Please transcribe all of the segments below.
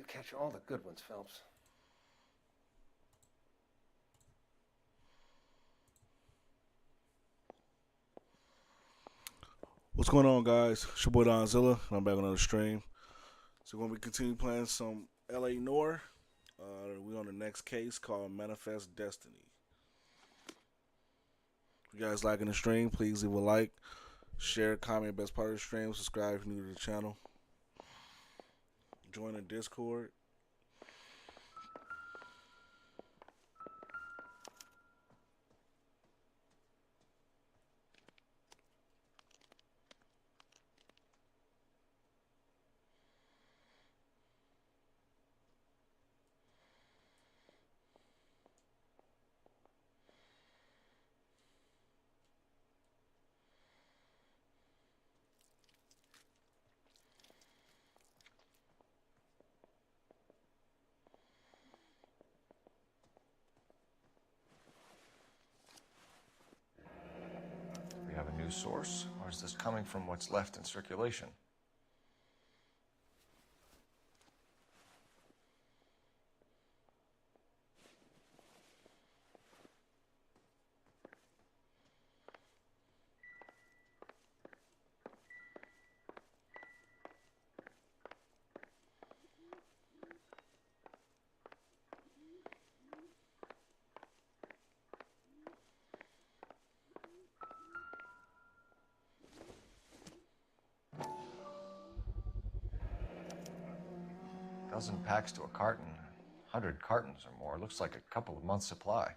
You catch all the good ones, Phelps. What's going on, guys? It's your boy Donzilla, and I'm back on another stream. So we're going to be continue playing some LA Noire. We're on the next case called Manifest Destiny. If you guys liking the stream, please leave a like, share, comment, best part of the stream, subscribe if you're new to the channel. Join the Discord. We have a new source, or is this coming from what's left in circulation? Dozen packs to a carton, 100 cartons or more. Looks like a couple of months' supply.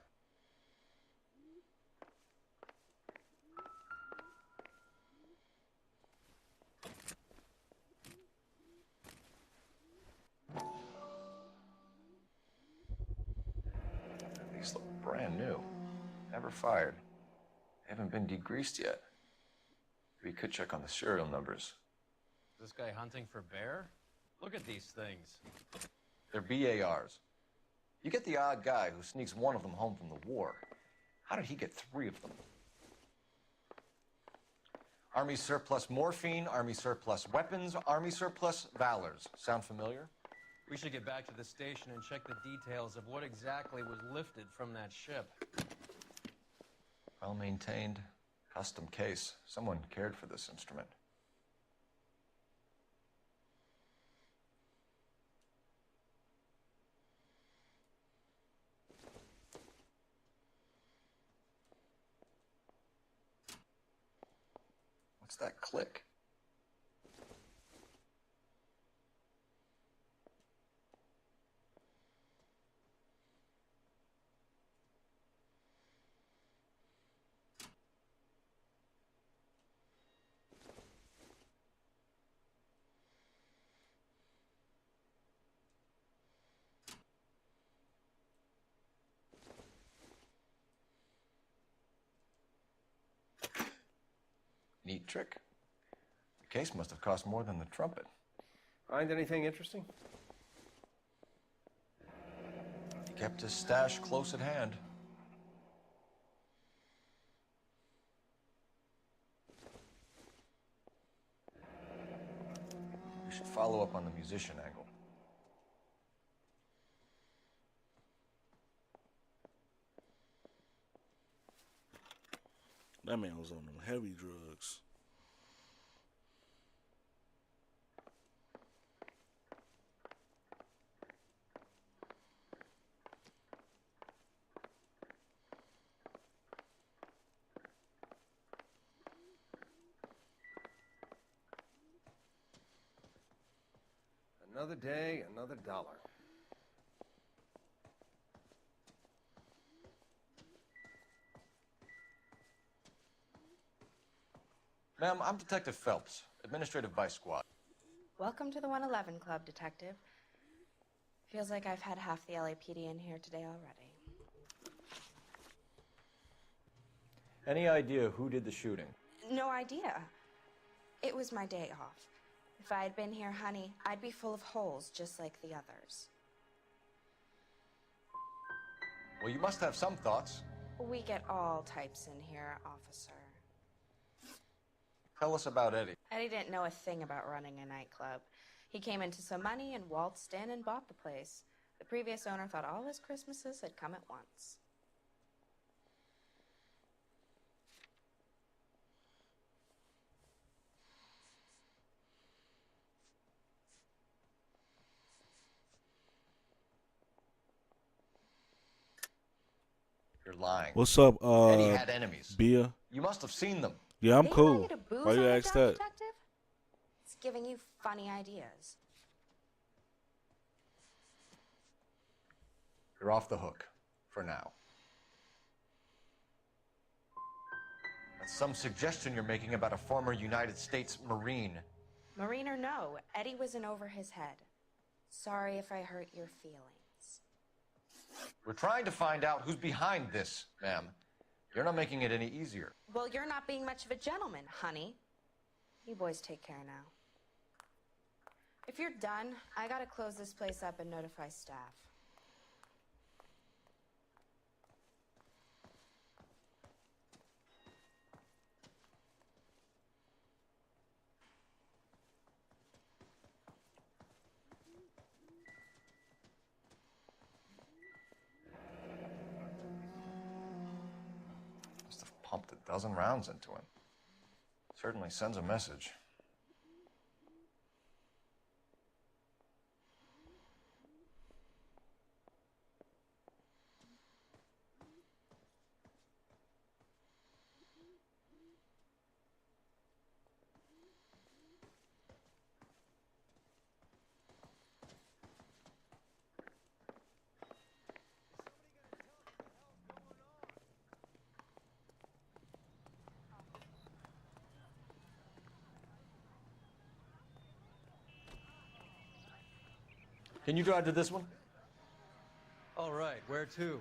These look brand new. Never fired. They haven't been degreased yet. We could check on the serial numbers. Is this guy hunting for bear? Look at these things. They're BARs. You get the odd guy who sneaks one of them home from the war. How did he get 3 of them? Army surplus morphine, Army surplus weapons, Army surplus valors. Sound familiar? We should get back to the station and check the details of what exactly was lifted from that ship. Well maintained, custom case. Someone cared for this instrument. What's that click? Neat trick. The case must have cost more than the trumpet. Find anything interesting? He kept his stash close at hand. We should follow up on the musician angle. That man was on them heavy drugs. Another day, another dollar. Ma'am, I'm Detective Phelps, Administrative Vice Squad. Welcome to the 111 Club, Detective. Feels like I've had half the LAPD in here today already. Any idea who did the shooting? No idea. It was my day off. If I had been here, honey, I'd be full of holes just like the others. Well, you must have some thoughts. We get all types in here, officer. Tell us about Eddie. Eddie didn't know a thing about running a nightclub. He came into some money and waltzed in and bought the place. The previous owner thought all his Christmases had come at once. You're lying. What's up, Eddie had enemies. Bia? You must have seen them. Yeah, I'm They cool. want you to booze Why on you the ask job, that? detective? It's giving you funny ideas. You're off the hook. For now. That's some suggestion you're making about a former United States Marine. Marine or no, Eddie was in over his head. Sorry if I hurt your feelings. We're trying to find out who's behind this, ma'am. You're not making it any easier. Well, you're not being much of a gentleman, honey. You boys take care now. If you're done, I gotta close this place up and notify staff. Must have pumped a dozen rounds into him. Certainly sends a message. Can you drive to this one? All right, where to?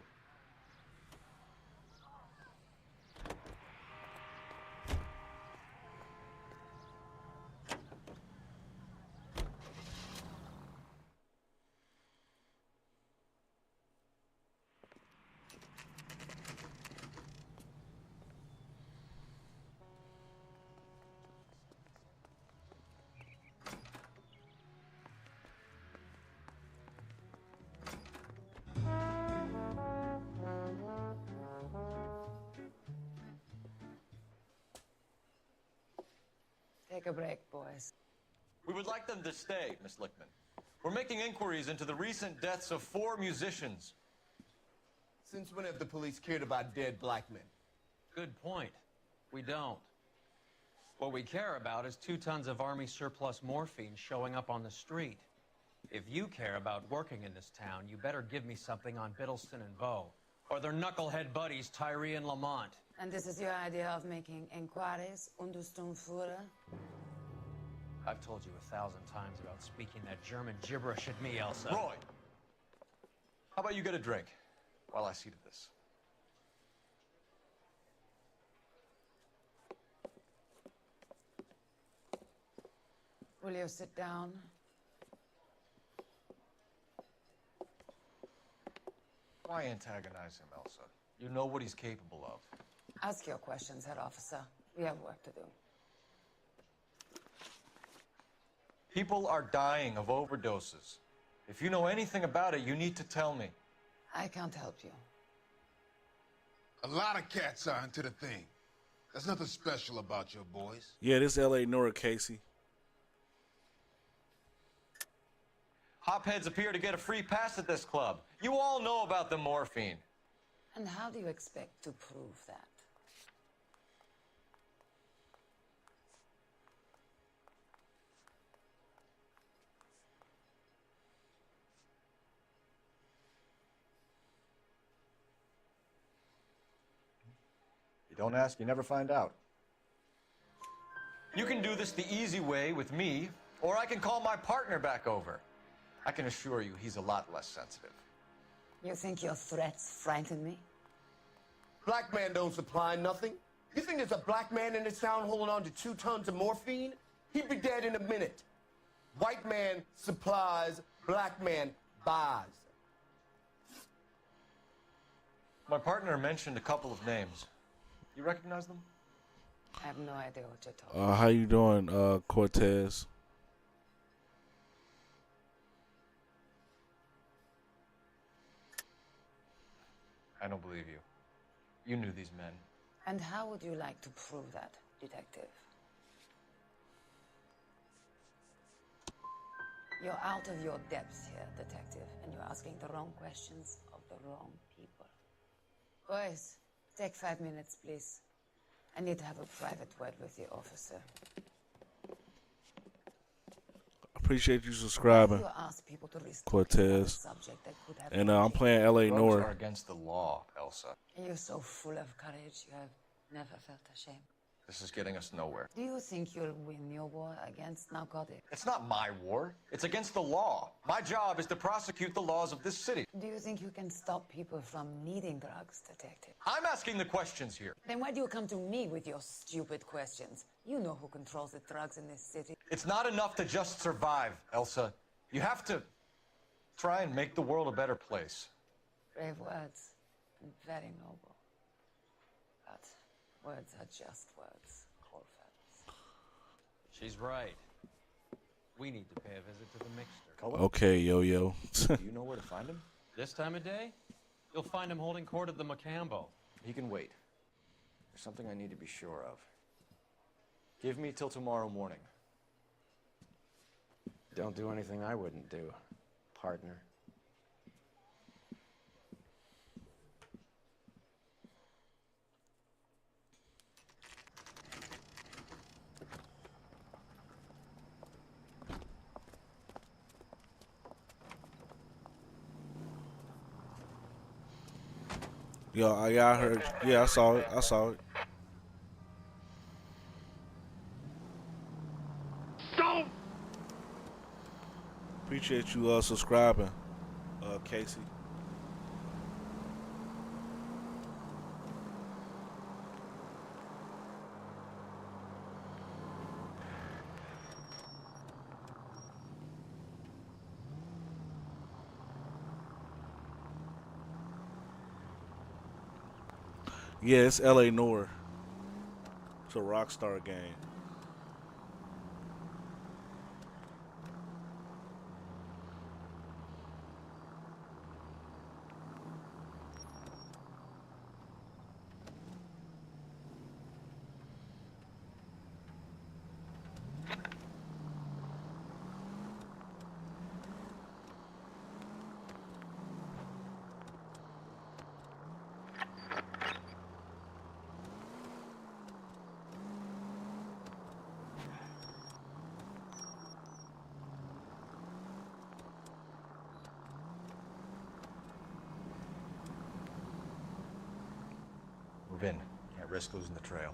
Take a break, boys. We would like them to stay, Miss Lickman. We're making inquiries into the recent deaths of 4 musicians. Since when have the police cared about dead black men? Good point. We don't. What we care about is 2 tons of Army surplus morphine showing up on the street. If you care about working in this town, you better give me something on Biddleston and Bow, or their knucklehead buddies Tyree and Lamont. And this is your idea of making inquiries, Untersturmfuhrer? I've told you 1,000 times about speaking that German gibberish at me, Elsa. Roy, how about you get a drink while I see to this? Will you sit down? Why antagonize him, Elsa? You know what he's capable of. Ask your questions, head officer. We have work to do. People are dying of overdoses. If you know anything about it, you need to tell me. I can't help you. A lot of cats are into the thing. There's nothing special about your boys. Yeah, this L.A. Noire, Casey. Hopheads appear to get a free pass at this club. You all know about the morphine. And how do you expect to prove that? You don't ask, you never find out. You can do this the easy way with me, or I can call my partner back over. I can assure you he's a lot less sensitive. You think your threats frighten me? Black man don't supply nothing. You think there's a black man in this town holding on to 2 tons of morphine? He'd be dead in a minute. White man supplies, black man buys. My partner mentioned a couple of names. You recognize them? I have no idea what you're talking about. How you doing, Cortez? I don't believe you. You knew these men. And how would you like to prove that, detective? You're out of your depth here, detective, and you're asking the wrong questions of the wrong people. Boys, take 5 minutes, please. I need to have a private word with the officer. Appreciate you subscribing, You ask people to risk Cortez. a subject that could have And I'm playing LA Drugs Noire. are against the law, Elsa. You're so full of courage, you have never felt ashamed. This is getting us nowhere. Do you think you'll win your war against narcotics? It's not my war. It's against the law. My job is to prosecute the laws of this city. Do you think you can stop people from needing drugs, detective? I'm asking the questions here. Then why do you come to me with your stupid questions? You know who controls the drugs in this city. It's not enough to just survive, Elsa. You have to try and make the world a better place. Brave words, and very noble. But words are just words, Colfax. She's right. We need to pay a visit to the mixer. Okay, yo. Do you know where to find him? This time of day, you'll find him holding court at the Macambo. He can wait. There's something I need to be sure of. Give me till tomorrow morning. Don't do anything I wouldn't do, partner. Yo, I heard. Yeah, I saw it. Appreciate you subscribing, Casey. Yeah, it's LA Noire. It's a Rockstar game. Move in. Can't risk losing the trail.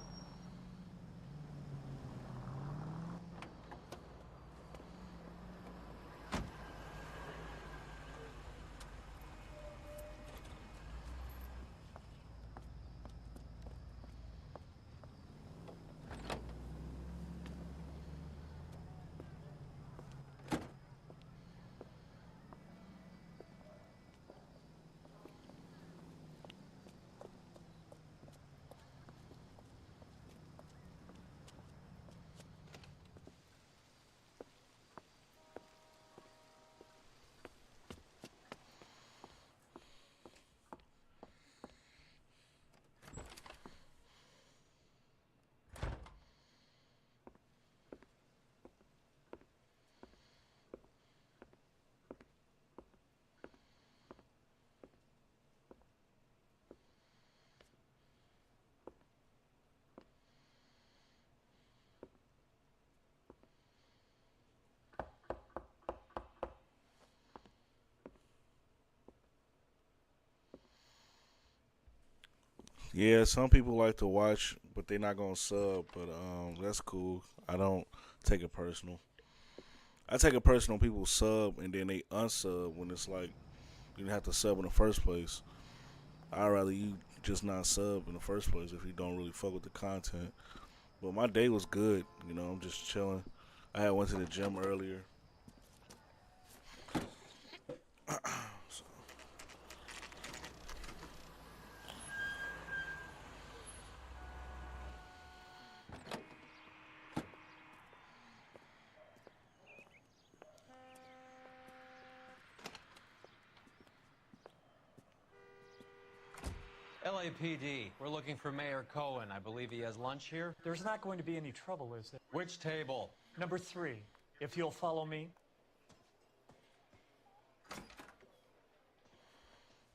Yeah, some people like to watch, but they're not gonna sub. But that's cool. I don't take it personal. I take it personal when people sub and then they unsub when it's like you didn't have to sub in the first place. I'd rather you just not sub in the first place if you don't really fuck with the content. But my day was good. You know, I'm just chilling. I had went to the gym earlier. LAPD, we're looking for Mayor Cohen. I believe he has lunch here. There's not going to be any trouble, is there? Which table? Number 3, if you'll follow me.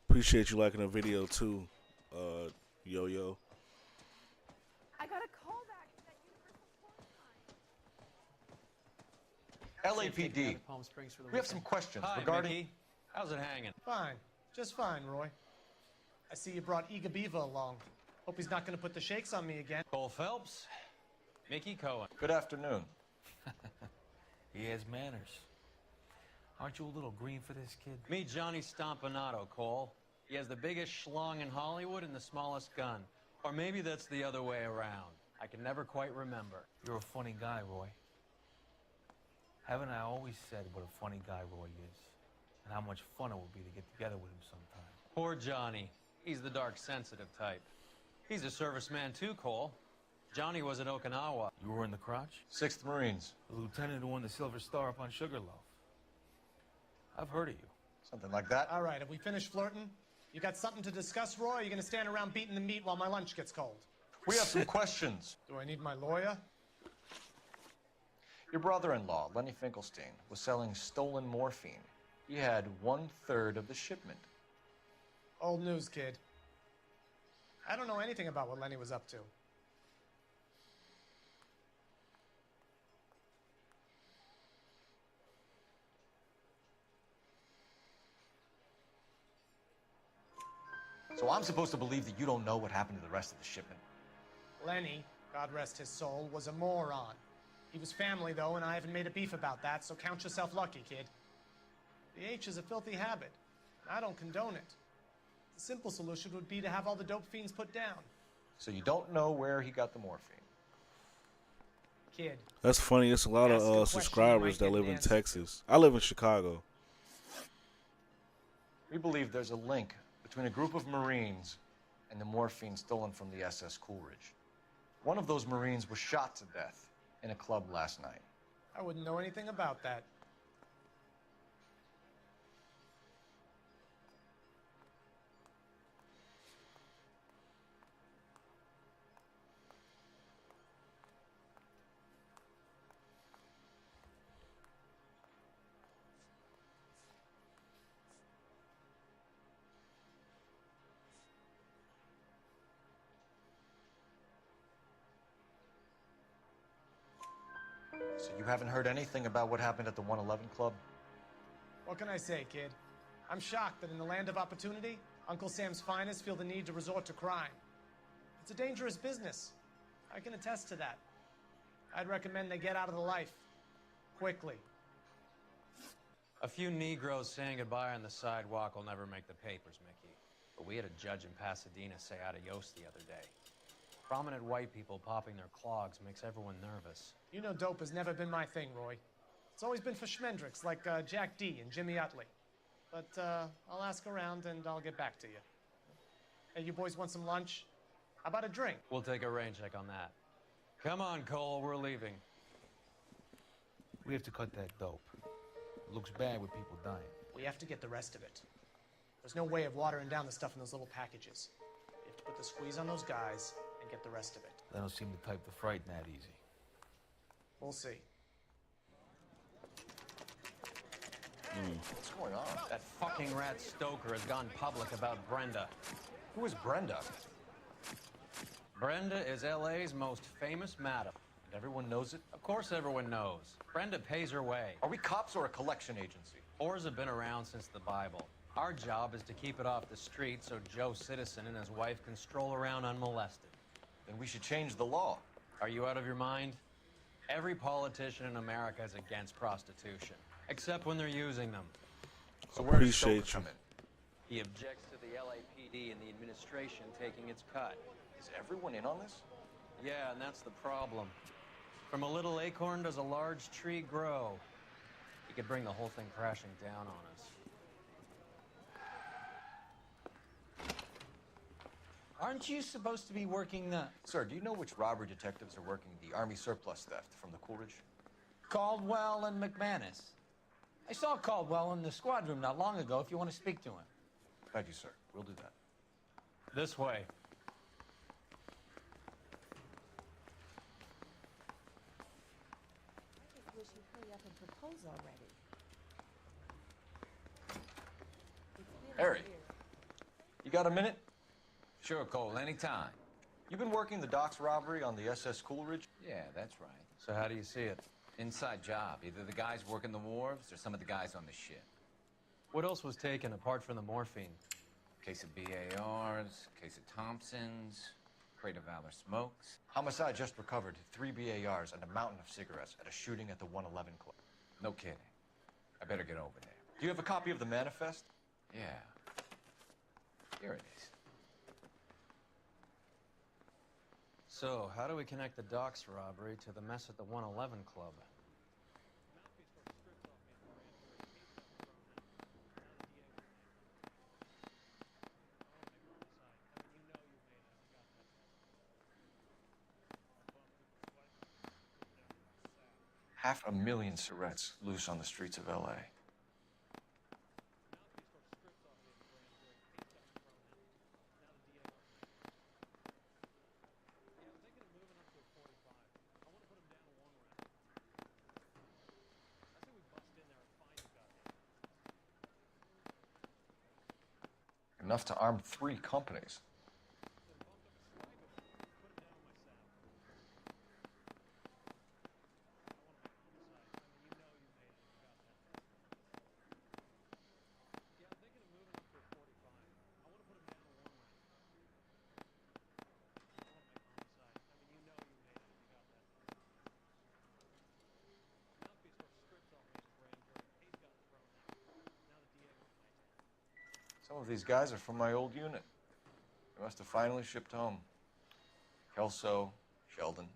Appreciate you liking the video too, Yo-Yo. I got a call back at Universal LAPD. We have some questions Hi, regarding. Mickey. How's it hanging? Fine. Just fine, Roy. I see you brought Iga Beaver along. Hope he's not going to put the shakes on me again. Cole Phelps, Mickey Cohen. Good afternoon. He has manners. Aren't you a little green for this kid? Meet Johnny Stompanato, Cole. He has the biggest schlong in Hollywood and the smallest gun. Or maybe that's the other way around. I can never quite remember. You're a funny guy, Roy. Haven't I always said what a funny guy Roy is? And how much fun it would be to get together with him sometime. Poor Johnny. He's the dark, sensitive type. He's a serviceman too, Cole. Johnny was at Okinawa. You were in the crotch? 6th Marines. The lieutenant who won the Silver Star up on Sugarloaf. I've heard of you. Something like that. All right, have we finished flirting? You got something to discuss, Roy? Or are you going to stand around beating the meat while my lunch gets cold? We have some questions. Do I need my lawyer? Your brother-in-law, Lenny Finkelstein, was selling stolen morphine. He had 1/3 of the shipment. Old news, kid. I don't know anything about what Lenny was up to. So I'm supposed to believe that you don't know what happened to the rest of the shipment? Lenny, God rest his soul, was a moron. He was family, though, and I haven't made a beef about that, so count yourself lucky, kid. The H is a filthy habit. I don't condone it. The simple solution would be to have all the dope fiends put down. So you don't know where he got the morphine? Kid. That's funny. It's a lot Ask a of question subscribers you that might live get in an answer Texas. I live in Chicago. We believe there's a link between a group of Marines and the morphine stolen from the SS Coolidge. One of those Marines was shot to death in a club last night. I wouldn't know anything about that. So you haven't heard anything about what happened at the 111 Club? What can I say, kid? I'm shocked that in the land of opportunity, Uncle Sam's finest feel the need to resort to crime. It's a dangerous business. I can attest to that. I'd recommend they get out of the life. Quickly. A few Negroes saying goodbye on the sidewalk will never make the papers, Mickey. But we had a judge in Pasadena say adios the other day. Prominent white people popping their clogs makes everyone nervous. You know dope has never been my thing, Roy. It's always been for schmendricks like Jack D and Jimmy Utley. But I'll ask around and I'll get back to you. Hey, you boys want some lunch? How about a drink? We'll take a rain check on that. Come on, Cole, we're leaving. We have to cut that dope. It looks bad with people dying. We have to get the rest of it. There's no way of watering down the stuff in those little packages. You have to put the squeeze on those guys and get the rest of it. They don't seem the type to frighten that easy. We'll see. What's going on? That fucking rat Stoker has gone public about Brenda. Who is Brenda? Brenda is LA's most famous madam. And everyone knows it? Of course everyone knows. Brenda pays her way. Are we cops or a collection agency? Whores have been around since the Bible. Our job is to keep it off the street so Joe Citizen and his wife can stroll around unmolested. Then we should change the law. Are you out of your mind? Every politician in America is against prostitution, except when they're using them. So where does Appreciate Stoker come in? He objects to the LAPD and the administration taking its cut. Is everyone in on this? Yeah, and that's the problem. From a little acorn does a large tree grow. He could bring the whole thing crashing down on us. Aren't you supposed to be working the... Sir, do you know which robbery detectives are working the Army surplus theft from the Coolidge? Caldwell and McManus? I saw Caldwell in the squad room not long ago if you want to speak to him. Thank you, sir. We'll do that. This way. I just wish you'd hurry up and propose already. Harry, you got a minute? Sure, Cole, anytime. You've been working the docks robbery on the SS Coolidge? Yeah, that's right. So how do you see it? Inside job. Either the guys working the wharves or some of the guys on the ship. What else was taken apart from the morphine? Case of BARs, case of Thompsons, crate of Valor smokes. Homicide just recovered 3 BARs and a mountain of cigarettes at a shooting at the 111 Club. No kidding. I better get over there. Do you have a copy of the manifest? Yeah. Here it is. So, how do we connect the docks robbery to the mess at the 111 Club? $500,000 cigarettes loose on the streets of LA. Enough to arm 3 companies. Some of these guys are from my old unit. They must have finally shipped home. Kelso, Sheldon,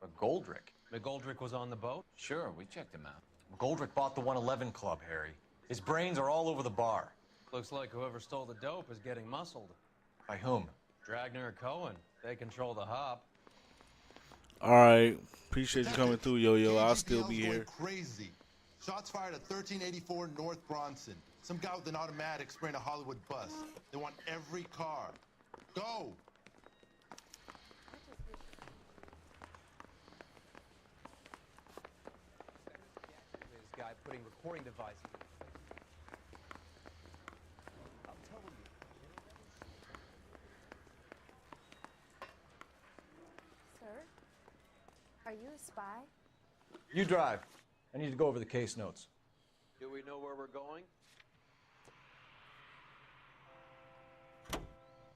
McGoldrick. McGoldrick was on the boat? Sure, we checked him out. McGoldrick bought the 111 Club, Harry. His brains are all over the bar. Looks like whoever stole the dope is getting muscled. By whom? Dragner or Cohen. They control the hop. All right. Appreciate you coming through, Yo-Yo. I'll still be here. Crazy. Shots fired at 1384 North Bronson. Some guy with an automatic spraying a Hollywood bus. They want every car. Go! This guy putting recording devices. I'm telling you. Sir? Are you a spy? You drive. I need to go over the case notes. Do we know where we're going?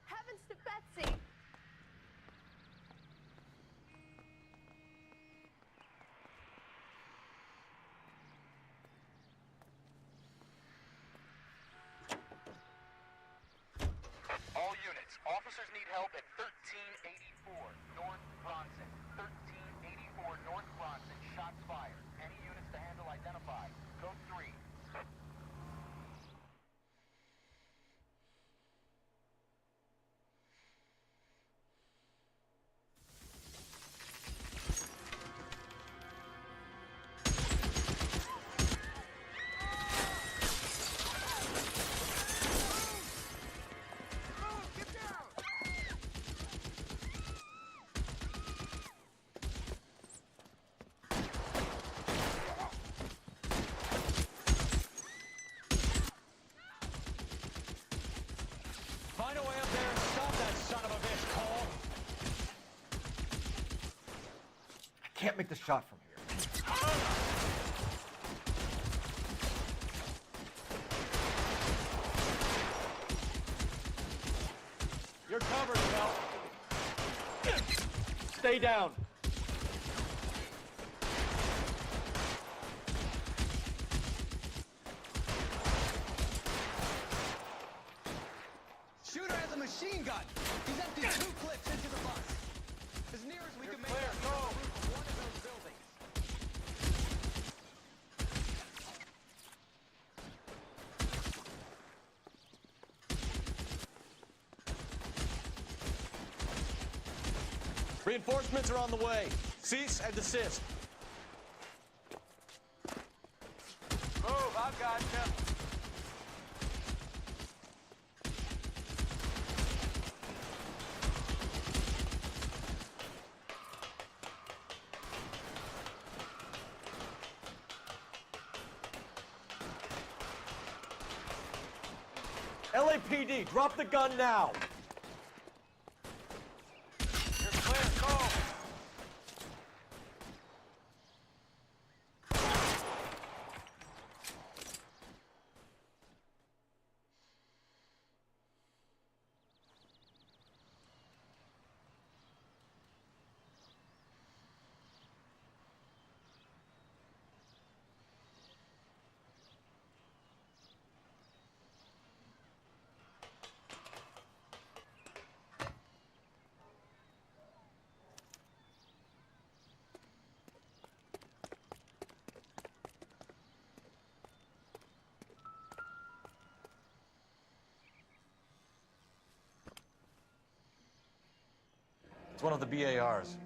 Heavens to Betsy! All units, officers need help at 1384 North Bronson. 1384 North Bronson, shots fired. Any units to handle identify. Code 3. Find a way up there and stop that son of a bitch, Cole! I can't make the shot from here. You're covered, Mel. Stay down. Shooter has a machine gun. He's emptied 2 clips into the bus. As near as we can make out, he's on the roof of one of those buildings. Reinforcements are on the way. Cease and desist. Move, I've got you. LAPD, drop the gun now! You're clear, go! It's one of the BARs.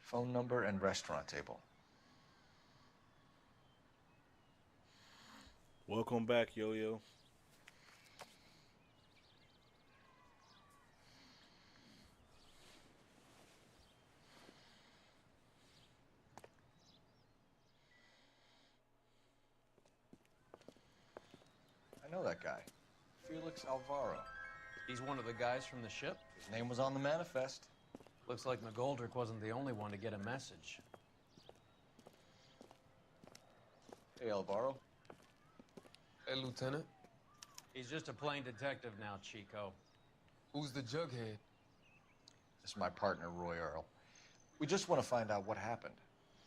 Phone number and restaurant table. Welcome back, Yo-Yo. I know that guy. Felix Alvaro. He's one of the guys from the ship? His name was on the manifest. Looks like McGoldrick wasn't the only one to get a message. Hey, Alvaro. Hey, Lieutenant. He's just a plain detective now, Chico. Who's the jughead? This is my partner, Roy Earl. We just want to find out what happened.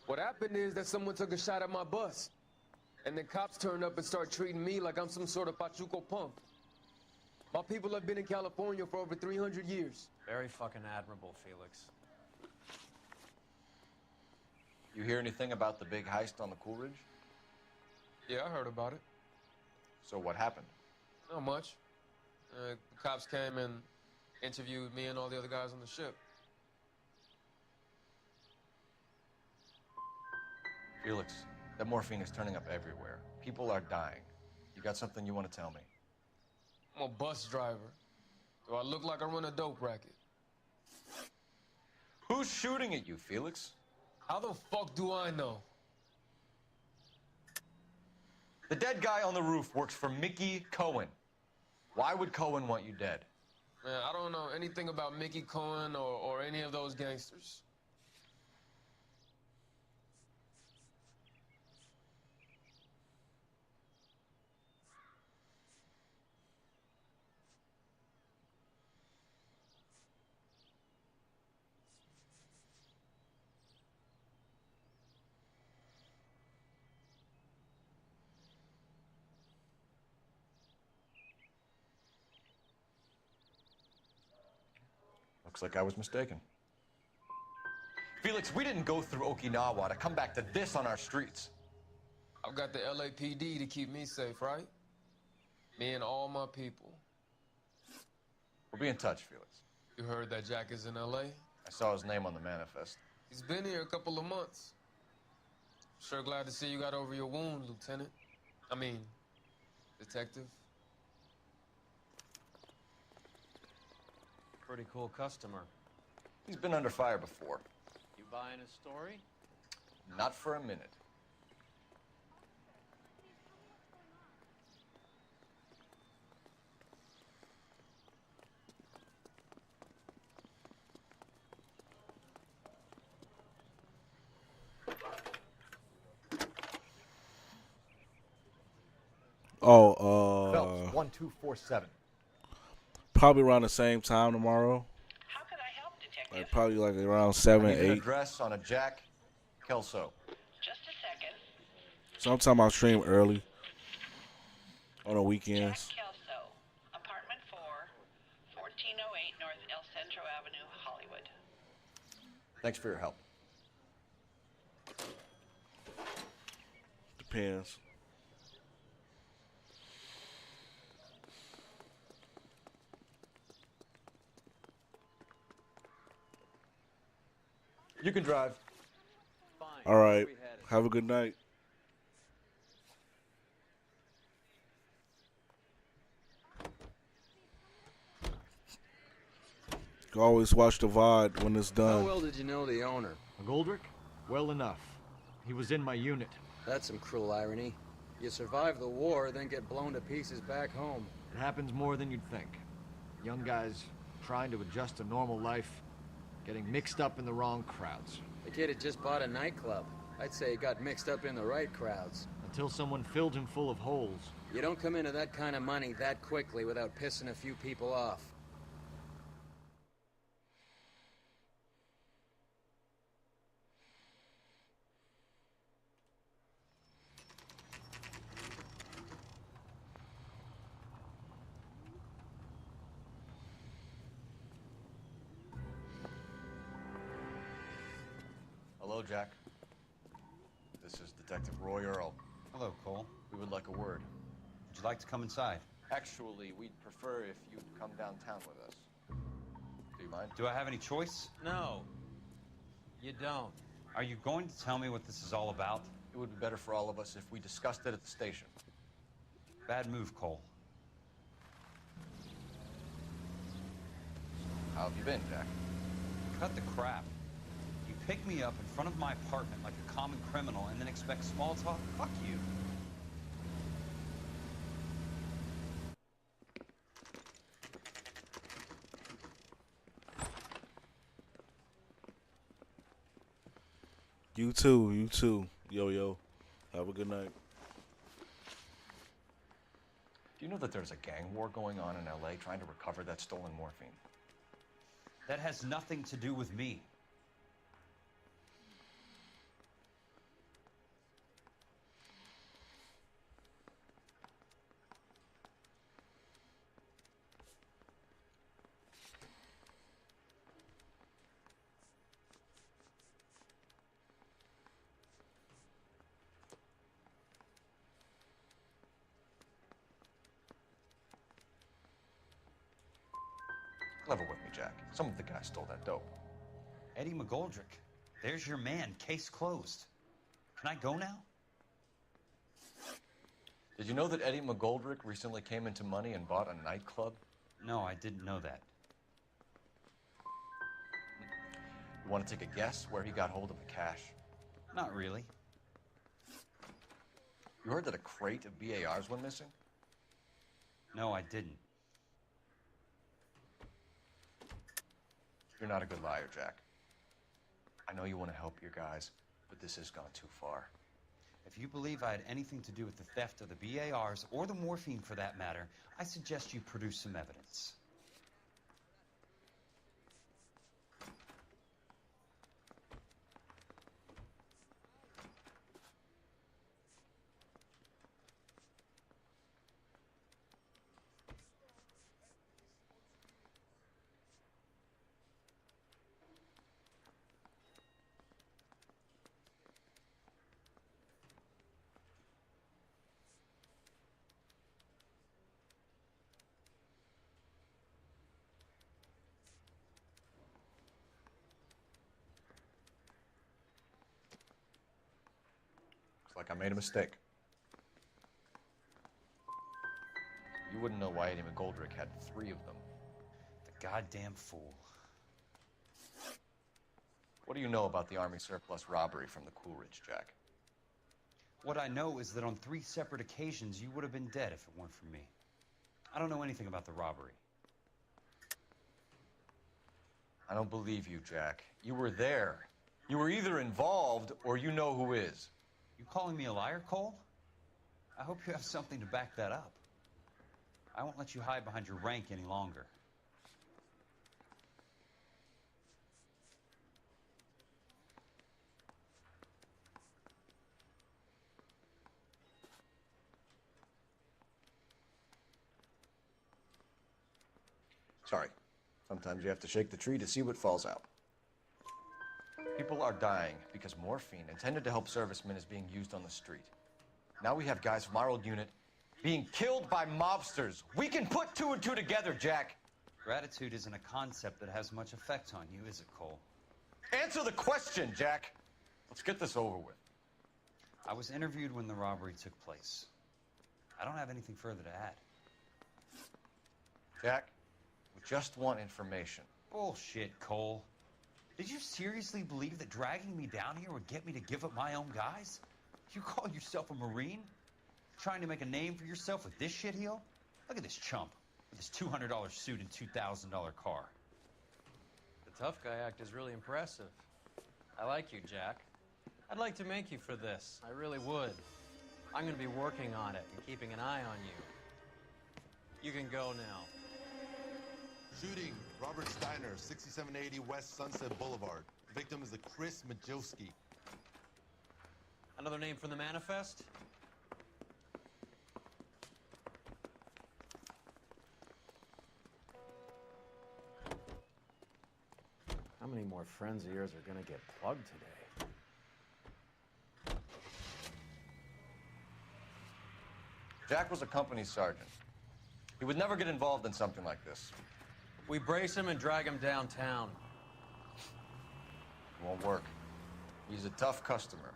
What happened is that someone took a shot at my bus. And then cops turned up and start treating me like I'm some sort of Pachuco punk. My people have been in California for over 300 years. Very fucking admirable, Felix. You hear anything about the big heist on the Coolidge? Yeah, I heard about it. So what happened? Not much. The cops came and interviewed me and all the other guys on the ship. Felix, that morphine is turning up everywhere. People are dying. You got something you want to tell me? I'm a bus driver. Do I look like I run a dope racket? Who's shooting at you, Felix? How the fuck do I know? The dead guy on the roof works for Mickey Cohen. Why would Cohen want you dead? Man, I don't know anything about Mickey Cohen or any of those gangsters. Looks like I was mistaken. Felix, we didn't go through Okinawa to come back to this on our streets. I've got the LAPD to keep me safe, right? Me and all my people. We'll be in touch, Felix. You heard that Jack is in LA? I saw his name on the manifest. He's been here a couple of months. Sure glad to see you got over your wound, Lieutenant. I mean, Detective. Pretty cool customer. He's been under fire before. You buying his story? Not for a minute. Oh, Phelps, 1247. Probably around the same time tomorrow. How can I help, Detective? Like probably like around 7, I need an 8. address on a Jack Kelso. Just a second. Sometime I'll stream early on the weekends. Jack Kelso, apartment 4, North El Centro Avenue, Hollywood. Thanks for your help. Depends. You can drive. All right. Have a good night. Always watch the VOD when it's How done. well did you know the owner? McGoldrick? Well enough. He was in my unit. That's some cruel irony. You survive the war, then get blown to pieces back home. It happens more than you'd think. Young guys trying to adjust to normal life, getting mixed up in the wrong crowds. The kid had just bought a nightclub. I'd say he got mixed up in the right crowds. Until someone filled him full of holes. You don't come into that kind of money that quickly without pissing a few people off. Hello, Jack. This is Detective Roy Earl. Hello, Cole. We would like a word. Would you like to come inside? Actually, we'd prefer if you'd come downtown with us. Do you mind? Do I have any choice? No, you don't. Are you going to tell me what this is all about? It would be better for all of us if we discussed it at the station. Bad move, Cole. How have you been, Jack? Cut the crap. You pick me up in front of my apartment like a common criminal and then expect small talk? Fuck you. You too. You too. Yo. Have a good night. Do you know that there's a gang war going on in LA trying to recover that stolen morphine? That has nothing to do with me. Level with me, Jack. Some of the guys stole that dope. Eddie McGoldrick. There's your man. Case closed. Can I go now? Did you know that Eddie McGoldrick recently came into money and bought a nightclub? No, I didn't know that. You want to take a guess where he got hold of the cash? Not really. You heard that a crate of BARs went missing? No, I didn't. You're not a good liar, Jack. I know you want to help your guys, but this has gone too far. If you believe I had anything to do with the theft of the BARs, or the morphine for that matter, I suggest you produce some evidence. Looks like I made a mistake. You wouldn't know why Eddie McGoldrick had 3 of them. The goddamn fool. What do you know about the Army surplus robbery from the Coolidge, Jack? What I know is that on 3 separate occasions, you would have been dead if it weren't for me. I don't know anything about the robbery. I don't believe you, Jack. You were there. You were either involved or you know who is. You calling me a liar, Cole? I hope you have something to back that up. I won't let you hide behind your rank any longer. Sorry. Sometimes you have to shake the tree to see what falls out. People are dying because morphine intended to help servicemen is being used on the street. Now we have guys from our old unit being killed by mobsters. We can put two and two together, Jack. Gratitude isn't a concept that has much effect on you, is it, Cole? Answer the question, Jack. Let's get this over with. I was interviewed when the robbery took place. I don't have anything further to add. Jack, we just want information. Bullshit, Cole. Did you seriously believe that dragging me down here would get me to give up my own guys? You call yourself a Marine? Trying to make a name for yourself with this shitheel? Look at this chump with his $200 suit and $2,000 car. The tough guy act is really impressive. I like you, Jack. I'd like to make you for this. I really would. I'm going to be working on it and keeping an eye on you. You can go now. Shooting, Robert Steiner, 6780 West Sunset Boulevard. The victim is a Chris Majowski. Another name from the manifest? How many more friends of yours are gonna get plugged today? Jack was a company sergeant. He would never get involved in something like this. We brace him and drag him downtown. It won't work. He's a tough customer.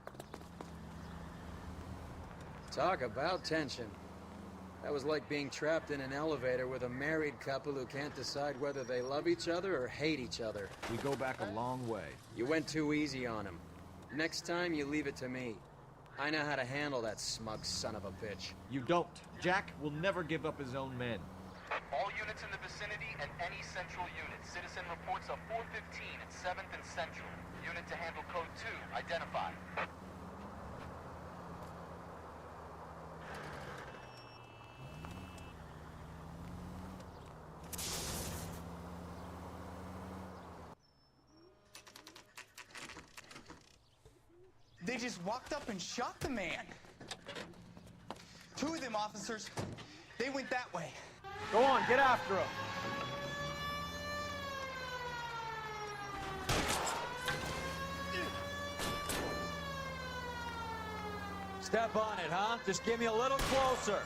Talk about tension. That was like being trapped in an elevator with a married couple who can't decide whether they love each other or hate each other. We go back a long way. You went too easy on him. Next time, you leave it to me. I know how to handle that smug son of a bitch. You don't. Jack will never give up his own men. All units in the vicinity and any central unit. Citizen reports of 415 at 7th and Central. Unit to handle code 2. Identify. They just walked up and shot the man. Two of them officers, they went that way. Go on, get after him. Step on it, huh? Just give me a little closer.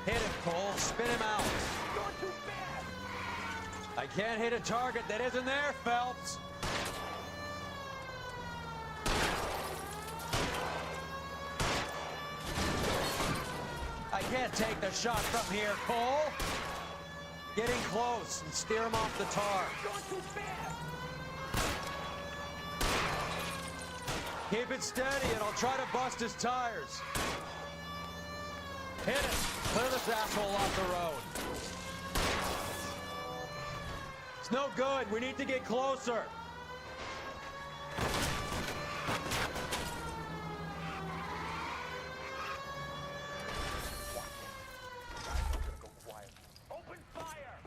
Hit him, Cole. Spin him out. You're too bad. I can't hit a target that isn't there, Phelps. I can't take the shot from here, Cole. Getting close and steer him off the tar. You're too bad. Keep it steady and I'll try to bust his tires. Hit it. Clear this asshole off the road. It's no good. We need to get closer. Open fire!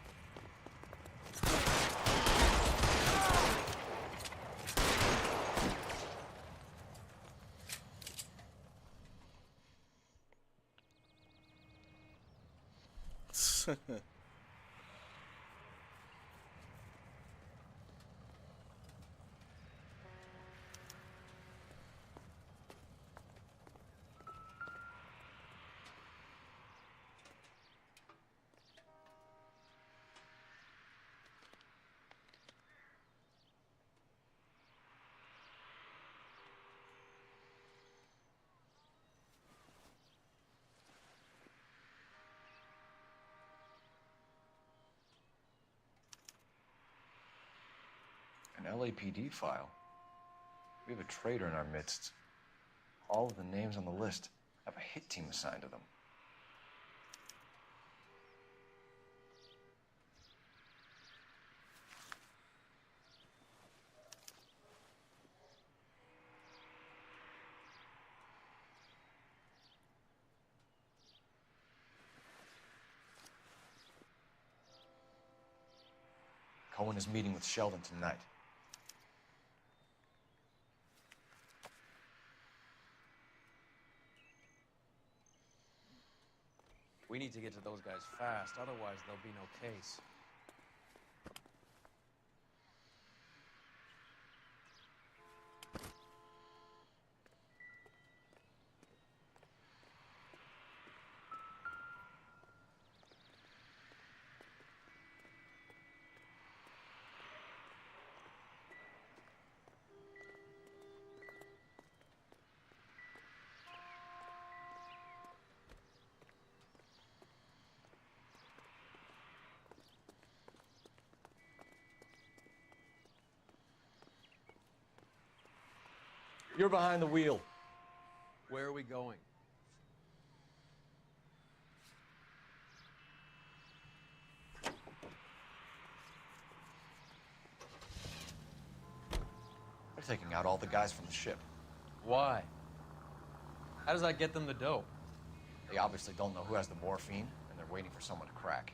An LAPD file. We have a traitor in our midst. All of the names on the list have a hit team assigned to them. Cohen is meeting with Sheldon tonight. We We need to get to those guys fast, otherwise there'll be no case. You're behind the wheel. Where are we going? They're taking out all the guys from the ship. Why? How does that get them the dope? They obviously don't know who has the morphine, and they're waiting for someone to crack.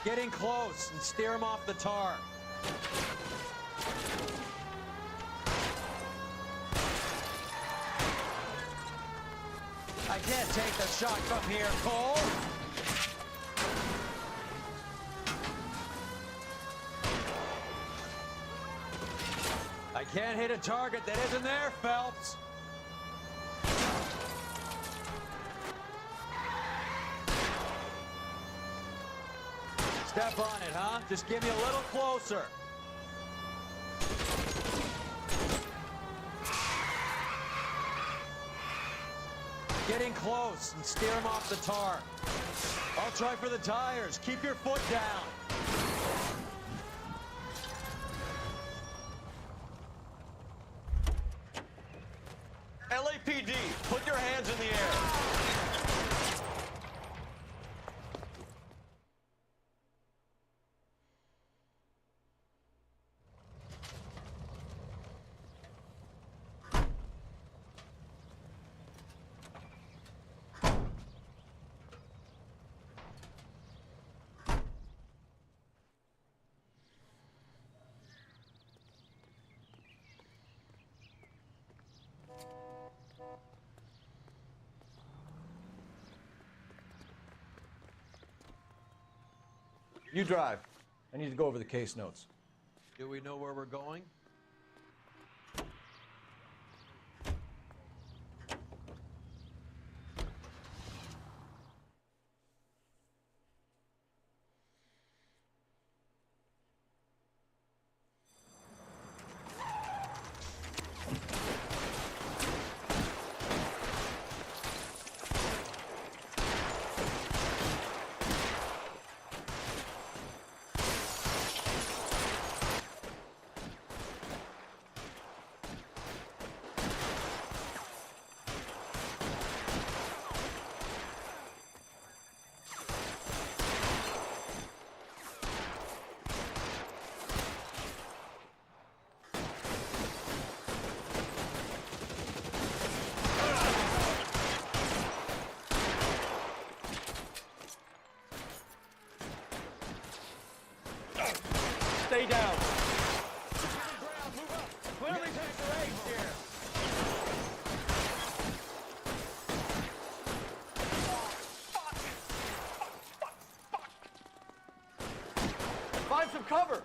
Get in close and steer him off the tar. I can't take the shot from here, Cole. I can't hit a target that isn't there, Phelps. Step on it, huh? Just give me a little closer. Get in close and steer him off the tar. I'll try for the tires. Keep your foot down. LAPD, put your hands in the air. You drive. I need to go over the case notes. Do we know where we're going? Stay down. Clearly disarranged here. Find some cover.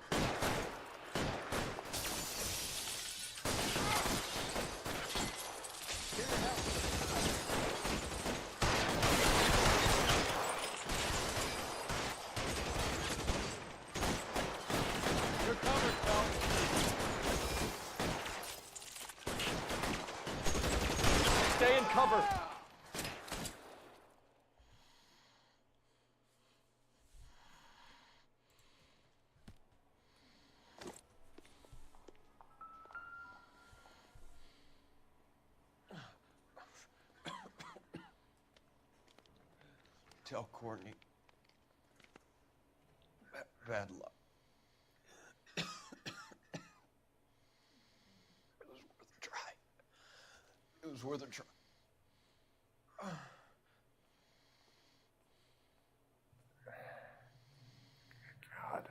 You're covered, Phelps. Stay in cover. tell Courtney. Bad luck. It was worth a try. It was worth a try. God.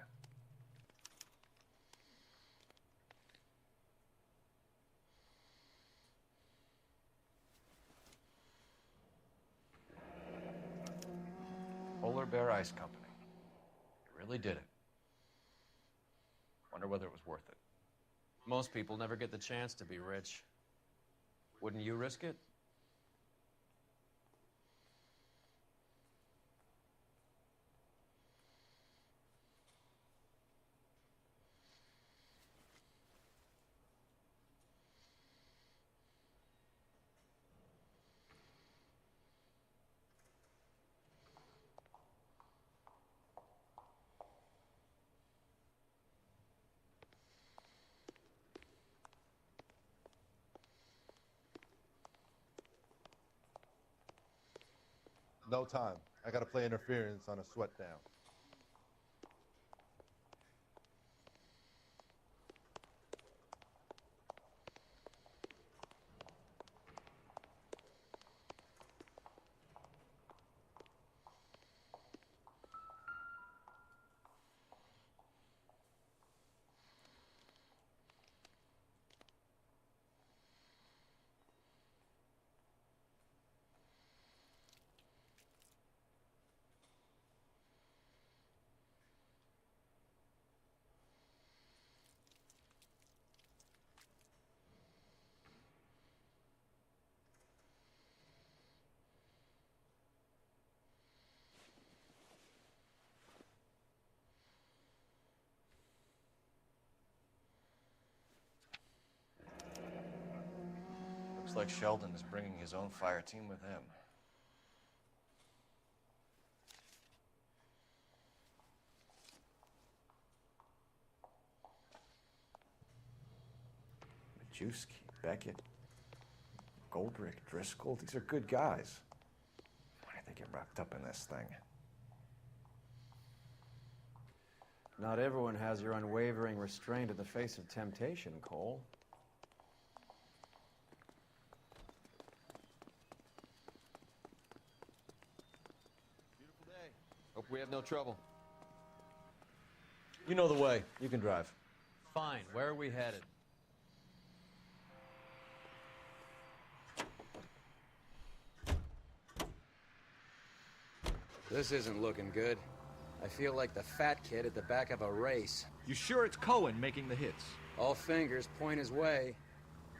Polar Bear Ice Company. You really did it. Wonder whether it was worth it. Most people never get the chance to be rich. Wouldn't you risk it? No time. I gotta play interference on a sweat down. Looks like Sheldon is bringing his own fire team with him. Majewski, Beckett, Goldrick, Driscoll, these are good guys. Why did they get wrapped up in this thing? Not everyone has your unwavering restraint in the face of temptation, Cole. Beautiful day. Hope we have no trouble. You know the way. You can drive. Fine. Where are we headed? This isn't looking good. I feel like the fat kid at the back of a race. You sure it's Cohen making the hits? All fingers point his way.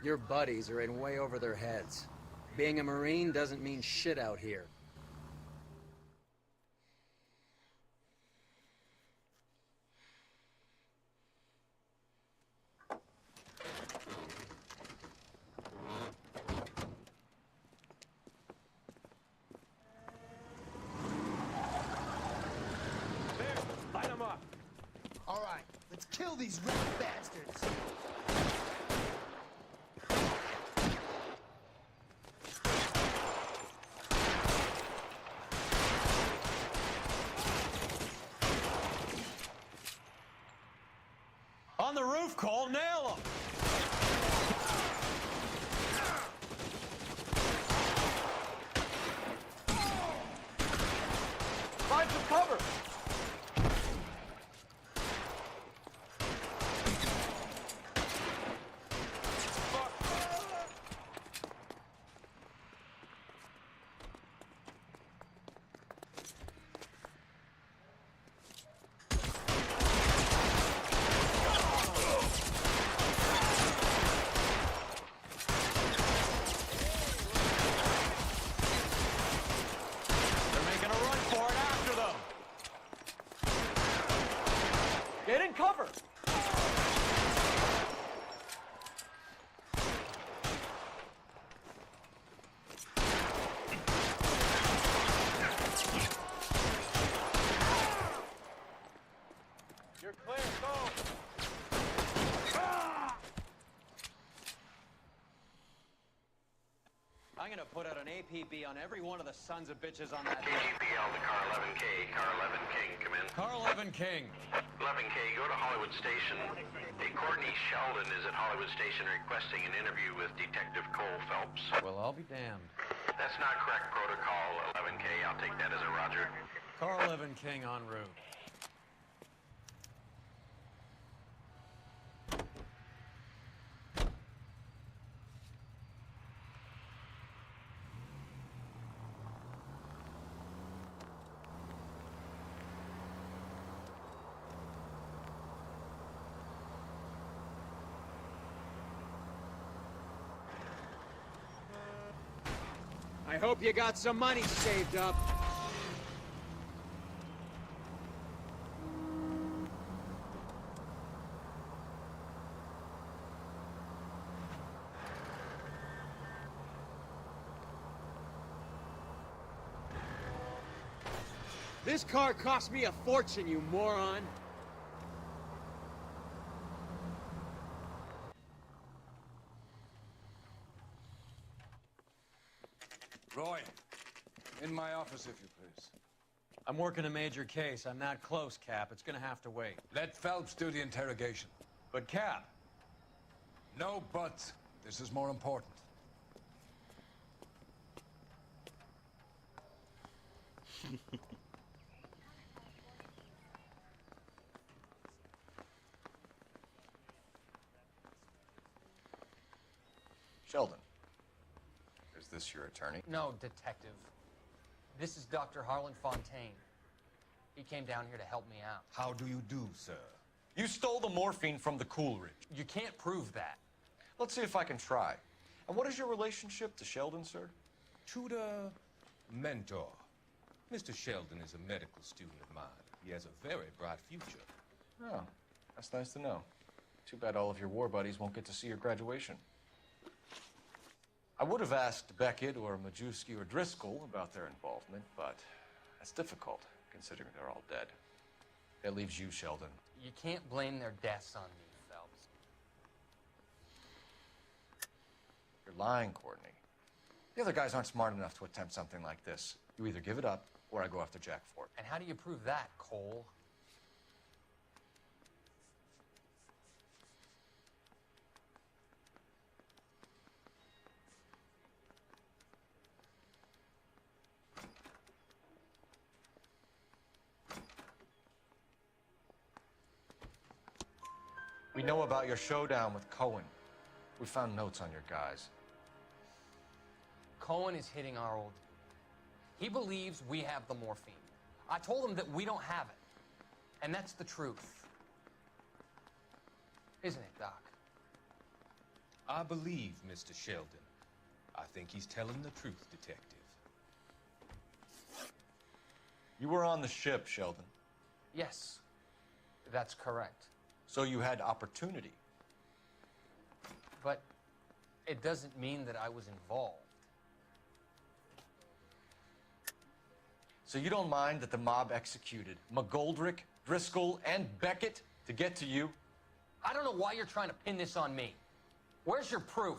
Your buddies are in way over their heads. Being a Marine doesn't mean shit out here. Light them up. All right, let's kill these red bastards. On the roof, Cole, nail him! Find some cover. They're making a run for it after them! Get in cover. You're clear, go. I'm gonna put out an APB on every one of the sons of bitches on that. KGPL to car 11K. Car 11 King, come in. Car 11 King. 11K, go to Hollywood Station. Hey, Courtney Sheldon is at Hollywood Station requesting an interview with Detective Cole Phelps. Well, I'll be damned. That's not correct protocol, 11K. I'll take that as a roger. Car 11 King en route. I hope you got some money saved up. This car cost me a fortune, you moron. Roy, in my office, if you please. I'm working a major case. I'm not close, Cap. It's gonna have to wait. Let Phelps do the interrogation. But, Cap. No buts. This is more important. Sheldon, is this your attorney? No, detective. This is Dr. Harlan Fontaine. He came down here to help me out. How do you do, sir? You stole the morphine from the Coolidge. You can't prove that. Let's see if I can try. And what is your relationship to Sheldon, sir? Tutor, mentor. Mr. Sheldon is a medical student of mine. He has a very bright future. Oh, that's nice to know. Too bad all of your war buddies won't get to see your graduation. I would have asked Beckett or Majewski or Driscoll about their involvement, but that's difficult, considering they're all dead. That leaves you, Sheldon. You can't blame their deaths on me, Phelps. You're lying, Courtney. The other guys aren't smart enough to attempt something like this. You either give it up, or I go after Jack for it. And how do you prove that, Cole? We know about your showdown with Cohen. We found notes on your guys. Cohen is hitting our old dude. He believes we have the morphine. I told him that we don't have it. And that's the truth. Isn't it, Doc? I believe Mr. Sheldon. I think he's telling the truth, Detective. You were on the ship, Sheldon. Yes, that's correct. So you had opportunity. But it doesn't mean that I was involved. So you don't mind that the mob executed McGoldrick, Driscoll, and Beckett to get to you? I don't know why you're trying to pin this on me. Where's your proof?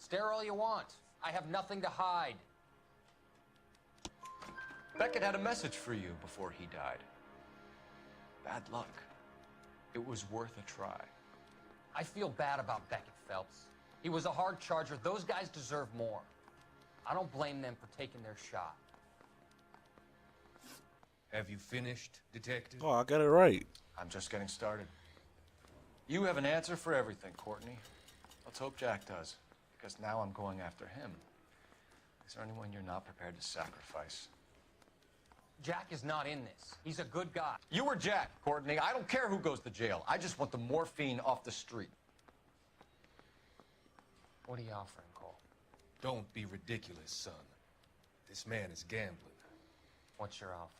Stare all you want. I have nothing to hide. Beckett had a message for you before he died. Bad luck. It was worth a try. I feel bad about Beckett, Phelps. He was a hard charger. Those guys deserve more. I don't blame them for taking their shot. Have you finished, Detective? Oh, I got it right. I'm just getting started. You have an answer for everything, Courtney. Let's hope Jack does. Because now I'm going after him. Is there anyone you're not prepared to sacrifice? Jack is not in this. He's a good guy. You or Jack, Courtney. I don't care who goes to jail. I just want the morphine off the street. What are you offering, Cole? Don't be ridiculous, son. This man is gambling. What's your offer?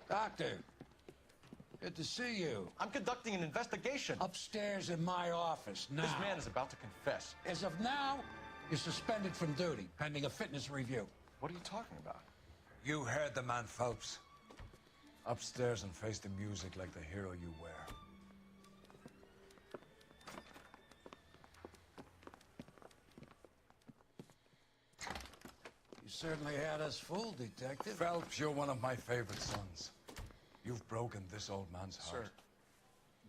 Doctor, good to see you. I'm conducting an investigation. Upstairs in my office now. This man is about to confess. As of now, you're suspended from duty, pending a fitness review. What are you talking about? You heard the man, Phelps. Upstairs and face the music like the hero you wear. You certainly had us fooled, Detective. Phelps, you're one of my favorite sons. You've broken this old man's heart. Sir,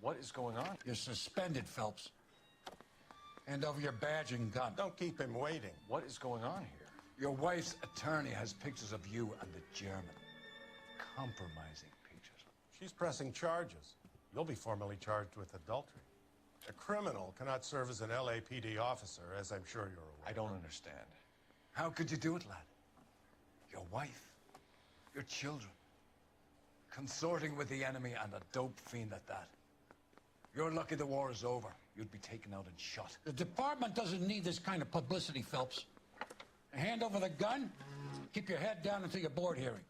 what is going on? You're suspended, Phelps. Hand over your badge and gun. Don't keep him waiting. What is going on here? Your wife's attorney has pictures of you and the German. Compromising pictures. She's pressing charges. You'll be formally charged with adultery. A criminal cannot serve as an LAPD officer, as I'm sure you're aware. I don't understand. How could you do it, lad? Your wife, your children, consorting with the enemy and a dope fiend at that. You're lucky the war is over. You'd be taken out and shot. The department doesn't need this kind of publicity, Phelps. Hand over the gun, keep your head down until your board hearing.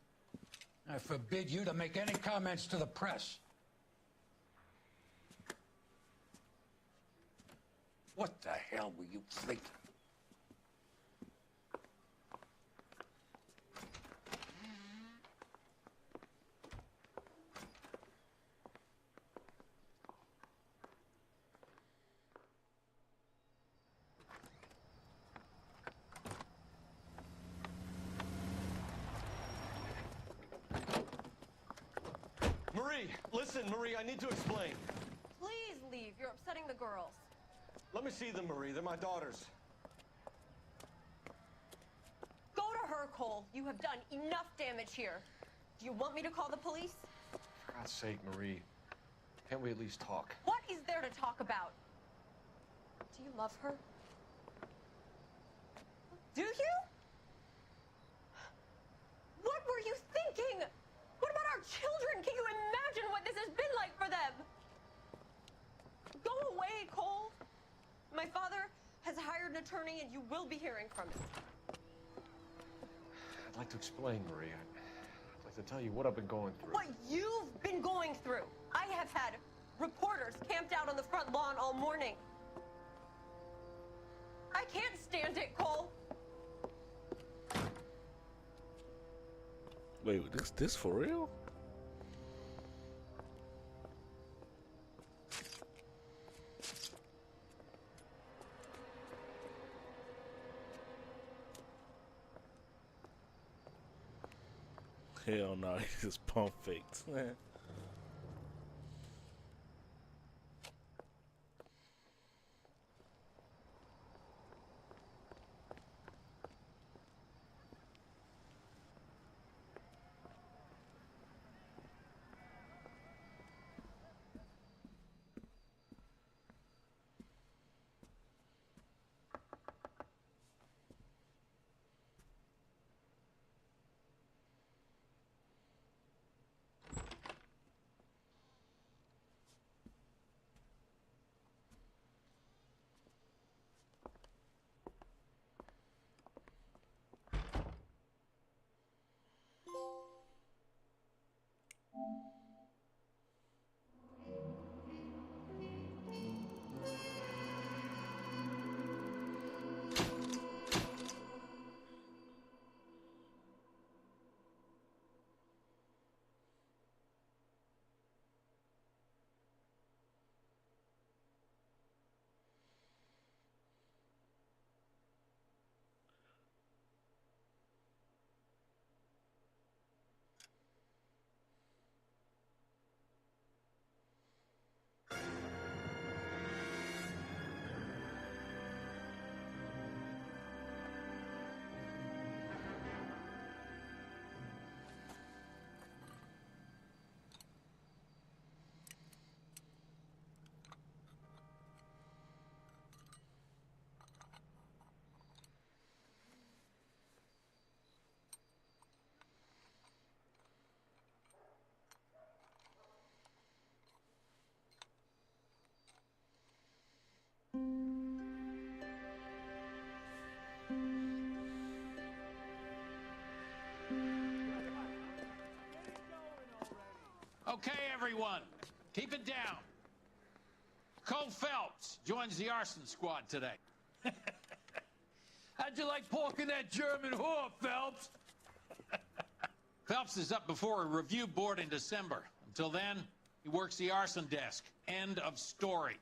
I forbid you to make any comments to the press. What the hell were you thinking? Marie, listen, Marie, I need to explain. Please leave. You're upsetting the girls. Let me see them, Marie. They're my daughters. Go to her, Cole. You have done enough damage here. Do you want me to call the police? For God's sake, Marie, can't we at least talk? What is there to talk about? Do you love her? Do you? What were you thinking? What about our children? Can you imagine what this has been like for them? Go away, Cole. My father has hired an attorney and you will be hearing from him. I'd like to explain, Marie. I'd like to tell you what I've been going through. What you've been going through. I have had reporters camped out on the front lawn all morning. I can't stand it, Cole. Wait, this for real? Hell no, he just pump faked. Okay, everyone, keep it down. Cole Phelps joins the arson squad today. How'd you like porking that German whore, Phelps? Phelps is up before a review board in December. Until then, he works the arson desk. End of story.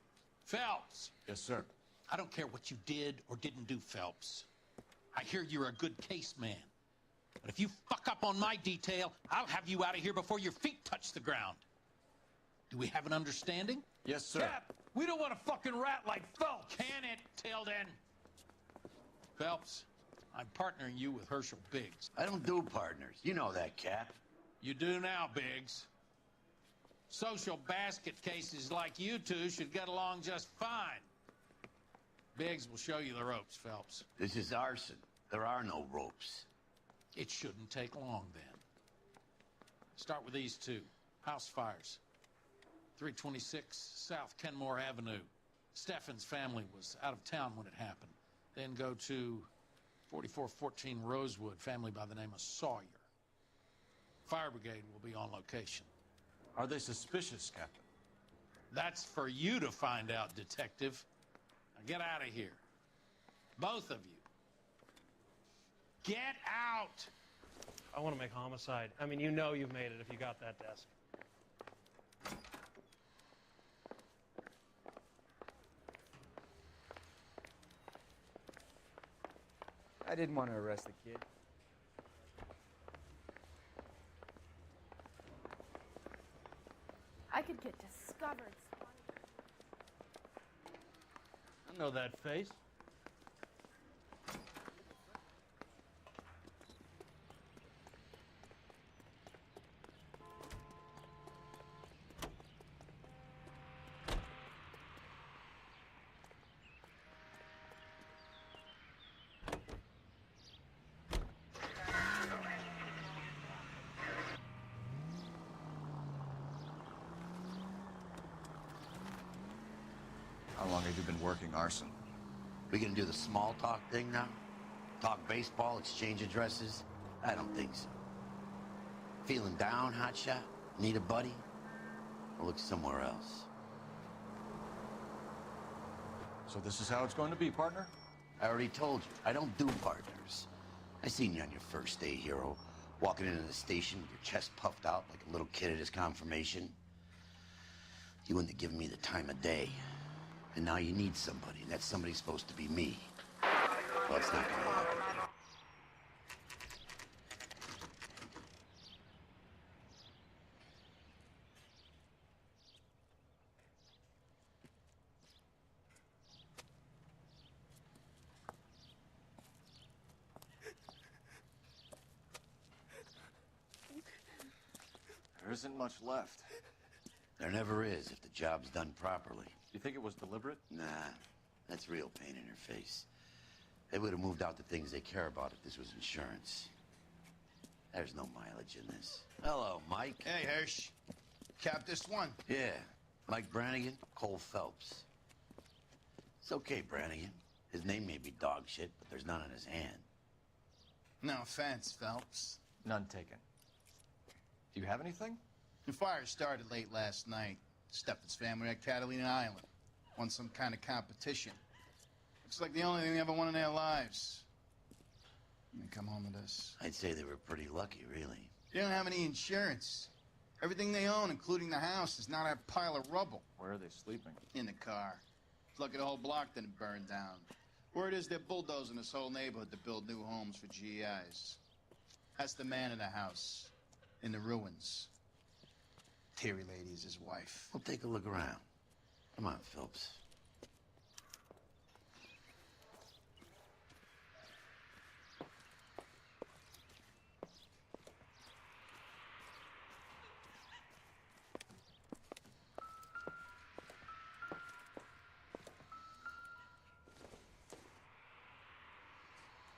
Phelps. Yes, sir. I don't care what you did or didn't do, Phelps. I hear you're a good case man. But if you fuck up on my detail, I'll have you out of here before your feet touch the ground. Do we have an understanding? Yes, sir. Cap, we don't want a fucking rat like Phelps. Can it, Tilden? Phelps, I'm partnering you with Herschel Biggs. I don't do partners. You know that, Cap. You do now, Biggs. Social basket cases like you two should get along just fine. Biggs will show you the ropes, Phelps. This is arson. There are no ropes. It shouldn't take long, then. Start with these two. House fires. 326 South Kenmore Avenue. Steffen's family was out of town when it happened. Then go to 4414 Rosewood, family by the name of Sawyer. Fire brigade will be on location. Are they suspicious, Captain? That's for you to find out, Detective. Now get out of here. Both of you. Get out! I want to make homicide. I mean, you know you've made it if you got that desk. I didn't want to arrest the kid. I could get discovered. I know that face. How long have you been working arson? We gonna do the small talk thing now? Talk baseball, exchange addresses? I don't think so. Feeling down, hotshot? Need a buddy? Or look somewhere else? So this is how it's going to be, partner? I already told you, I don't do partners. I seen you on your first day, hero, walking into the station with your chest puffed out like a little kid at his confirmation. You wouldn't have given me the time of day. And now you need somebody, and that somebody's supposed to be me. Well, it's not gonna happen. There isn't much left. There never is if the job's done properly. You think it was deliberate? Nah, that's real pain in her face. They would have moved out the things they care about if this was insurance. There's no mileage in this. Hello, Mike. Hey, Hirsch. Cap this one. Yeah, Mike Brannigan, Cole Phelps. It's okay, Brannigan. His name may be dog shit, but there's none on his hand. No offense, Phelps. None taken. Do you have anything? The fire started late last night. Steffen's family at Catalina Island. Won some kind of competition. Looks like the only thing they ever won in their lives. And they come home to this. I'd say they were pretty lucky, really. They don't have any insurance. Everything they own, including the house, is not a pile of rubble. Where are they sleeping? In the car. Lucky the whole block didn't burn down. Word is they're bulldozing this whole neighborhood to build new homes for GIs. That's the man in the house. In the ruins. Terry Lady is his wife. We'll take a look around. Come on, Phelps.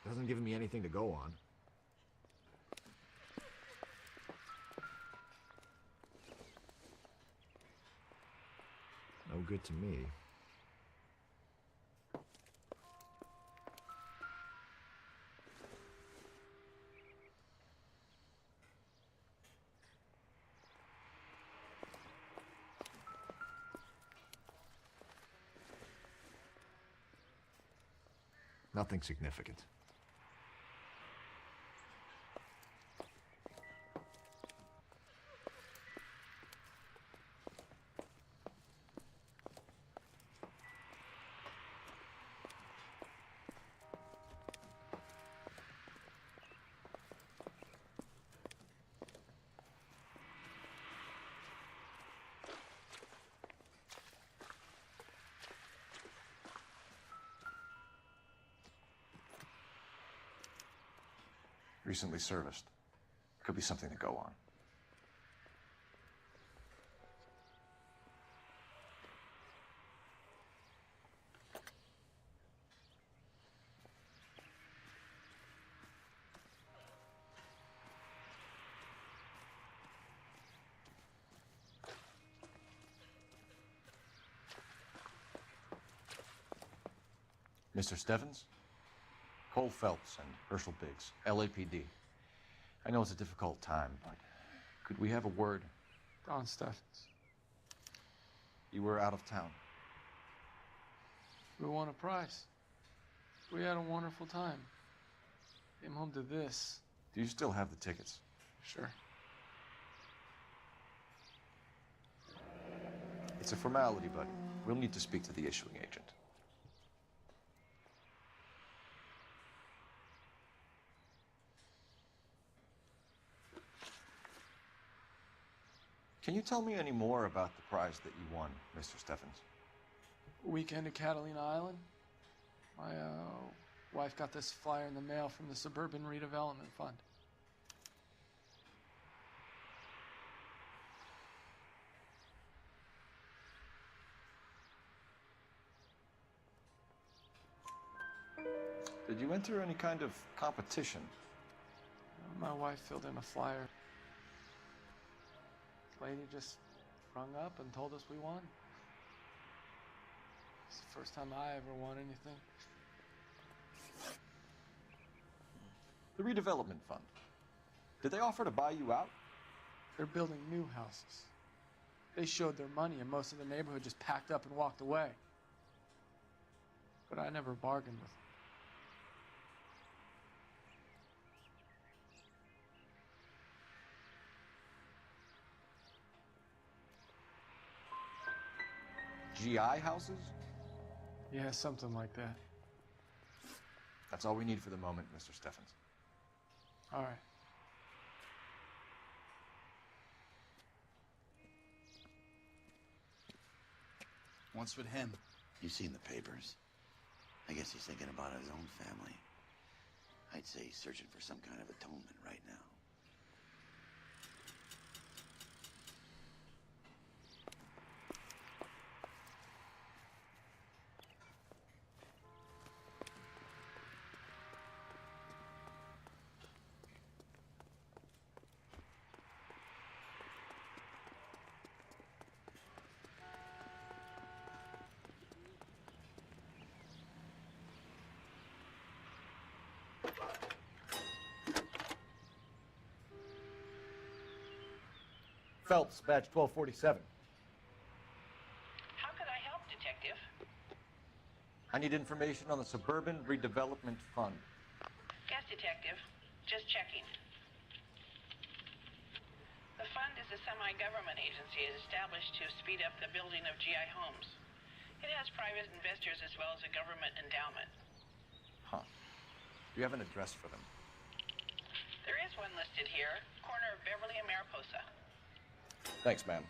Doesn't give me anything to go on. No good to me. Nothing significant. Recently serviced. Could be something to go on. Mr. Stevens? Cole Phelps and Herschel Biggs, LAPD. I know it's a difficult time, but could we have a word? Don Steffens. You were out of town. We won a prize. We had a wonderful time. Came home to this. Do you still have the tickets? Sure. It's a formality, but we'll need to speak to the issuing agent. Can you tell me any more about the prize that you won, Mr. Steffens? Weekend at Catalina Island. My wife got this flyer in the mail from the Suburban Redevelopment Fund. Did you enter any kind of competition? My wife filled in a flyer. This lady just rung up and told us we won. It's the first time I ever won anything. The redevelopment fund. Did they offer to buy you out? They're building new houses. They showed their money and most of the neighborhood just packed up and walked away. But I never bargained with them. GI houses? Yeah, something like that. That's all we need for the moment, Mr. Steffens. All right. What's with him? You've seen the papers. I guess he's thinking about his own family. I'd say he's searching for some kind of atonement right now. Phelps, badge 1247. How could I help, Detective? I need information on the Suburban Redevelopment Fund. Yes, Detective. Just checking. The fund is a semi-government agency established to speed up the building of GI homes. It has private investors as well as a government endowment. Huh. Do you have an address for them? There is one listed here, corner of Beverly and Mariposa. Thanks, ma'am.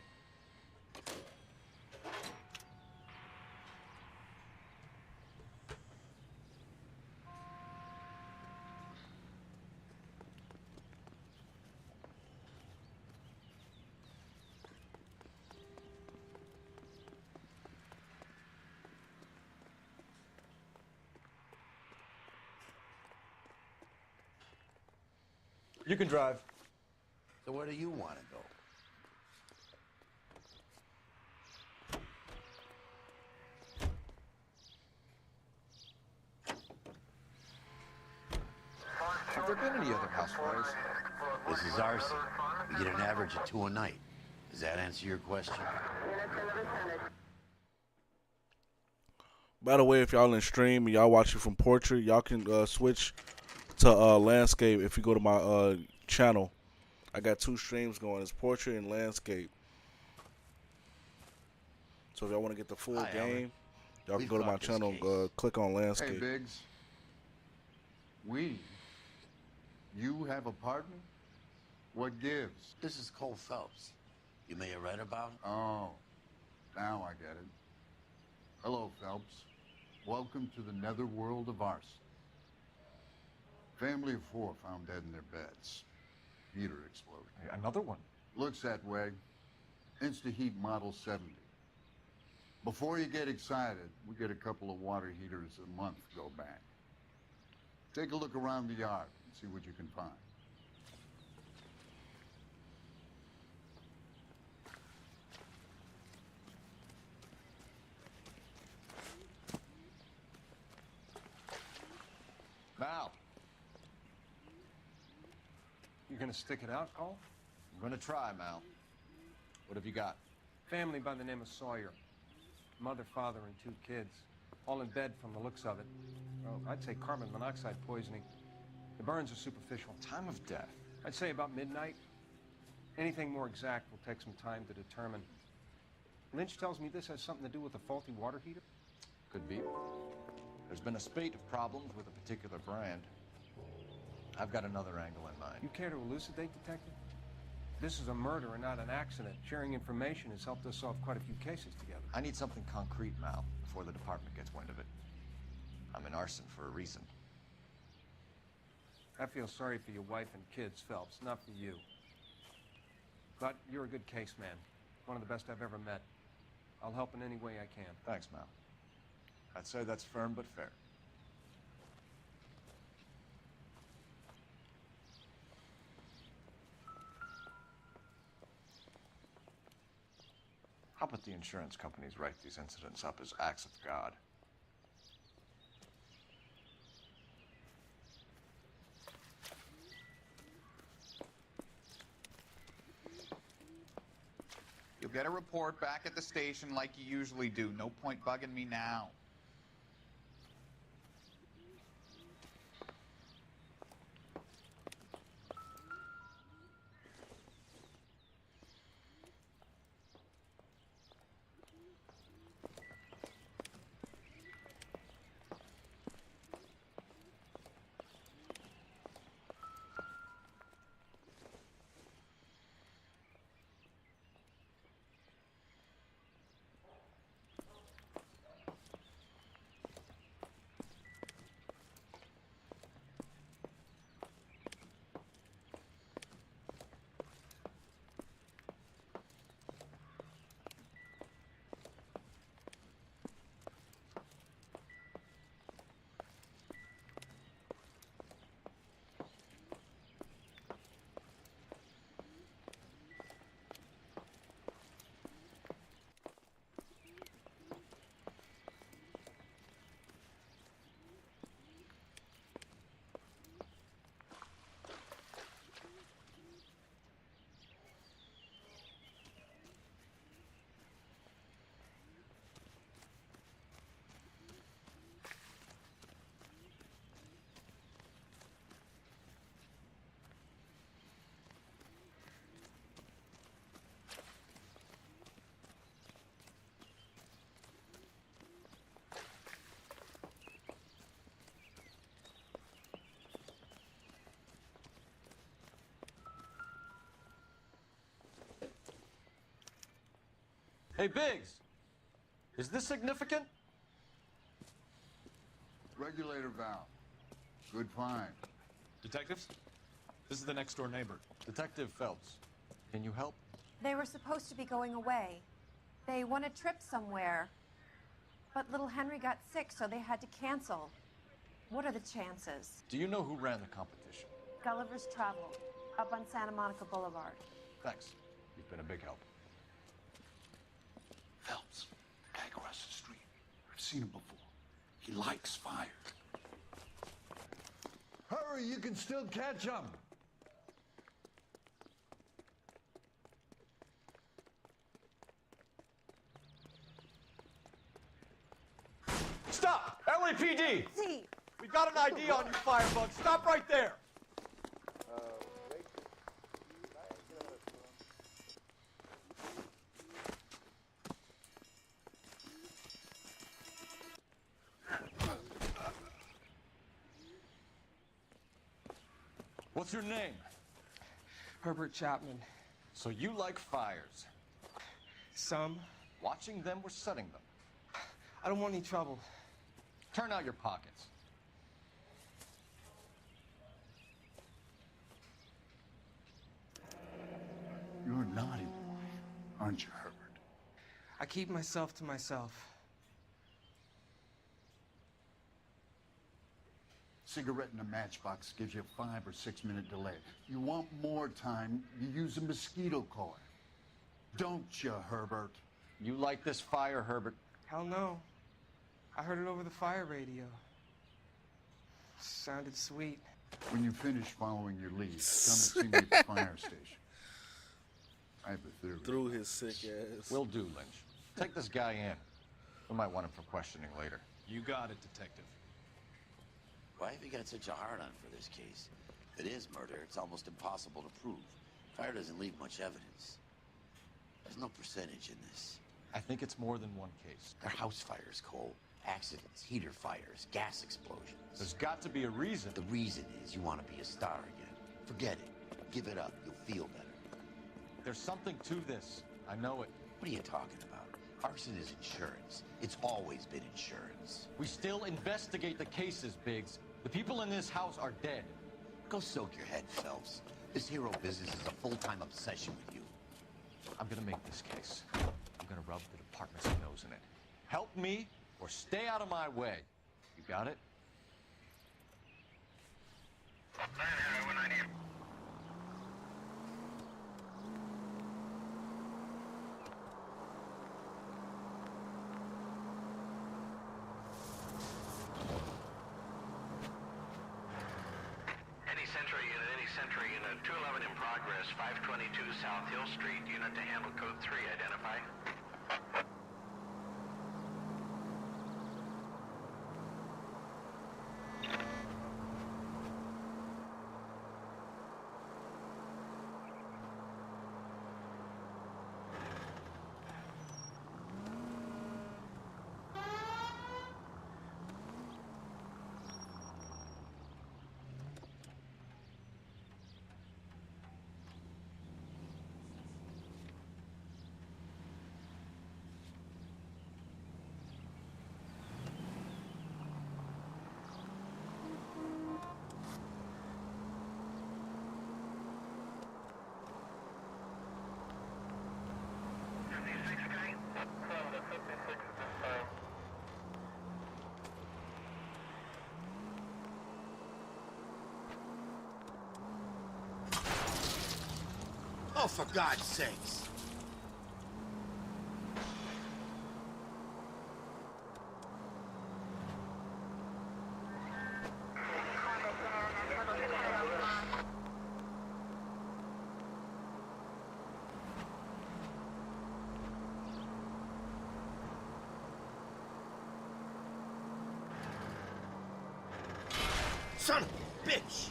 You can drive. So where do you want to go? Have there been any other house fires? This is arson. We get an average of 2 a night. Does that answer your question? By the way, if y'all in stream and y'all watching from portrait, y'all can switch to landscape if you go to my channel. I got 2 streams going. It's portrait and landscape. So if y'all want to get the full game, y'all can go to my channel and click on landscape. Hey, Biggs. You have a partner? What gives? This is Cole Phelps. You may have read about him? Oh, now I get it. Hello, Phelps. Welcome to the netherworld of arson. Family of 4 found dead in their beds. Heater explosion. Hey, another one? Looks that way. Insta-Heat Model 70. Before you get excited, we get a couple of water heaters a month go back. Take a look around the yard and see what you can find. Mal. You gonna stick it out, Cole? I'm gonna try, Mal. What have you got? Family by the name of Sawyer. Mother, father, and 2 kids. All in bed from the looks of it. Well, I'd say carbon monoxide poisoning. The burns are superficial. Time of death? I'd say about midnight. Anything more exact will take some time to determine. Lynch tells me this has something to do with a faulty water heater? Could be. There's been a spate of problems with a particular brand. I've got another angle in mind. You care to elucidate, Detective? This is a murder and not an accident. Sharing information has helped us solve quite a few cases together. I need something concrete, Mal, before the department gets wind of it. I'm in arson for a reason. I feel sorry for your wife and kids, Phelps, not for you. But you're a good case man. One of the best I've ever met. I'll help in any way I can. Thanks, Mal. I'd say that's firm but fair. How about the insurance companies write these incidents up as acts of God? You'll get a report back at the station like you usually do. No point bugging me now. Hey, Biggs! Is this significant? Regulator valve. Good find. Detectives? This is the next door neighbor. Detective Phelps. Can you help? They were supposed to be going away. They won a trip somewhere. But little Henry got sick, so they had to cancel. What are the chances? Do you know who ran the competition? Gulliver's Travel, up on Santa Monica Boulevard. Thanks. You've been a big help. Phelps, the guy across the street. I've seen him before. He likes fire. Hurry, you can still catch him. Stop! LAPD! See. We got an ID on you, Firebug. Stop right there! What's your name? Herbert Chapman. So you like fires? Some. Watching them or setting them? I don't want any trouble. Turn out your pockets. You're a naughty boy, aren't you, Herbert? I keep myself to myself. Cigarette in a matchbox gives you a 5 or 6 minute delay. You want more time, you use a mosquito coil. Don't you, Herbert? You like this fire, Herbert? Hell no. I heard it over the fire radio. Sounded sweet. When you finish following your lead, come and see me at the fire station. I have a theory. Through his sick ass. Will do, Lynch. Take this guy in. We might want him for questioning later. You got it, Detective. Why have you got such a hard-on for this case? If it is murder, it's almost impossible to prove. Fire doesn't leave much evidence. There's no percentage in this. I think it's more than one case. They're house fires, Cole. Accidents, heater fires, gas explosions. There's got to be a reason. The reason is you want to be a star again. Forget it. Give it up. You'll feel better. There's something to this. I know it. What are you talking about? Arson is insurance. It's always been insurance. We still investigate the cases, Biggs. The people in this house are dead. Go soak your head, Phelps. This hero business is a full-time obsession with you. I'm gonna make this case. I'm gonna rub the department's nose in it. Help me or stay out of my way. You got it? Sentry unit 211 in progress, 522 South Hill Street, unit to handle code 3, identify. Oh, for God's sakes! Son of a bitch!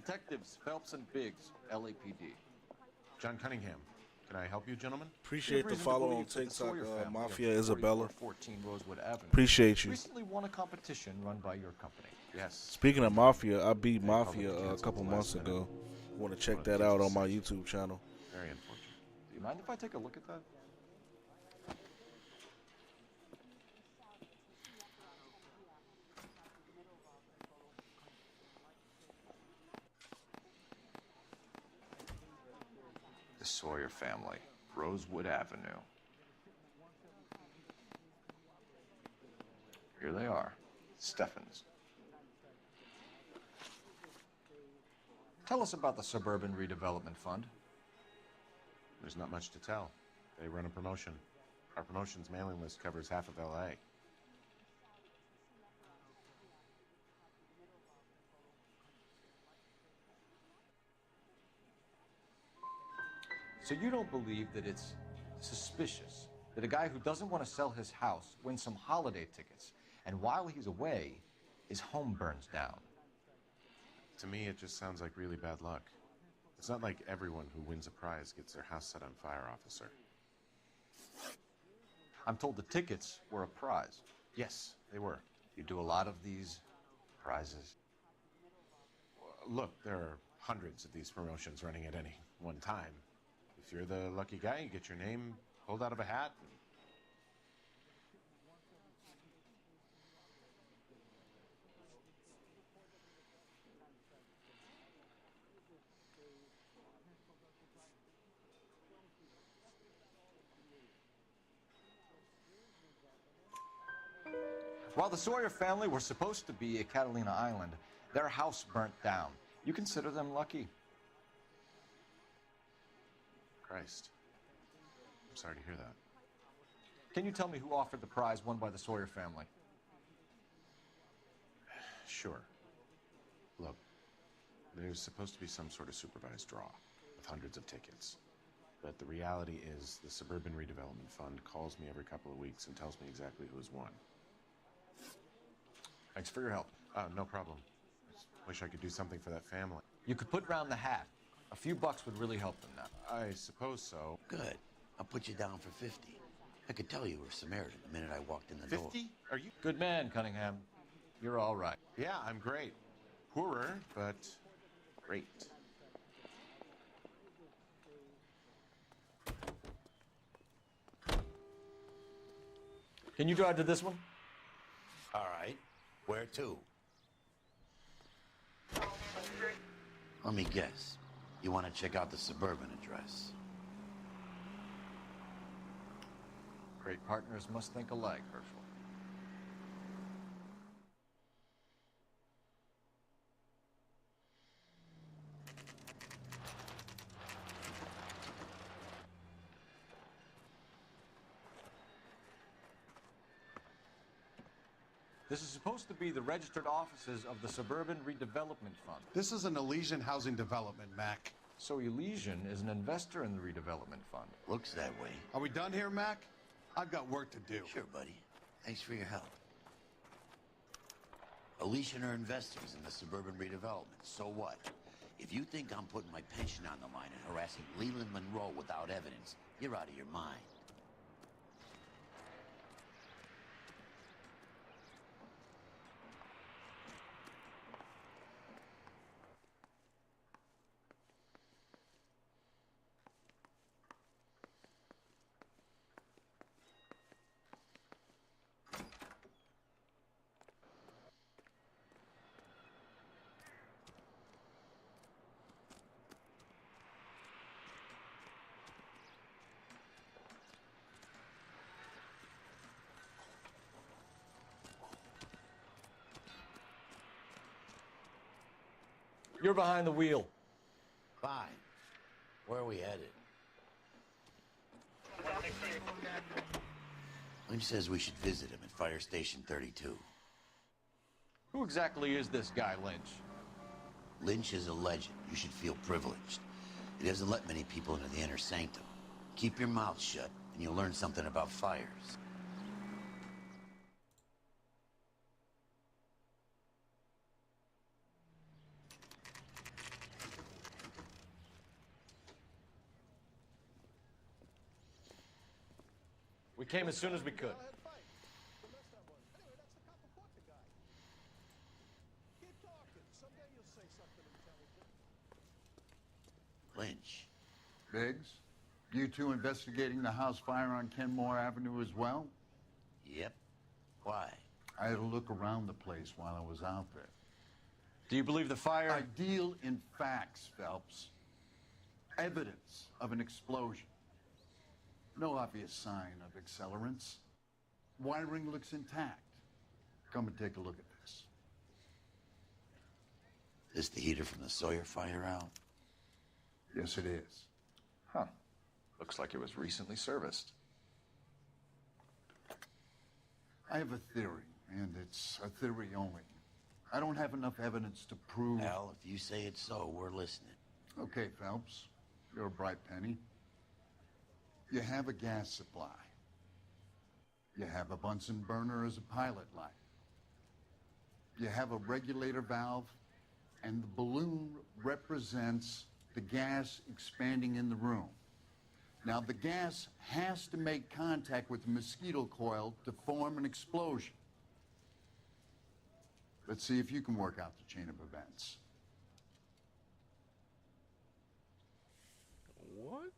Detectives Phelps and Biggs, LAPD. John Cunningham. Can I help you, gentlemen? Appreciate the follow on TikTok, Mafia Isabella. 14 Rosewood Avenue. Appreciate you. Recently won a competition run by your company. Yes. Speaking of Mafia, I beat Mafia a couple months ago. Want to check that out on my YouTube channel. Very unfortunate. Do you mind if I take a look at that? The Sawyer family, Rosewood Avenue. Here they are, Steffens. Tell us about the Suburban Redevelopment Fund. There's not much to tell. They run a promotion. Our promotion's mailing list covers half of LA. So you don't believe that it's suspicious that a guy who doesn't want to sell his house wins some holiday tickets, and while he's away, his home burns down? To me, it just sounds like really bad luck. It's not like everyone who wins a prize gets their house set on fire, officer. I'm told the tickets were a prize. Yes, they were. You do a lot of these prizes? Look, there are hundreds of these promotions running at any one time. If you're the lucky guy, you get your name pulled out of a hat. While the Sawyer family were supposed to be at Catalina Island, their house burnt down. You consider them lucky? Christ. I'm sorry to hear that. Can you tell me who offered the prize won by the Sawyer family? Sure. Look, there's supposed to be some sort of supervised draw with hundreds of tickets. But the reality is the Suburban Redevelopment Fund calls me every couple of weeks and tells me exactly who's won. Thanks for your help. No problem. Just wish I could do something for that family. You could put round the hat. A few bucks would really help them now. I suppose so. Good. I'll put you down for 50. I could tell you were Samaritan the minute I walked in the door. 50? Are you? Good man, Cunningham. You're all right. Yeah, I'm great. Poorer, but great. Can you drive to this one? All right. Where to? Let me guess. You want to check out the Suburban address? Great partners must think alike, Herschel. This is supposed to be the registered offices of the Suburban Redevelopment Fund. This is an Elysian housing development, Mac. So Elysian is an investor in the redevelopment fund. Looks that way. Are we done here, Mac? I've got work to do. Sure, buddy. Thanks for your help. Elysian are investors in the Suburban Redevelopment. So what? If you think I'm putting my pension on the line and harassing Leland Monroe without evidence, you're out of your mind. You're behind the wheel. Fine. Where are we headed? Lynch says we should visit him at Fire Station 32. Who exactly is this guy, Lynch? Lynch is a legend. You should feel privileged. He doesn't let many people into the inner sanctum. Keep your mouth shut, and you'll learn something about fires. We came as soon as we could. Lynch. Biggs, you two investigating the house fire on Kenmore Avenue as well? Yep. Why? I had a look around the place while I was out there. Do you believe the fire? I deal in facts, Phelps. Evidence of an explosion. No obvious sign of accelerants. Wiring looks intact. Come and take a look at this. Is the heater from the Sawyer fire out? Yes, it is. Huh. Looks like it was recently serviced. I have a theory, and it's a theory only. I don't have enough evidence to prove... Al, if you say it's so, we're listening. Okay, Phelps. You're a bright penny. You have a gas supply. You have a Bunsen burner as a pilot light. You have a regulator valve, and the balloon represents the gas expanding in the room. Now, the gas has to make contact with the mosquito coil to form an explosion. Let's see if you can work out the chain of events. What?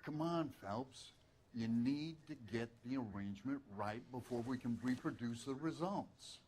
Come on, Phelps. You need to get the arrangement right before we can reproduce the results.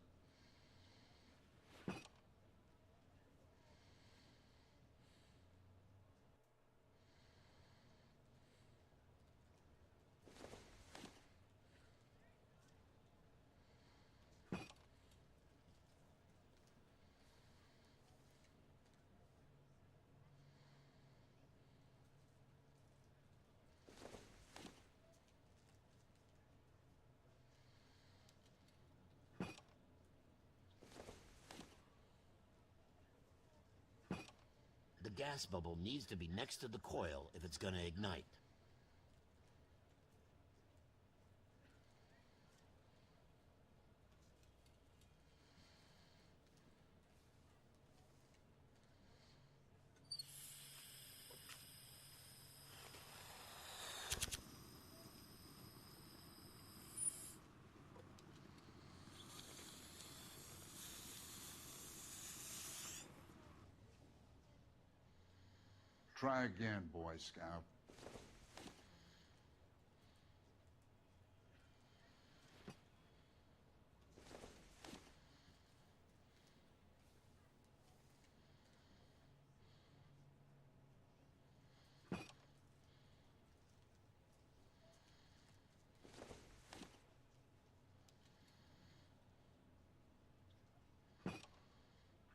The gas bubble needs to be next to the coil if it's gonna ignite. Try again, Boy Scout.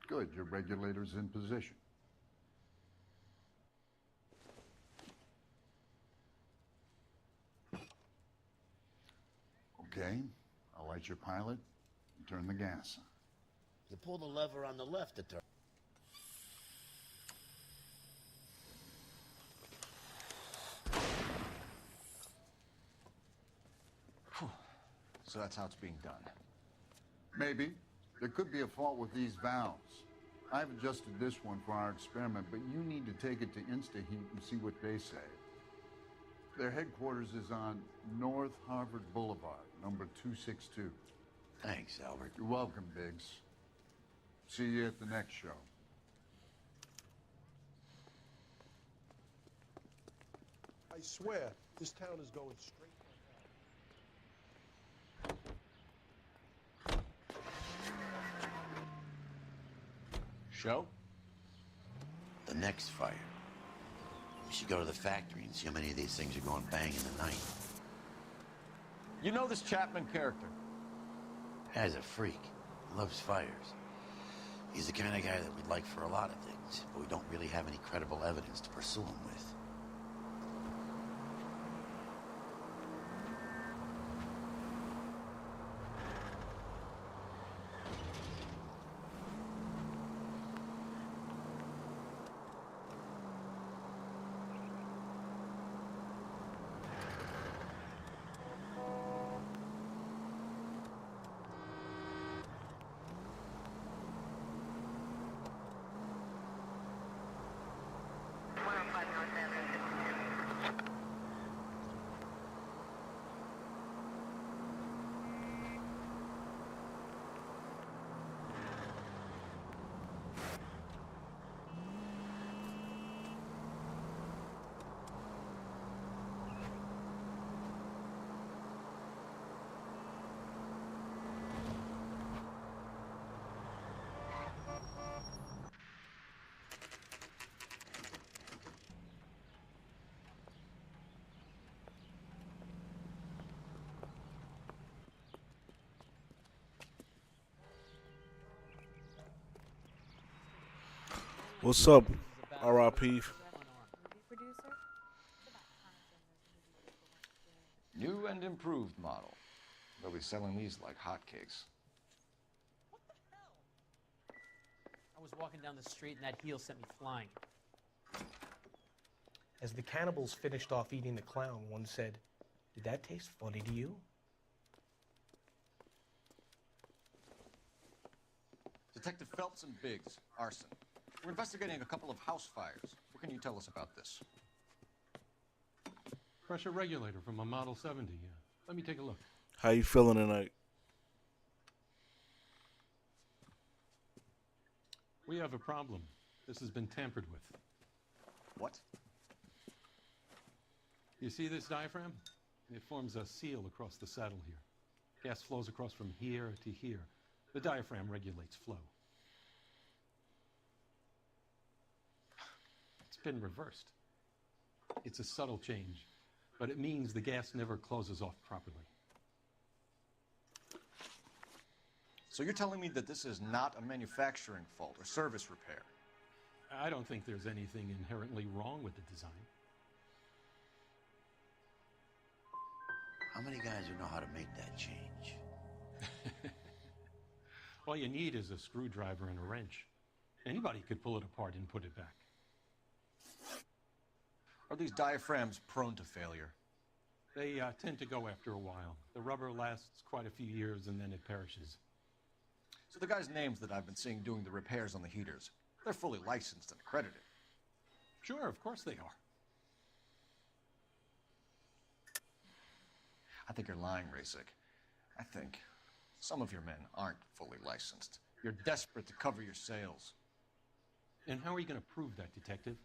Good, your regulator's in position. Okay, I'll light your pilot and turn the gas on. You pull the lever on the left to turn. So that's how it's being done. Maybe. There could be a fault with these valves. I've adjusted this one for our experiment, but you need to take it to InstaHeat and see what they say. Their headquarters is on North Harvard Boulevard, number 262. Thanks, Albert. You're welcome, Biggs. See you at the next show. I swear, this town is going straight to hell. Show? The next fire. We should go to the factory and see how many of these things are going bang in the night. You know this Chapman character? Guy's a freak. He loves fires. He's the kind of guy that we'd like for a lot of things, but we don't really have any credible evidence to pursue him with. What's up, RIP? New and improved model. They'll be selling these like hotcakes. I was walking down the street and that heel sent me flying. As the cannibals finished off eating the clown, one said, "Did that taste funny to you?" Detective Phelps and Biggs, arson. We're investigating a couple of house fires. What can you tell us about this? Pressure regulator from a Model 70. Let me take a look. How you feeling tonight? We have a problem. This has been tampered with. What? You see this diaphragm? It forms a seal across the saddle here. Gas flows across from here to here. The diaphragm regulates flow. It's been reversed. It's a subtle change, but it means the gas never closes off properly. So you're telling me that this is not a manufacturing fault or service repair? I don't think there's anything inherently wrong with the design. How many guys would know how to make that change? All you need is a screwdriver and a wrench. Anybody could pull it apart and put it back. Are these diaphragms prone to failure? They tend to go after a while. The rubber lasts quite a few years and then it perishes. So the guys' names that I've been seeing doing the repairs on the heaters, they're fully licensed and accredited. Sure, of course they are. I think you're lying, Rasik. I think some of your men aren't fully licensed. You're desperate to cover your sales. And how are you going to prove that, Detective?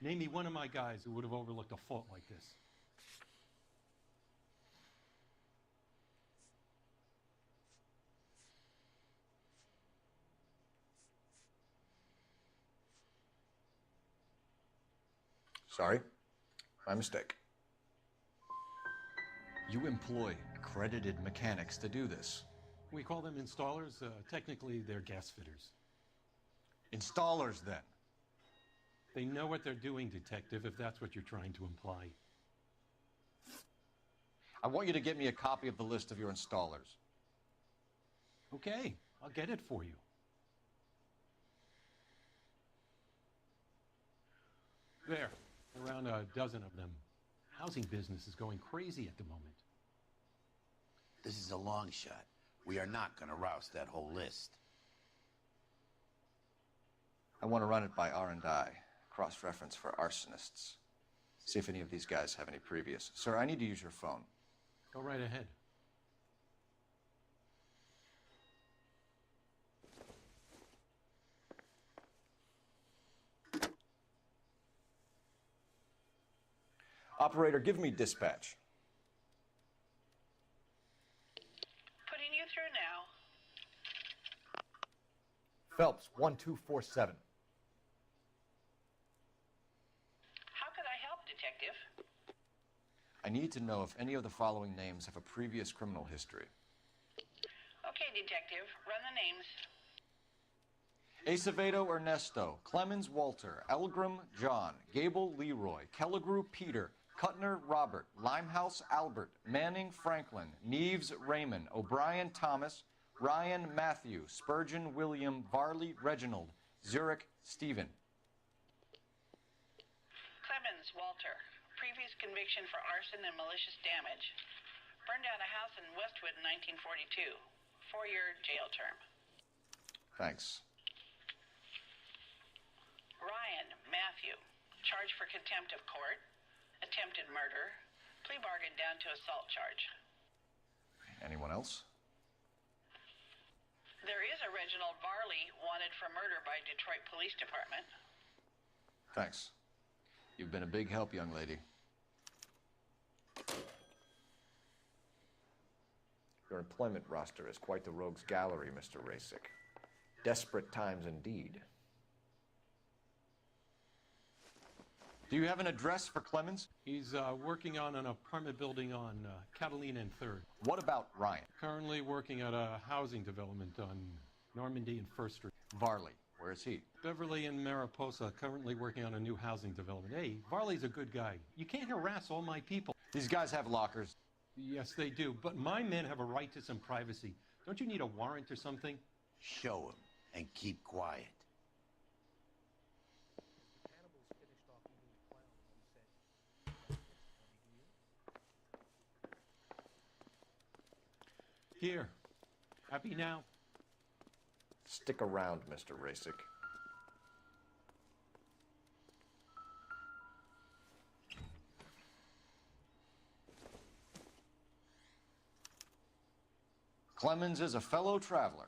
Name me one of my guys who would have overlooked a fault like this. Sorry, my mistake. You employ accredited mechanics to do this. We call them installers. Technically, they're gas fitters. Installers, then. They know what they're doing, Detective, if that's what you're trying to imply. I want you to get me a copy of the list of your installers. Okay, I'll get it for you. There, around a dozen of them. Housing business is going crazy at the moment. This is a long shot. We are not going to roust that whole list. I want to run it by R&I, cross-reference for arsonists. See if any of these guys have any previous. Sir, I need to use your phone. Go right ahead. Operator, give me dispatch. Putting you through now. Phelps, 1247. How could I help, Detective? I need to know if any of the following names have a previous criminal history. Okay, Detective, run the names. Acevedo Ernesto, Clemens Walter, Elgram John, Gable Leroy, Kelligrew Peter, Cutner Robert, Limehouse Albert, Manning Franklin, Neves Raymond, O'Brien Thomas, Ryan Matthew, Spurgeon William, Varley Reginald, Zurich Stephen. Clemens Walter, previous conviction for arson and malicious damage. Burned down a house in Westwood in 1942. 4-year jail term. Thanks. Ryan Matthew, charged for contempt of court, attempted murder, plea bargain down to assault charge. Anyone else? There is a Reginald Varley wanted for murder by Detroit Police Department. Thanks. You've been a big help, young lady. Your employment roster is quite the rogues gallery, Mr. Rasick. Desperate times indeed. Do you have an address for Clemens? He's working on an apartment building on Catalina and 3rd. What about Ryan? Currently working at a housing development on Normandy and 1st Street. Varley, where is he? Beverly and Mariposa, currently working on a new housing development. Hey, Varley's a good guy. You can't harass all my people. These guys have lockers. Yes, they do, but my men have a right to some privacy. Don't you need a warrant or something? Show him and keep quiet. Here. Happy now? Stick around, Mr. Rasick. Clemens is a fellow traveler.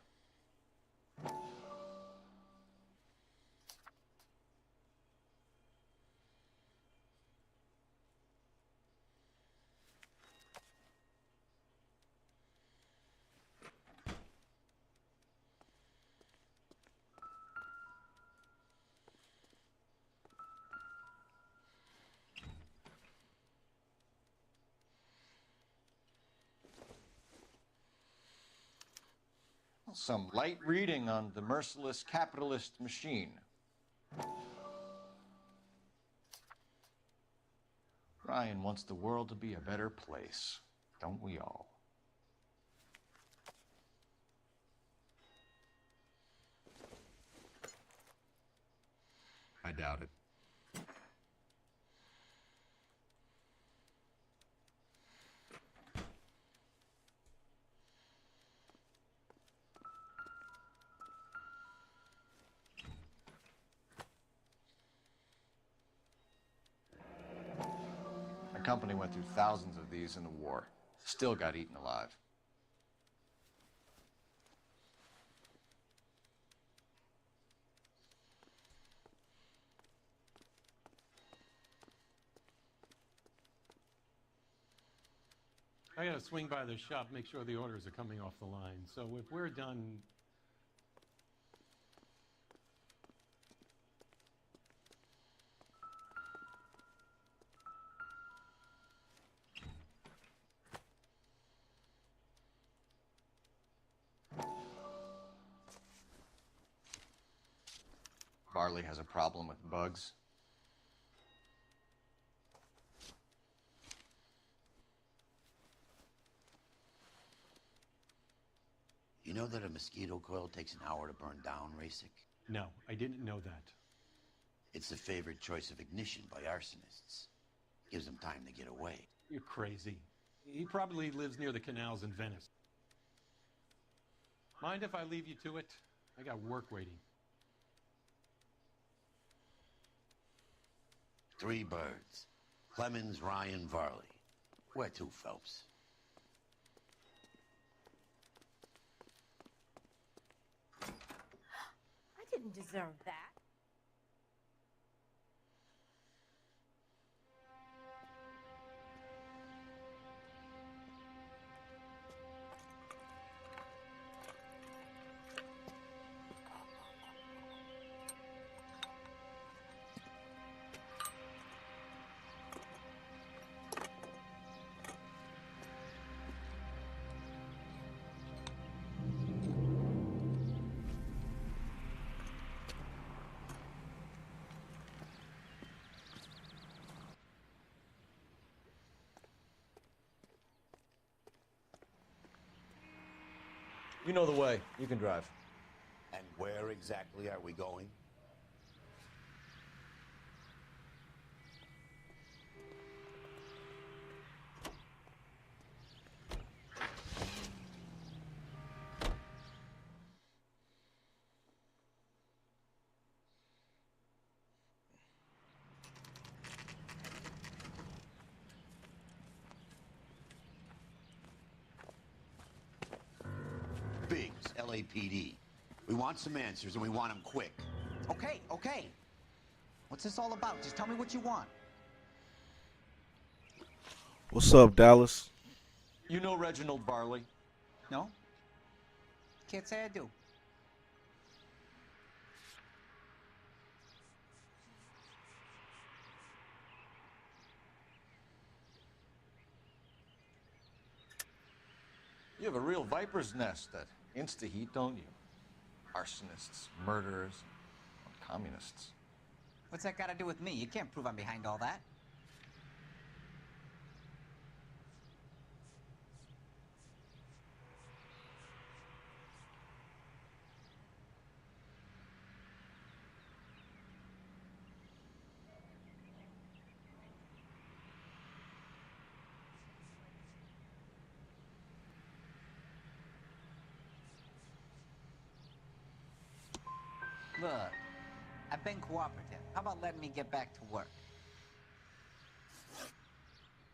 Some light reading on the merciless capitalist machine. Ryan wants the world to be a better place, don't we all? I doubt it. My company went through thousands of these in the war. Still got eaten alive. I gotta swing by the shop, make sure the orders are coming off the line. So if we're done... Varley has a problem with bugs. You know that a mosquito coil takes an hour to burn down, Rasick? No, I didn't know that. It's the favorite choice of ignition by arsonists. Gives them time to get away. You're crazy. He probably lives near the canals in Venice. Mind if I leave you to it? I got work waiting. 3 birds. Clemens, Ryan, Varley. Where to, Phelps? I didn't deserve that. You know the way. You can drive. And where exactly are we going? Biggs, LAPD. We want some answers, and we want them quick. Okay, okay. What's this all about? Just tell me what you want. What's up, Dallas? You know Reginald Barley? No? Can't say I do. You have a real viper's nest at Insta-Heat, don't you? Arsonists, murderers, communists. What's that got to do with me? You can't prove I'm behind all that. Look, I've been cooperative. How about letting me get back to work?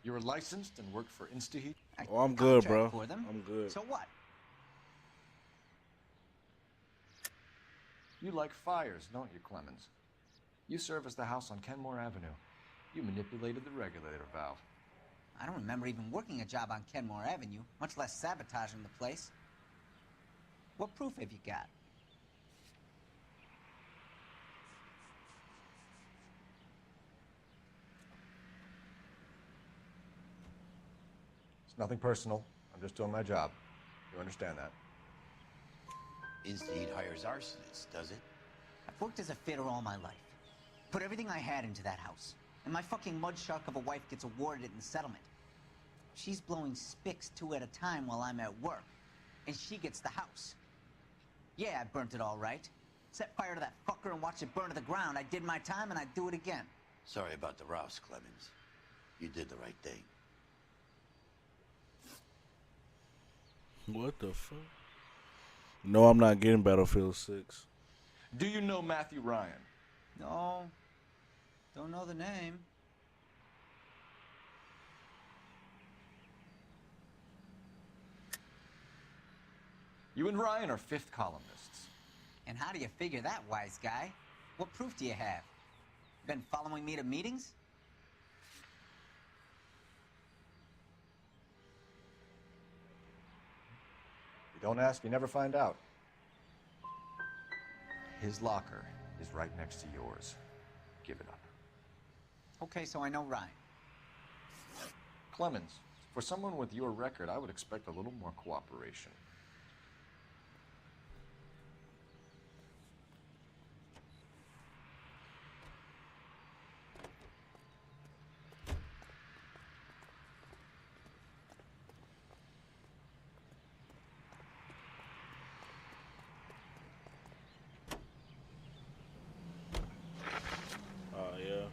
You're licensed and work for Insta-Heat? Oh, I'm good, Contract bro. for them. I'm good. So what? You like fires, don't you, Clemens? You serve as the house on Kenmore Avenue. You manipulated the regulator valve. I don't remember even working a job on Kenmore Avenue, much less sabotaging the place. What proof have you got? It's nothing personal. I'm just doing my job. You understand that? Insta-Heat hires arsonists, does it? I've worked as a fitter all my life. Put everything I had into that house. And my fucking mud shark of a wife gets awarded it in the settlement. She's blowing spics 2 at a time while I'm at work. And she gets the house. Yeah, I burnt it all right. Set fire to that fucker and watch it burn to the ground. I did my time and I'd do it again. Sorry about the Rouse, Clemens. You did the right thing. What the fuck? No, I'm not getting Battlefield 6. Do you know Matthew Ryan? No. Don't know the name. You and Ryan are fifth columnists. And how do you figure that, wise guy? What proof do you have? Been following me to meetings? You don't ask, you never find out. His locker is right next to yours. Give it up. Okay, so I know Ryan. Clemens, for someone with your record, I would expect a little more cooperation. Yeah.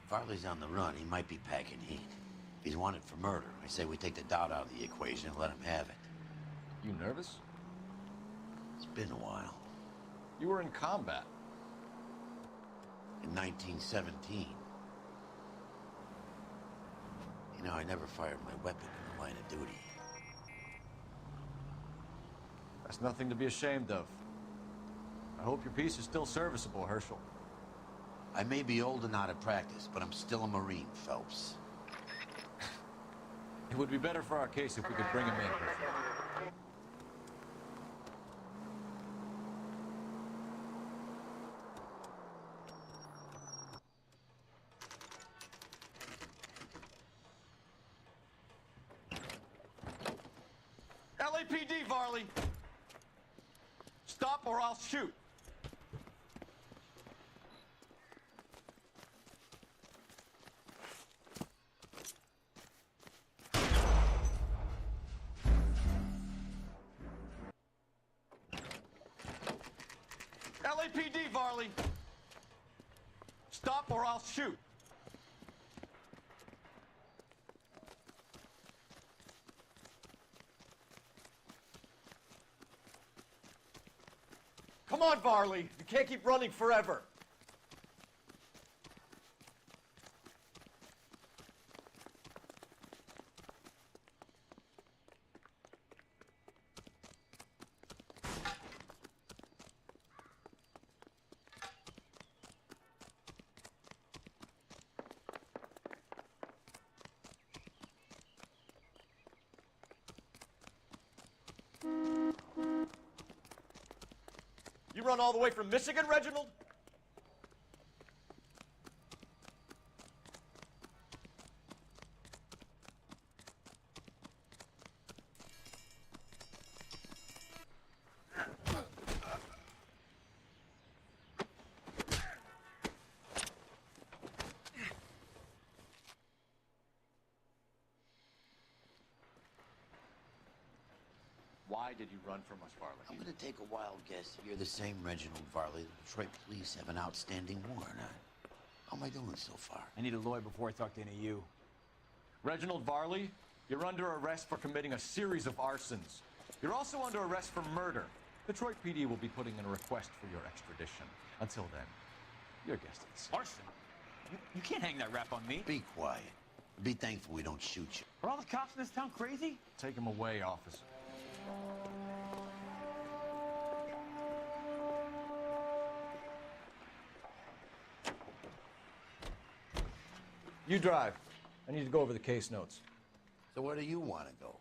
Farley's on the run. He might be packing heat. If he's wanted for murder, I say we take the doubt out of the equation and let him have it. You nervous? It's been a while. You were in combat. in 1917. You know, I never fired my weapon in the line of duty. That's nothing to be ashamed of. I hope your piece is still serviceable, Herschel. I may be old and out of practice, but I'm still a Marine, Phelps. It would be better for our case if we could bring him in. LAPD, Varley! Stop or I'll shoot! LAPD, Varley! Stop or I'll shoot! Come on, Varley. You can't keep running forever. You run all the way from Michigan, Reginald? Why did you run from us, Varley? I'm gonna take a wild guess. You're the same Reginald Varley the Detroit police have an outstanding warrant on. How am I doing so far? I need a lawyer before I talk to any of you. Reginald Varley, you're under arrest for committing a series of arsons. You're also under arrest for murder. Detroit PD will be putting in a request for your extradition. Until then, your guest is. Arson? You can't hang that rap on me. Be quiet. Be thankful we don't shoot you. Are all the cops in this town crazy? Take him away, officer. You drive. I need to go over the case notes. So where do you want to go?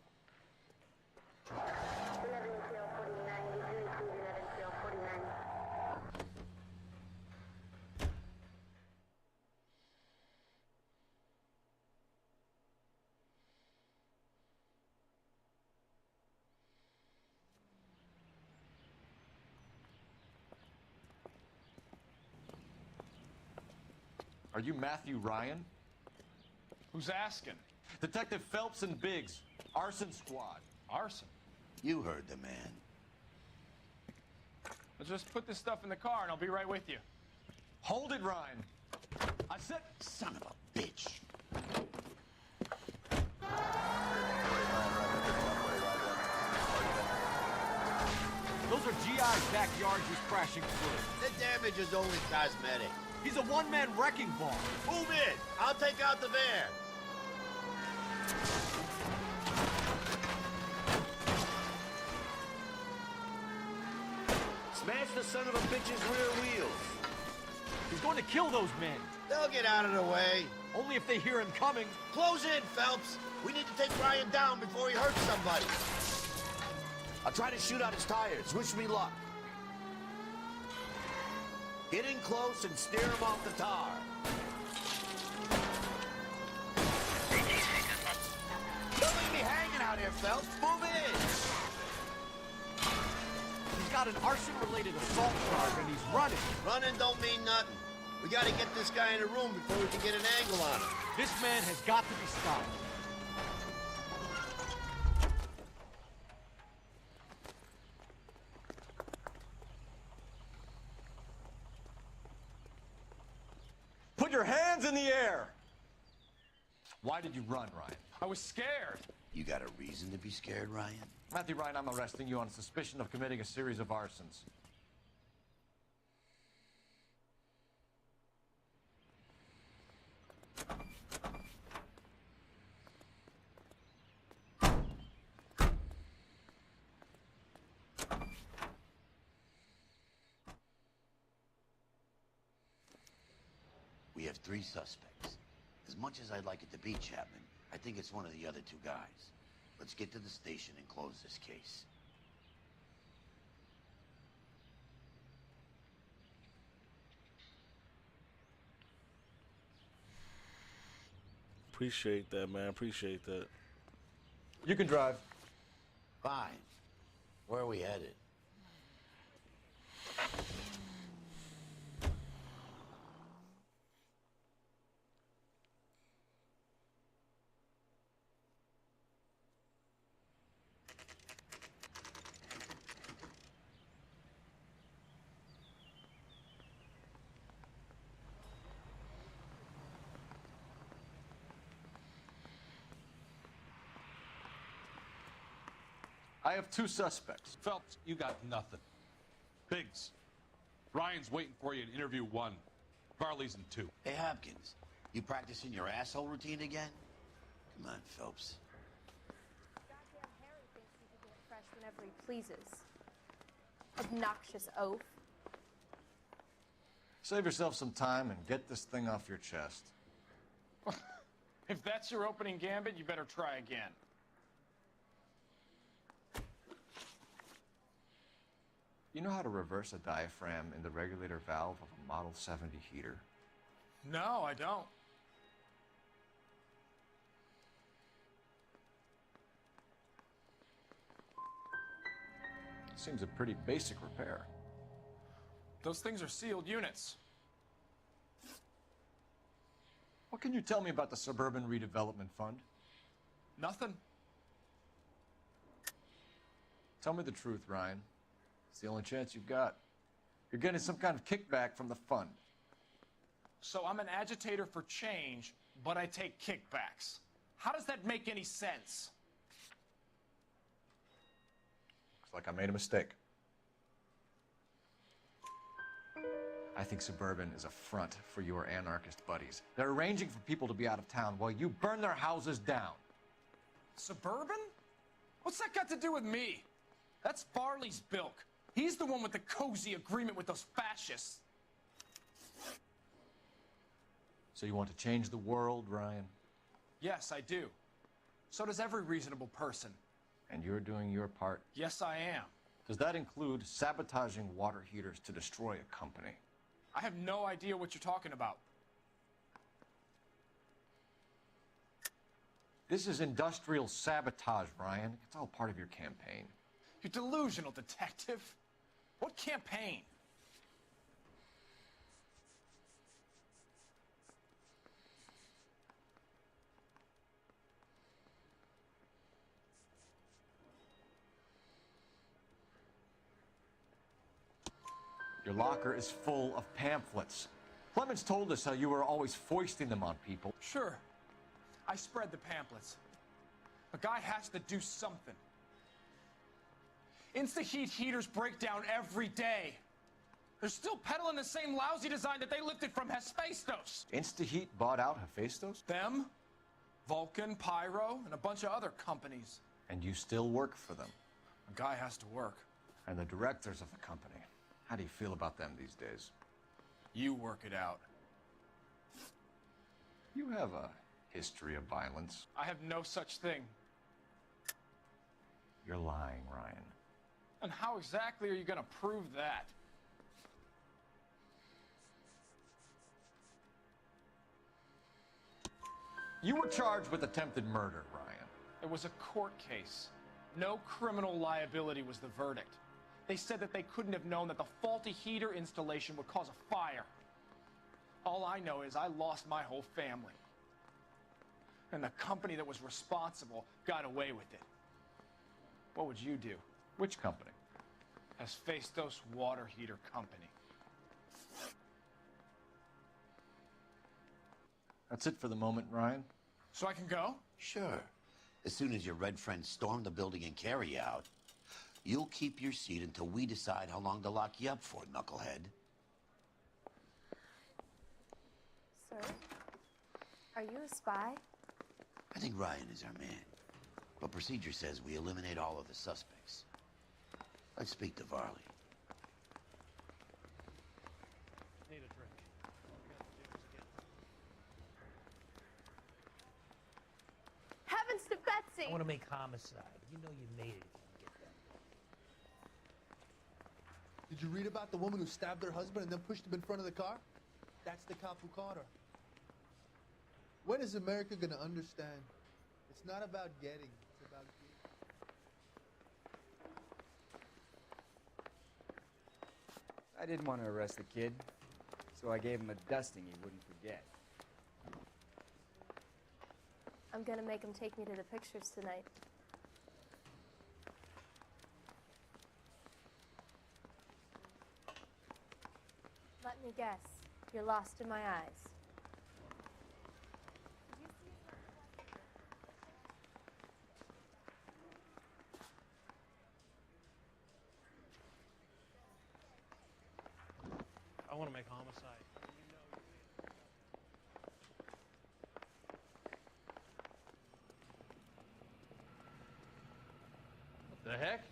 Are you Matthew Ryan? Who's asking? Detective Phelps and Biggs, arson squad. Arson? You heard the man. Let's just put this stuff in the car and I'll be right with you. Hold it, Ryan. I said... Son of a bitch. Those are GI's backyards he's crashing through. The damage is only cosmetic. He's a one-man wrecking ball. Move in. I'll take out the van. Smash the son of a bitch's rear wheels. He's going to kill those men. They'll get out of the way. Only if they hear him coming. Close in, Phelps. We need to take Ryan down before he hurts somebody. I'll try to shoot out his tires. Wish me luck. Get in close and steer him off the tar. Don't leave me hanging out here, Phelps. Move in. He's got an arson-related assault charge and he's running. Running don't mean nothing. We gotta get this guy in a room before we can get an angle on him. This man has got to be stopped. Put your hands in the air! Why did you run, Ryan? I was scared. You got a reason to be scared, Ryan? Matthew Ryan, I'm arresting you on suspicion of committing a series of arsons. have 3 suspects. As much as I'd like it to be Chapman, I think it's one of the other 2 guys. Let's get to the station and close this case. Appreciate that, man. Appreciate that. You can drive. Fine. Where are we headed? I have 2 suspects. Phelps, you got nothing. Biggs, Ryan's waiting for you in interview 1. Varley's in 2. Hey, Hopkins, you practicing your asshole routine again? Come on, Phelps. Goddamn Harry thinks he can get fresh whenever he pleases. Obnoxious oaf. Save yourself some time and get this thing off your chest. If that's your opening gambit, you better try again. You know how to reverse a diaphragm in the regulator valve of a Model 70 heater? No, I don't. Seems a pretty basic repair. Those things are sealed units. What can you tell me about the Suburban Redevelopment Fund? Nothing. Tell me the truth, Ryan. It's the only chance you've got. You're getting some kind of kickback from the fund. So I'm an agitator for change, but I take kickbacks. How does that make any sense? Looks like I made a mistake. I think Suburban is a front for your anarchist buddies. They're arranging for people to be out of town while you burn their houses down. Suburban? What's that got to do with me? That's Varley's bilk. He's the one with the cozy agreement with those fascists. So you want to change the world, Ryan? Yes, I do. So does every reasonable person. And you're doing your part? Yes, I am. Does that include sabotaging water heaters to destroy a company? I have no idea what you're talking about. This is industrial sabotage, Ryan. It's all part of your campaign. You delusional detective. What campaign? Your locker is full of pamphlets. Clemens told us how you were always foisting them on people. Sure. I spread the pamphlets. A guy has to do something. Insta-heat heaters break down every day. They're still peddling the same lousy design that they lifted from Hephaestus. Insta-heat bought out Hephaestus? Them, Vulcan, Pyro, and a bunch of other companies. And you still work for them? A guy has to work. And the directors of the company. How do you feel about them these days? You work it out. You have a history of violence. I have no such thing. You're lying, Ryan. And how exactly are you going to prove that? You were charged with attempted murder, Ryan. It was a court case. No criminal liability was the verdict. They said that they couldn't have known that the faulty heater installation would cause a fire. All I know is I lost my whole family. And the company that was responsible got away with it. What would you do? Which company? Hephaestus Water Heater Company. That's it for the moment, Ryan. So I can go? Sure. As soon as your red friends storm the building and carry you out, you'll keep your seat until we decide how long to lock you up for, knucklehead. Sir? Are you a spy? I think Ryan is our man. But procedure says we eliminate all of the suspects. Let's speak to Varley. Need a drink. See? I want to make homicide. You know you made it if you get that. Did you read about the woman who stabbed her husband and then pushed him in front of the car? That's the cop who caught her. When is America gonna understand? It's not about getting, it's about giving. I didn't want to arrest the kid, so I gave him a dusting he wouldn't forget. I'm gonna make him take me to the pictures tonight. Let me guess. You're lost in my eyes. I want to make homicide. The heck?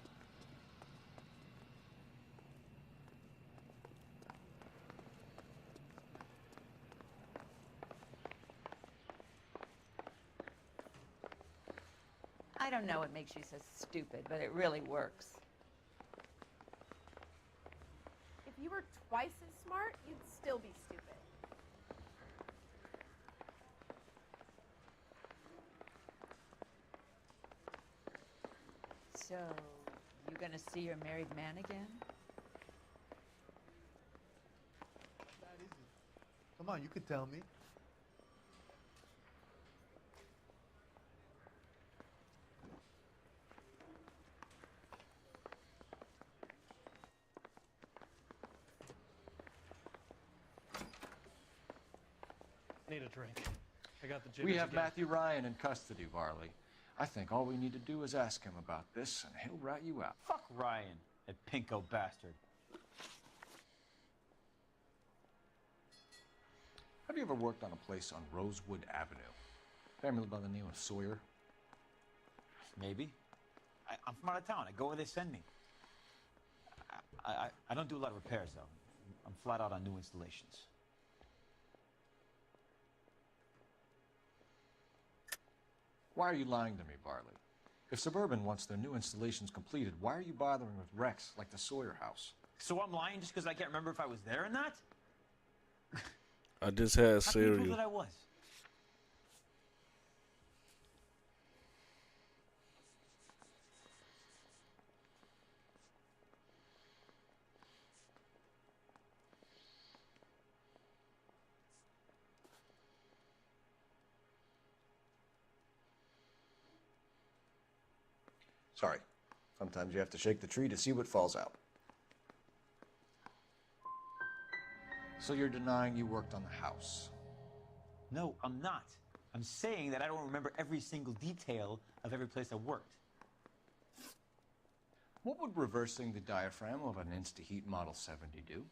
I don't know what makes you so stupid, but it really works. If you were twice as smart, you'd still be stupid. So, you gonna see your married man again? That is it. Come on, you could tell me. Need a drink. I got the jitters We have again. Matthew Ryan in custody, Varley. I think all we need to do is ask him about this, and he'll rat you out. Fuck Ryan, that pinko bastard. Have you ever worked on a place on Rosewood Avenue? Family by the name of Sawyer? Maybe. I'm from out of town. I go where they send me. I don't do a lot of repairs, though. I'm flat out on new installations. Why are you lying to me, Varley? If Suburban wants their new installations completed, why are you bothering with wrecks like the Sawyer house? So I'm lying just because I can't remember if I was there or not? I just had How can you prove cereal. that I was? Sorry. Sometimes you have to shake the tree to see what falls out. So you're denying you worked on the house? No, I'm not. I'm saying that I don't remember every single detail of every place I worked. What would reversing the diaphragm of an Insta-Heat Model 70 do?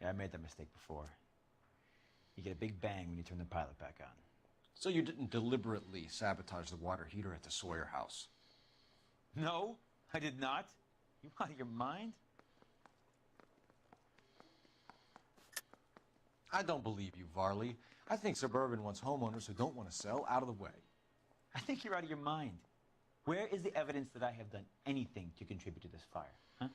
Yeah, I made that mistake before. You get a big bang when you turn the pilot back on. So you didn't deliberately sabotage the water heater at the Sawyer house? No, I did not. You out of your mind? I don't believe you, Varley. I think Suburban wants homeowners who don't want to sell out of the way. I think you're out of your mind. Where is the evidence that I have done anything to contribute to this fire, huh?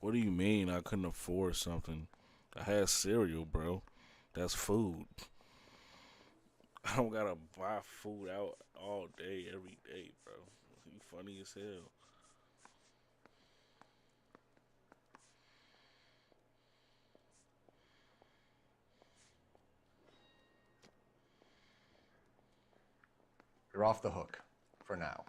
What do you mean I couldn't afford something? I had cereal, bro. That's food. I don't gotta buy food out all day, every day, bro. You funny as hell. You're off the hook. For now.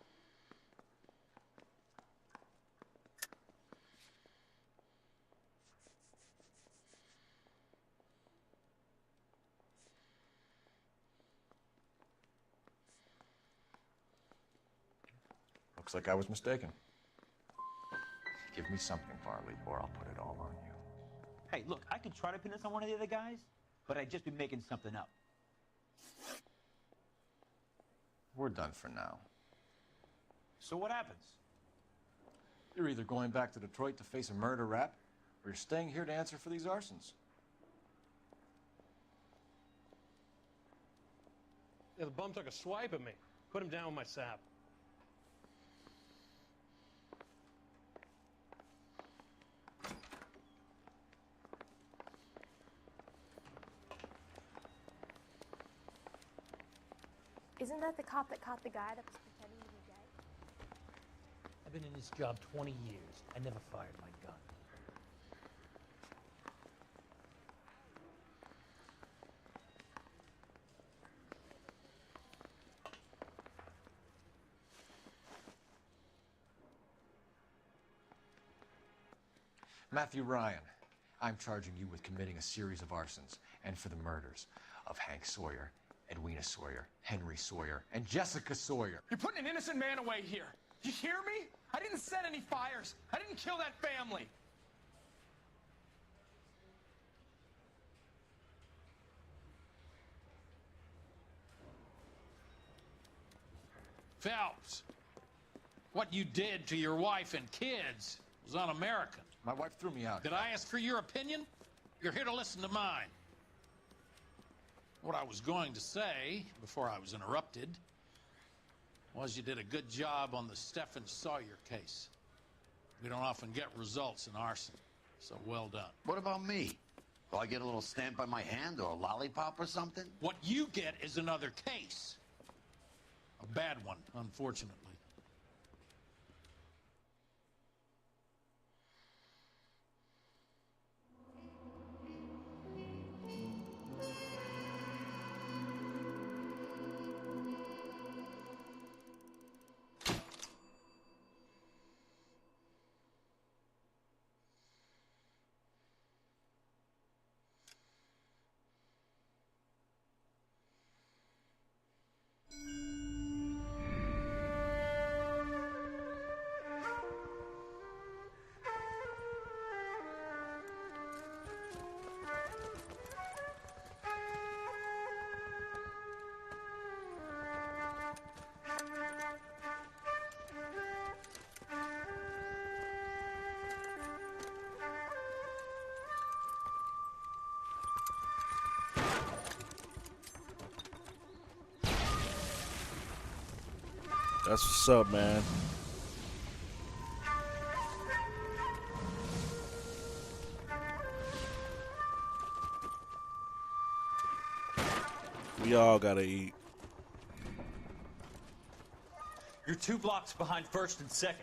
Looks like I was mistaken. Give me something, Varley, or I'll put it all on you. Hey, look, I could try to pin this on one of the other guys, but I'd just be making something up. We're done for now. So what happens? You're either going back to Detroit to face a murder rap, or you're staying here to answer for these arsons. Yeah, the bum took a swipe at me. Put him down with my sap. Isn't that the cop that caught the guy that was pretending to be gay? I've been in this job 20 years. I never fired my gun. Matthew Ryan, I'm charging you with committing a series of arsons and for the murders of Hank Sawyer, Edwina Sawyer, Henry Sawyer, and Jessica Sawyer. You're putting an innocent man away here. You hear me? I didn't set any fires. I didn't kill that family. Phelps, what you did to your wife and kids was un-American. My wife threw me out. Did I ask for your opinion? You're here to listen to mine. What I was going to say, before I was interrupted, was you did a good job on the Stephen Sawyer case. We don't often get results in arson, so well done. What about me? Will I get a little stamp on my hand or a lollipop or something? What you get is another case. A bad one, unfortunately. That's what's up, man. We all gotta eat. You're 2 blocks behind 1st and 2nd.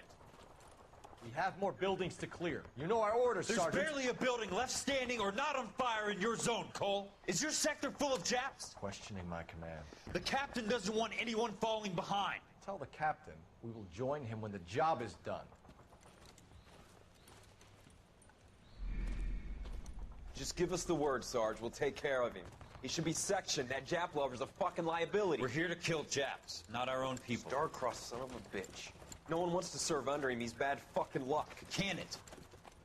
We have more buildings to clear. You know our orders, There's Sergeant. barely a building left standing or not on fire in your zone, Cole. Is your sector full of Japs? Questioning my command. The captain doesn't want anyone falling behind. Tell the captain we will join him when the job is done. Just give us the word, Sarge. We'll take care of him. He should be sectioned. That Jap lover's a fucking liability. We're here to kill Japs, not our own people. Star-crossed son of a bitch. No one wants to serve under him. He's bad fucking luck. Can it?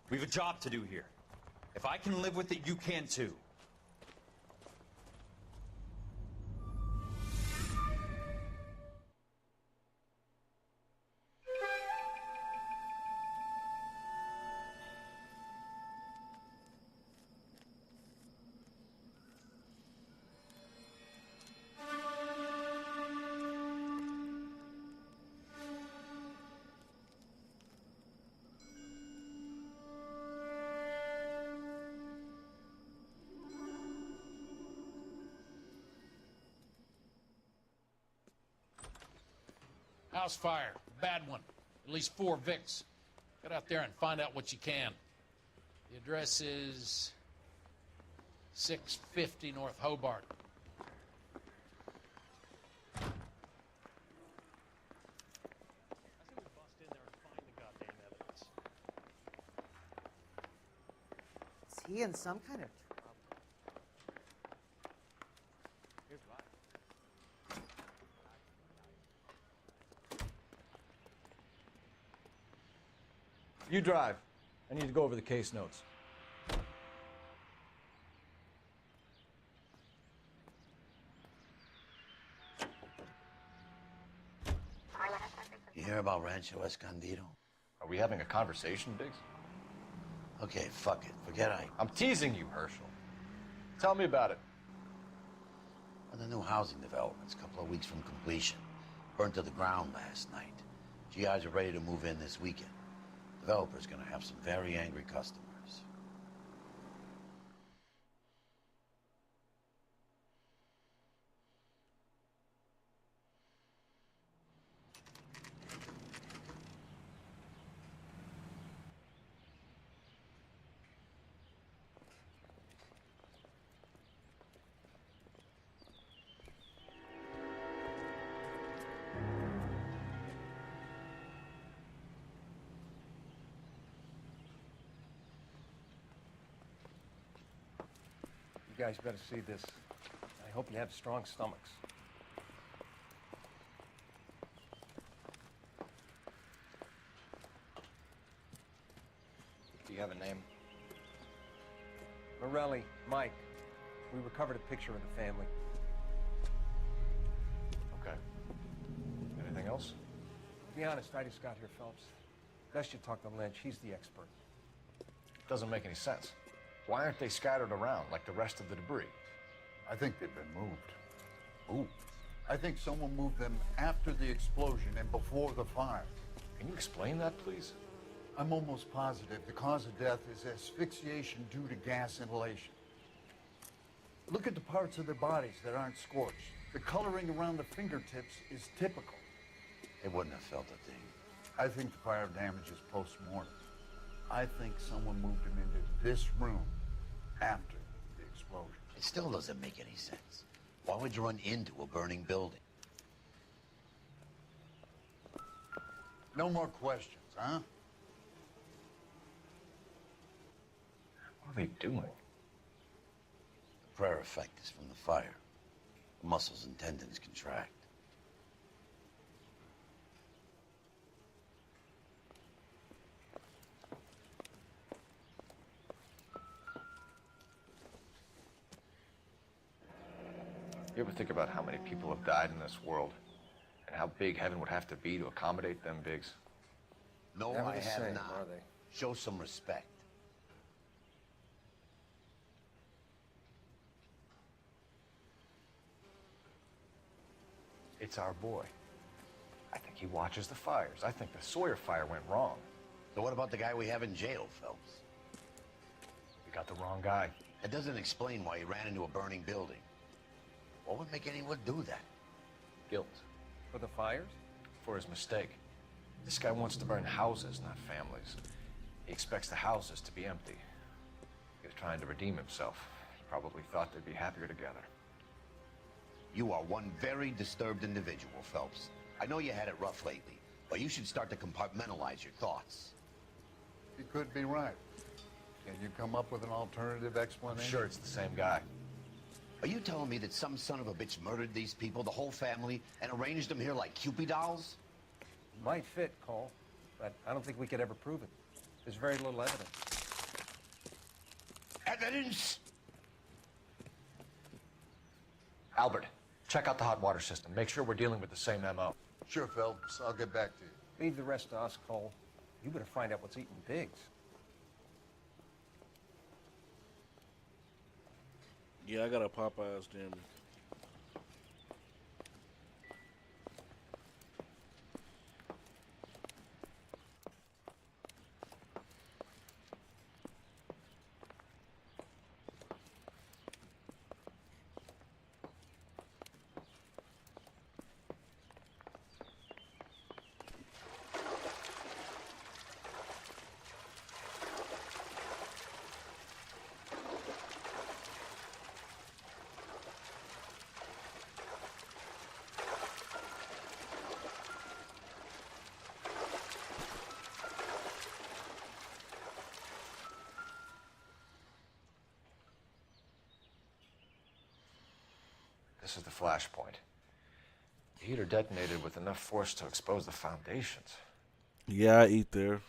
We've a job to do here. If I can live with it, you can too. House fire. Bad one. At least 4 Vicks. Get out there and find out what you can. The address is 650 North Hobart. Is he in some kind of trouble? Here's why. You drive. I need to go over the case notes. You hear about Rancho Escondido? Are we having a conversation, Biggs? Okay, fuck it. Forget I'm teasing you, Herschel. Tell me about it. One of the new housing developments, a couple of weeks from completion. Burned to the ground last night. GIs are ready to move in this weekend. Developer's gonna have some very angry customers. You guys better see this. I hope you have strong stomachs. Do you have a name? Morelli, Mike. We recovered a picture of the family. Okay. Anything else? To be honest, I just got here, Phelps. Best you talk to Lynch. He's the expert. Doesn't make any sense. Why aren't they scattered around like the rest of the debris? I think they've been moved. Ooh. I think someone moved them after the explosion and before the fire. Can you explain that, please? I'm almost positive the cause of death is asphyxiation due to gas inhalation. Look at the parts of their bodies that aren't scorched. The coloring around the fingertips is typical. They wouldn't have felt a thing. I think the fire damage is post-mortem. I think someone moved him into this room after the explosion. It still doesn't make any sense. Why would you run into a burning building? No more questions, huh? What are they doing? The prayer effect is from the fire. The muscles and tendons contract. You ever think about how many people have died in this world? And how big heaven would have to be to accommodate them, Biggs? No, Never I the have same, not. are they? Show some respect. It's our boy. I think he watches the fires. I think the Sawyer fire went wrong. So what about the guy we have in jail, Phelps? We got the wrong guy. It doesn't explain why he ran into a burning building. What would make anyone do that? Guilt. For the fires? For his mistake. This guy wants to burn houses, not families. He expects the houses to be empty. He was trying to redeem himself. He probably thought they'd be happier together. You are one very disturbed individual, Phelps. I know you had it rough lately, but you should start to compartmentalize your thoughts. You could be right. Can you come up with an alternative I'm explanation? sure it's the same guy. Are you telling me that some son of a bitch murdered these people, the whole family, and arranged them here like Cupid dolls? Might fit, Cole, but I don't think we could ever prove it. There's very little evidence. Evidence? Albert, check out the hot water system. Make sure we're dealing with the same MO. Sure, Phelps. I'll get back to you. Leave the rest to us, Cole. You better find out what's eating pigs. Yeah, I got a Popeyes near me. This is the flashpoint. The heater detonated with enough force to expose the foundations. Yeah, I eat there.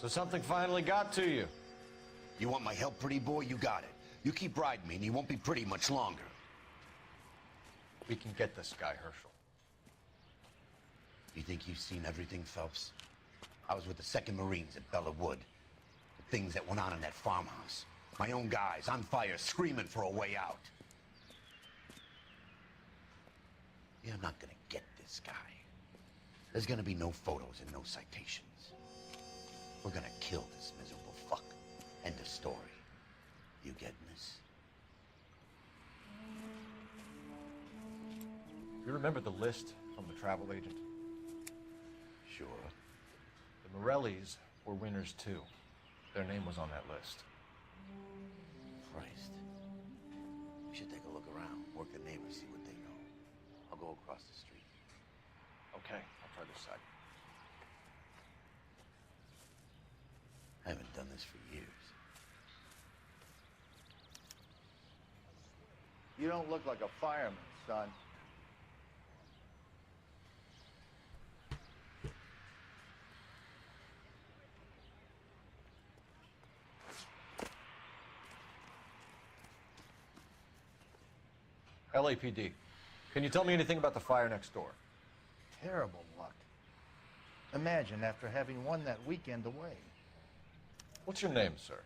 So something finally got to you. You want my help, pretty boy? You got it. You keep riding me, and you won't be pretty much longer. We can get this guy, Herschel. You think you've seen everything, Phelps? I was with the 2nd Marines at Bella Wood. The things that went on in that farmhouse. My own guys on fire, screaming for a way out. You're not gonna get this guy. There's gonna be no photos and no citations. We're gonna kill this miserable fuck. End of story. You getting this? You remember the list from the travel agent? Sure. The Morellis were winners too. Their name was on that list. Christ. We should take a look around, work the neighbors, see what they know. I'll go across the street. Okay, I'll try this side. I haven't done this for years. You don't look like a fireman, son. LAPD, can you tell me anything about the fire next door? Terrible luck. Imagine after having won that weekend away. What's your name, sir?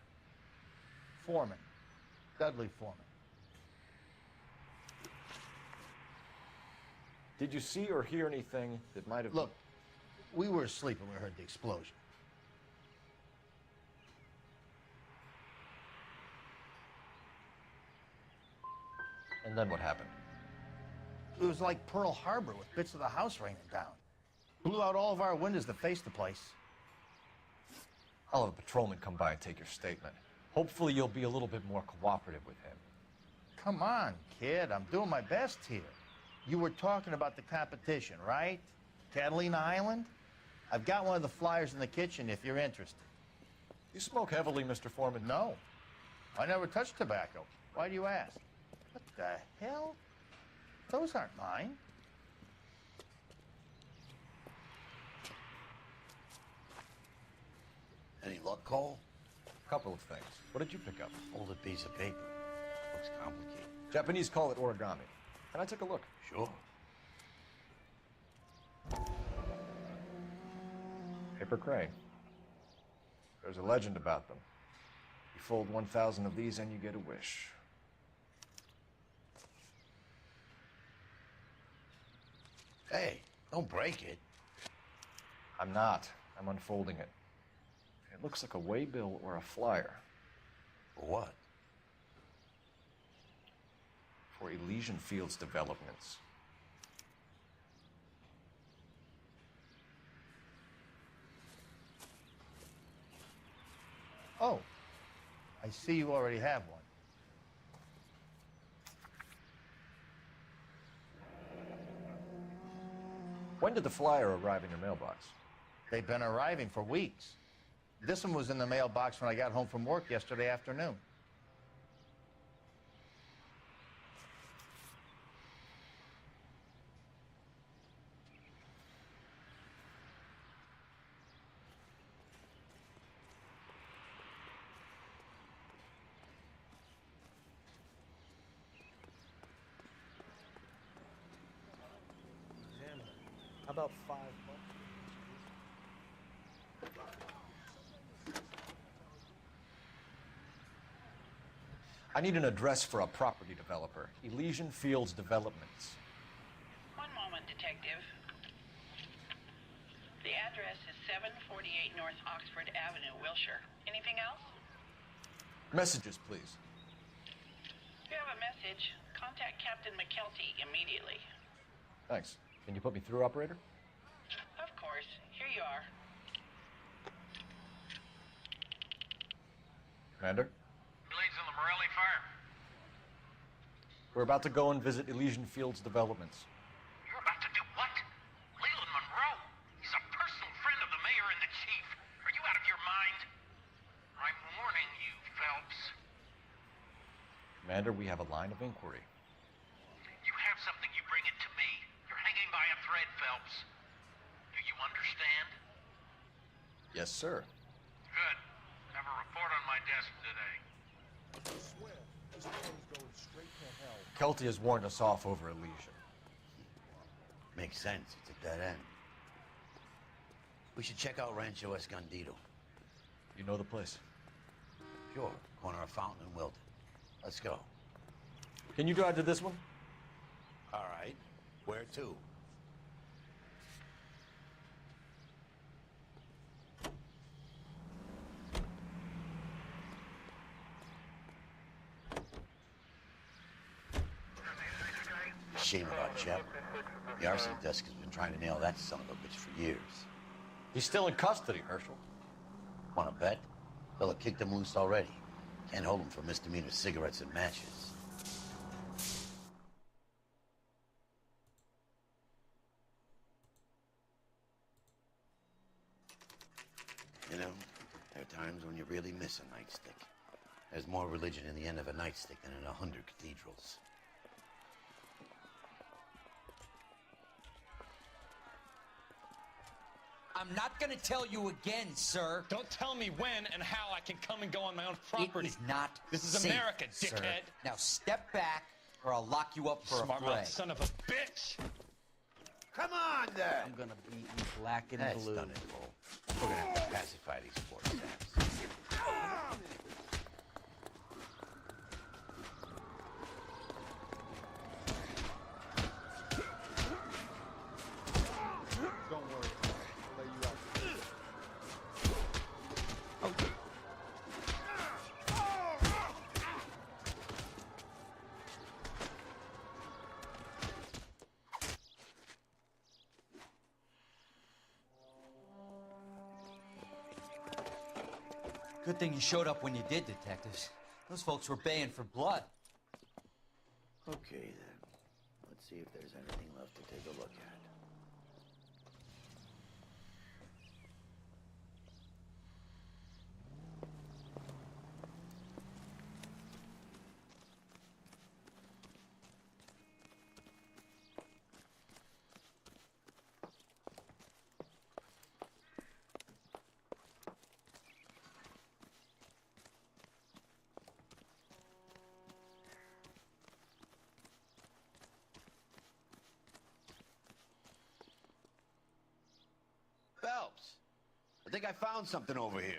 Foreman. Dudley Foreman. Did you see or hear anything that might have... Look, we were asleep when we heard the explosion. And then what happened? It was like Pearl Harbor with bits of the house raining down. Blew out all of our windows that faced the place. I'll have a patrolman come by and take your statement. Hopefully you'll be a little bit more cooperative with him. Come on, kid. I'm doing my best here. You were talking about the competition, right? Catalina Island? I've got one of the flyers in the kitchen if you're interested. You smoke heavily, Mr. Foreman? No. I never touched tobacco. Why do you ask? What the hell? Those aren't mine. Any luck, Cole? A couple of things. What did you pick up? Folded piece of paper. Looks complicated. Japanese call it origami. Can I take a look? Sure. Paper crane. There's a legend about them. You fold 1,000 of these and you get a wish. Hey, don't break it. I'm not. I'm unfolding it. It looks like a waybill or a flyer. For what? For Elysian Fields developments. Oh, I see you already have one. When did the flyer arrive in your mailbox? They've been arriving for weeks. This one was in the mailbox when I got home from work yesterday afternoon. How about $5? I need an address for a property developer. Elysian Fields Developments. One moment, Detective. The address is 748 North Oxford Avenue, Wilshire. Anything else? Messages, please. If you have a message, contact Captain McKelty immediately. Thanks. Can you put me through, operator? Of course. Here you are. Commander? Blades on the Morelli fire. We're about to go and visit Elysian Fields Developments. You're about to do what? Leland Monroe? He's a personal friend of the mayor and the chief. Are you out of your mind? I'm warning you, Phelps. Commander, we have a line of inquiry. You have something, you bring it to me. You're hanging by a thread, Phelps. Do you understand? Yes, sir. Kelty has warned us off over a lesion. Makes sense. It's at that end. We should check out Rancho Escondido. You know the place? Sure. Corner of Fountain and Wilton. Let's go. Can you drive to this one? All right. Where to? Shame about Shep. The arson desk has been trying to nail that son of a bitch for years. He's still in custody, Herschel. Want to bet? Fella kicked him loose already. Can't hold him for misdemeanor cigarettes and matches. You know, there are times when you really miss a nightstick. There's more religion in the end of a nightstick than in 100 cathedrals. I'm not gonna tell you again, sir. Don't tell me when and how I can come and go on my own property. It is not This is safe, America, sir. dickhead. Now step back, or I'll lock you up for Smart a fray. mouth son of a bitch. Come on, then! I'm gonna beat you black and That's blue. done it, Cole. We're gonna have to pacify these poor saps. Don't worry. I'll lay you out. Good thing you showed up when you did, detectives. Those folks were baying for blood. Okay, then. Let's see if there's anything left to take a look at. Phelps, I think I found something over here.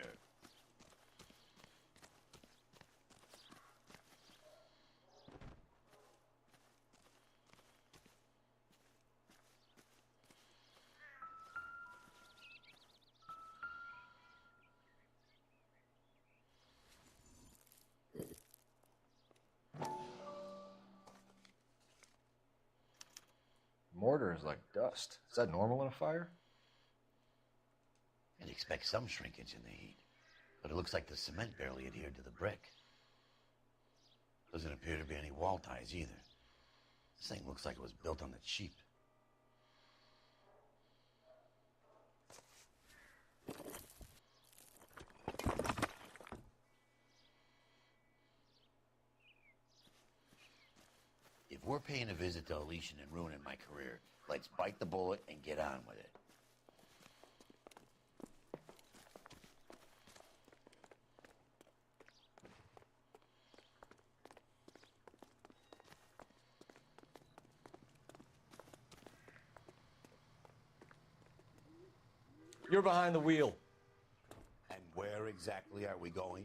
Mortar is like dust. Is that normal in a fire? I'd expect some shrinkage in the heat, but it looks like the cement barely adhered to the brick. Doesn't appear to be any wall ties either. This thing looks like it was built on the cheap. If we're paying a visit to Elysian and ruining my career, let's bite the bullet and get on with it. You're behind the wheel. And where exactly are we going?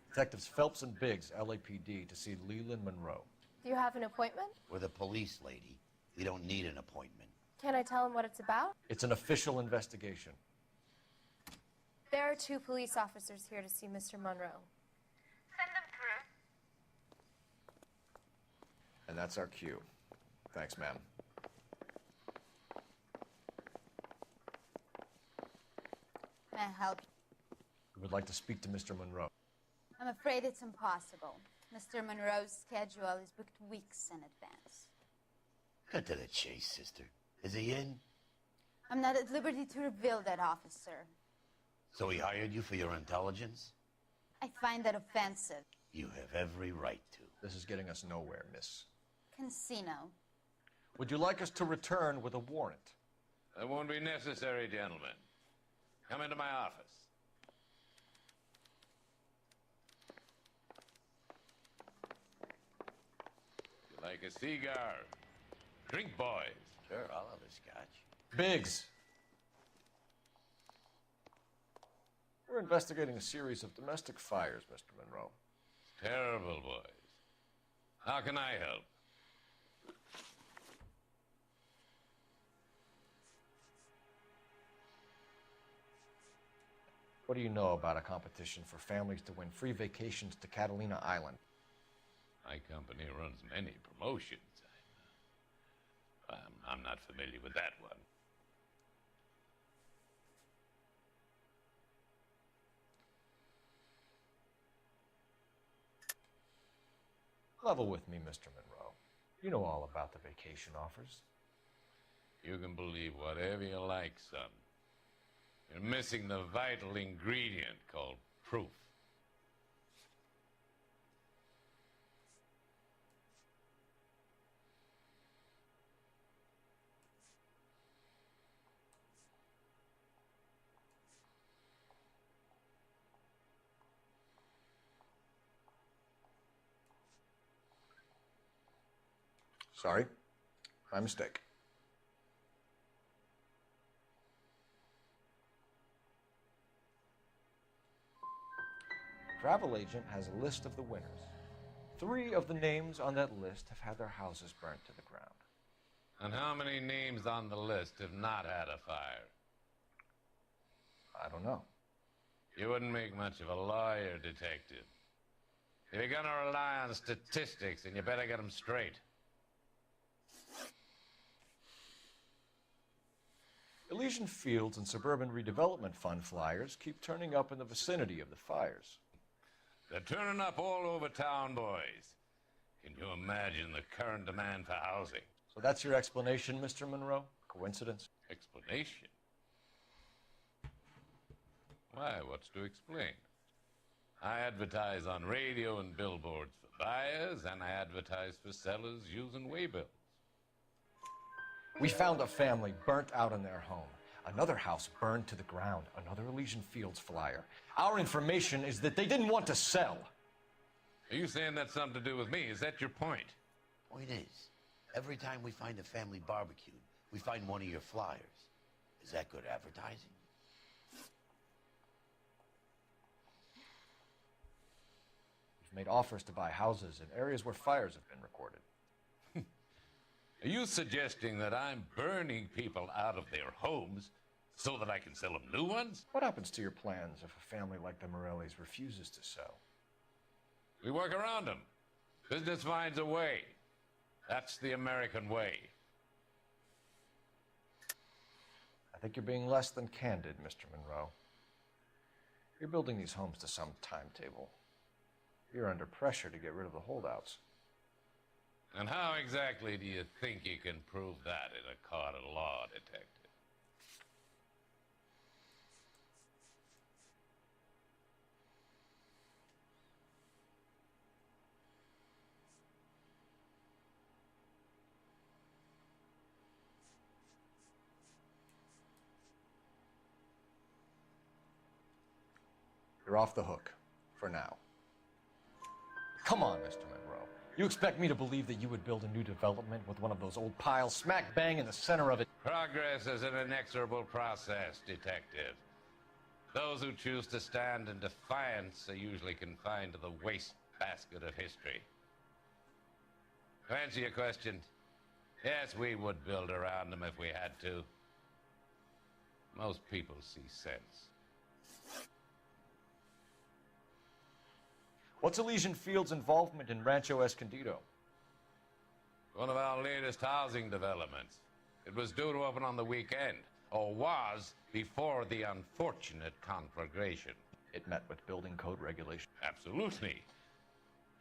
Detectives Phelps and Biggs, LAPD, to see Leland Monroe. Do you have an appointment? We're the police, lady. We don't need an appointment. Can I tell him what it's about? It's an official investigation. There are 2 police officers here to see Mr. Monroe. Send them through. And that's our cue. Thanks, ma'am. May I help you? We would like to speak to Mr. Monroe. I'm afraid it's impossible. Mr. Monroe's schedule is booked weeks in advance. Cut to the chase, sister. Is he in? I'm not at liberty to reveal that, officer. So he hired you for your intelligence? I find that offensive. You have every right to. This is getting us nowhere, miss. Casino. Would you like us to return with a warrant? That won't be necessary, gentlemen. Come into my office. You like a cigar? Drink, boys. Sure, I'll have a scotch. Biggs! We're investigating a series of domestic fires, Mr. Monroe. Terrible, boys. How can I help? What do you know about a competition for families to win free vacations to Catalina Island? My company runs many promotions. I'm not familiar with that one. Level with me, Mr. Monroe. You know all about the vacation offers. You can believe whatever you like, son. You're missing the vital ingredient called proof. Sorry. My mistake. Travel agent has a list of the winners. 3 of the names on that list have had their houses burnt to the ground. And how many names on the list have not had a fire? I don't know. You wouldn't make much of a lawyer, detective. If you're gonna rely on statistics, then you better get them straight. Elysian Fields and Suburban Redevelopment Fund flyers keep turning up in the vicinity of the fires. They're turning up all over town, boys. Can you imagine the current demand for housing? So that's your explanation, Mr. Monroe? Coincidence? Explanation? Why, what's to explain? I advertise on radio and billboards for buyers, and I advertise for sellers using waybills. We found a family burnt out in their home. Another house burned to the ground. Another Elysian Fields flyer. Our information is that they didn't want to sell. Are you saying that's something to do with me? Is that your point? Point is, every time we find a family barbecued, we find one of your flyers. Is that good advertising? We've made offers to buy houses in areas where fires have been recorded. Are you suggesting that I'm burning people out of their homes so that I can sell them new ones? What happens to your plans if a family like the Morellis refuses to sell? We work around them. Business finds a way. That's the American way. I think you're being less than candid, Mr. Monroe. You're building these homes to some timetable. You're under pressure to get rid of the holdouts. And how exactly do you think you can prove that in a court of law, detective? You're off the hook, for now. Come on, Mr. Monroe. You expect me to believe that you would build a new development with one of those old piles smack bang in the center of it? Progress is an inexorable process, detective. Those who choose to stand in defiance are usually confined to the wastebasket of history. To answer your question, yes, we would build around them if we had to. Most people see sense. What's Elysian Fields' involvement in Rancho Escondido? One of our latest housing developments. It was due to open on the weekend, or was before the unfortunate conflagration. It met with building code regulations. Absolutely.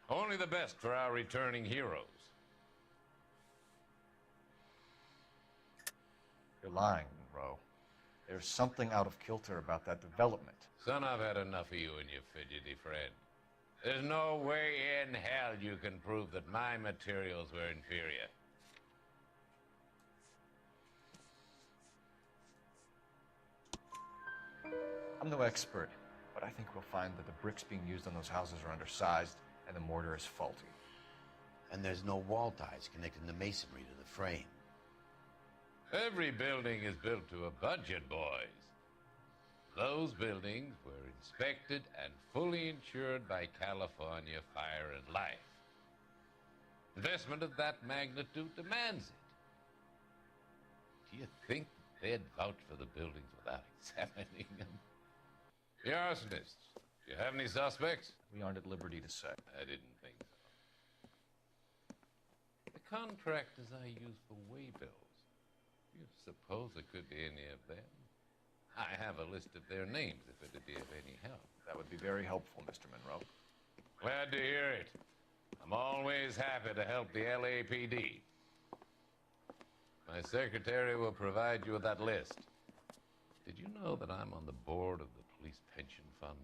Only the best for our returning heroes. You're lying, Monroe. There's something out of kilter about that development. Son, I've had enough of you and your fidgety friend. There's no way in hell you can prove that my materials were inferior. I'm no expert, but I think we'll find that the bricks being used on those houses are undersized and the mortar is faulty. And there's no wall ties connecting the masonry to the frame. Every building is built to a budget, boys. Those buildings were inspected and fully insured by California Fire and Life. Investment of that magnitude demands it. Do you think they'd vouch for the buildings without examining them? The arsonists, do you have any suspects? We aren't at liberty to say. I didn't think so. The contractors I use for waybills, do you suppose it could be any of them? I have a list of their names if it'd be of any help. That would be very helpful, Mr. Monroe. Glad to hear it. I'm always happy to help the LAPD. My secretary will provide you with that list. Did you know that I'm on the board of the police pension fund?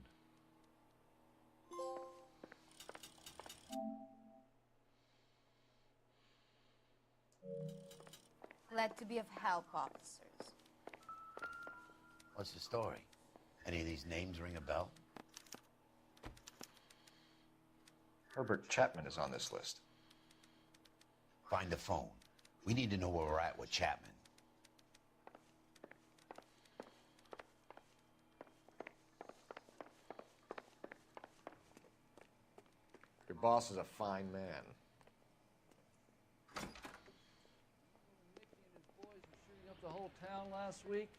Glad to be of help, officers. What's the story? Any of these names ring a bell? Herbert Chapman is on this list. Find the phone. We need to know where we're at with Chapman. Your boss is a fine man. Mickey and his boys were shooting up the whole town last week.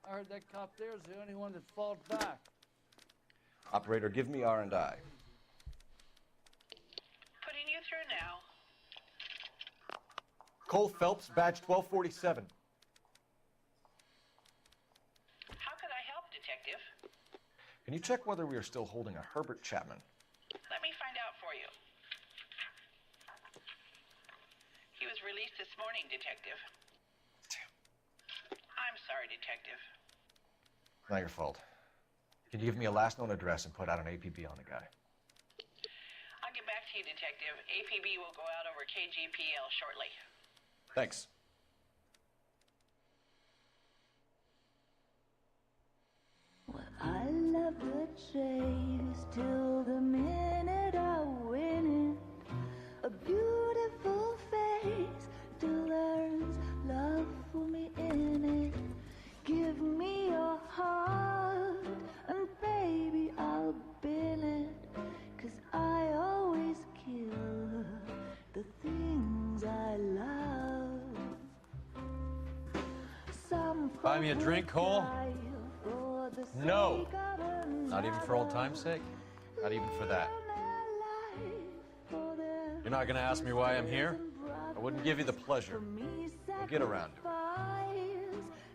I heard that cop there is the only one that fought back. Operator, give me R&I. Putting you through now. Cole Phelps, badge 1247. How could I help, Detective? Can you check whether we are still holding a Herbert Chapman? Let me find out for you. He was released this morning, Detective. I'm sorry, Detective. Not your fault. Can you give me a last known address and put out an APB on the guy? I'll get back to you, Detective. APB will go out over KGPL shortly. Thanks. I love the chase till the minute I win it. A beautiful face till there's love for me in it. Give me your heart and baby I'll bill it. 'Cause I always kill the things I love. Some Buy me a drink, Cole? for the No. sake of a Not even for old time's sake? Not even for that. You're not gonna ask me why I'm here? I wouldn't give you the pleasure. We'll get around to it.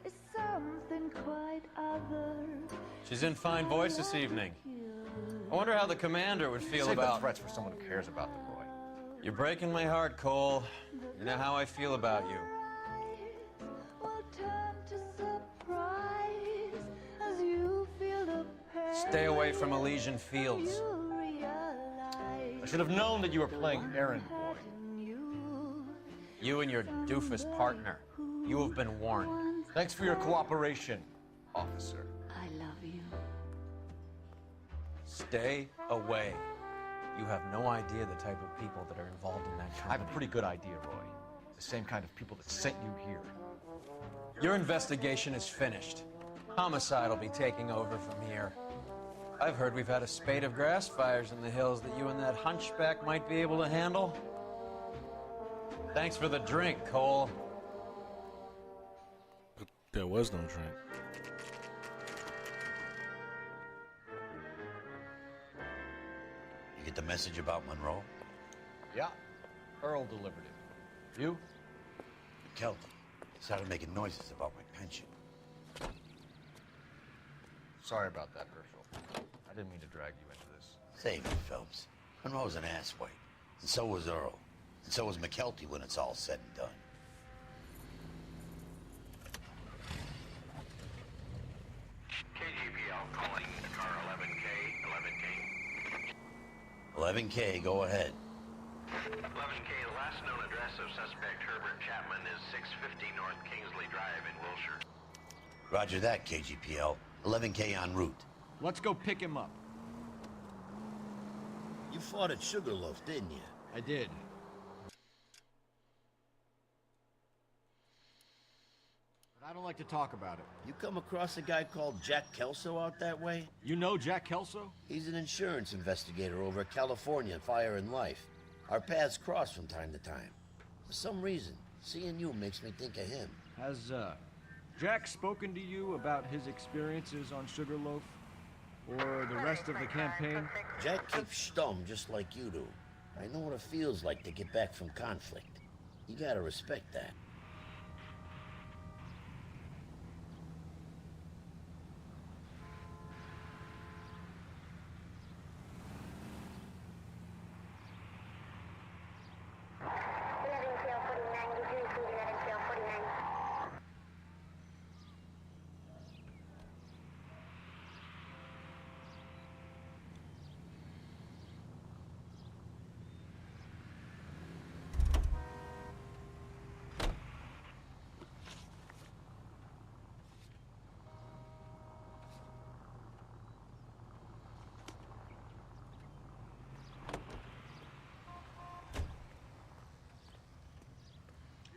is something quite other. She's in fine voice this evening. I wonder how the commander would feel Save the about... threats for someone who cares about the boy. You're breaking my heart, Cole. You know how I feel about you. Will turn to surprise as you feel the pain. Stay away from Elysian Fields. You realize I should have known that you were playing errand boy. You and your doofus partner. You have been warned. Thanks for your cooperation, officer. I love you. Stay away. You have no idea the type of people that are involved in that I have company. a pretty good idea, Roy. The same kind of people that sent you here. Your investigation is finished. Homicide will be taking over from here. I've heard we've had a spate of grass fires in the hills that you and that hunchback might be able to handle. Thanks for the drink, Cole. There was no drink. You get the message about Monroe? Yeah, Earl delivered it. You? McKelty started making noises about my pension. Sorry about that, Herschel. I didn't mean to drag you into this. Save it, Phelps. Monroe's an asswipe. And so was Earl. And so was McKelty when it's all said and done. KGPL calling car 11K, 11K. 11K, go ahead. 11K, the last known address of suspect Herbert Chapman is 650 North Kingsley Drive in Wilshire. Roger that, KGPL. 11K en route. Let's go pick him up. You fought at Sugarloaf, didn't you? I did. But I don't like to talk about it. You come across a guy called Jack Kelso out that way? You know Jack Kelso? He's an insurance investigator over at California Fire and Life. Our paths cross from time to time. For some reason, seeing you makes me think of him. Has, Jack spoken to you about his experiences on Sugarloaf? Or the rest of the campaign? Jack keeps stum just like you do. I know what it feels like to get back from conflict. You gotta respect that.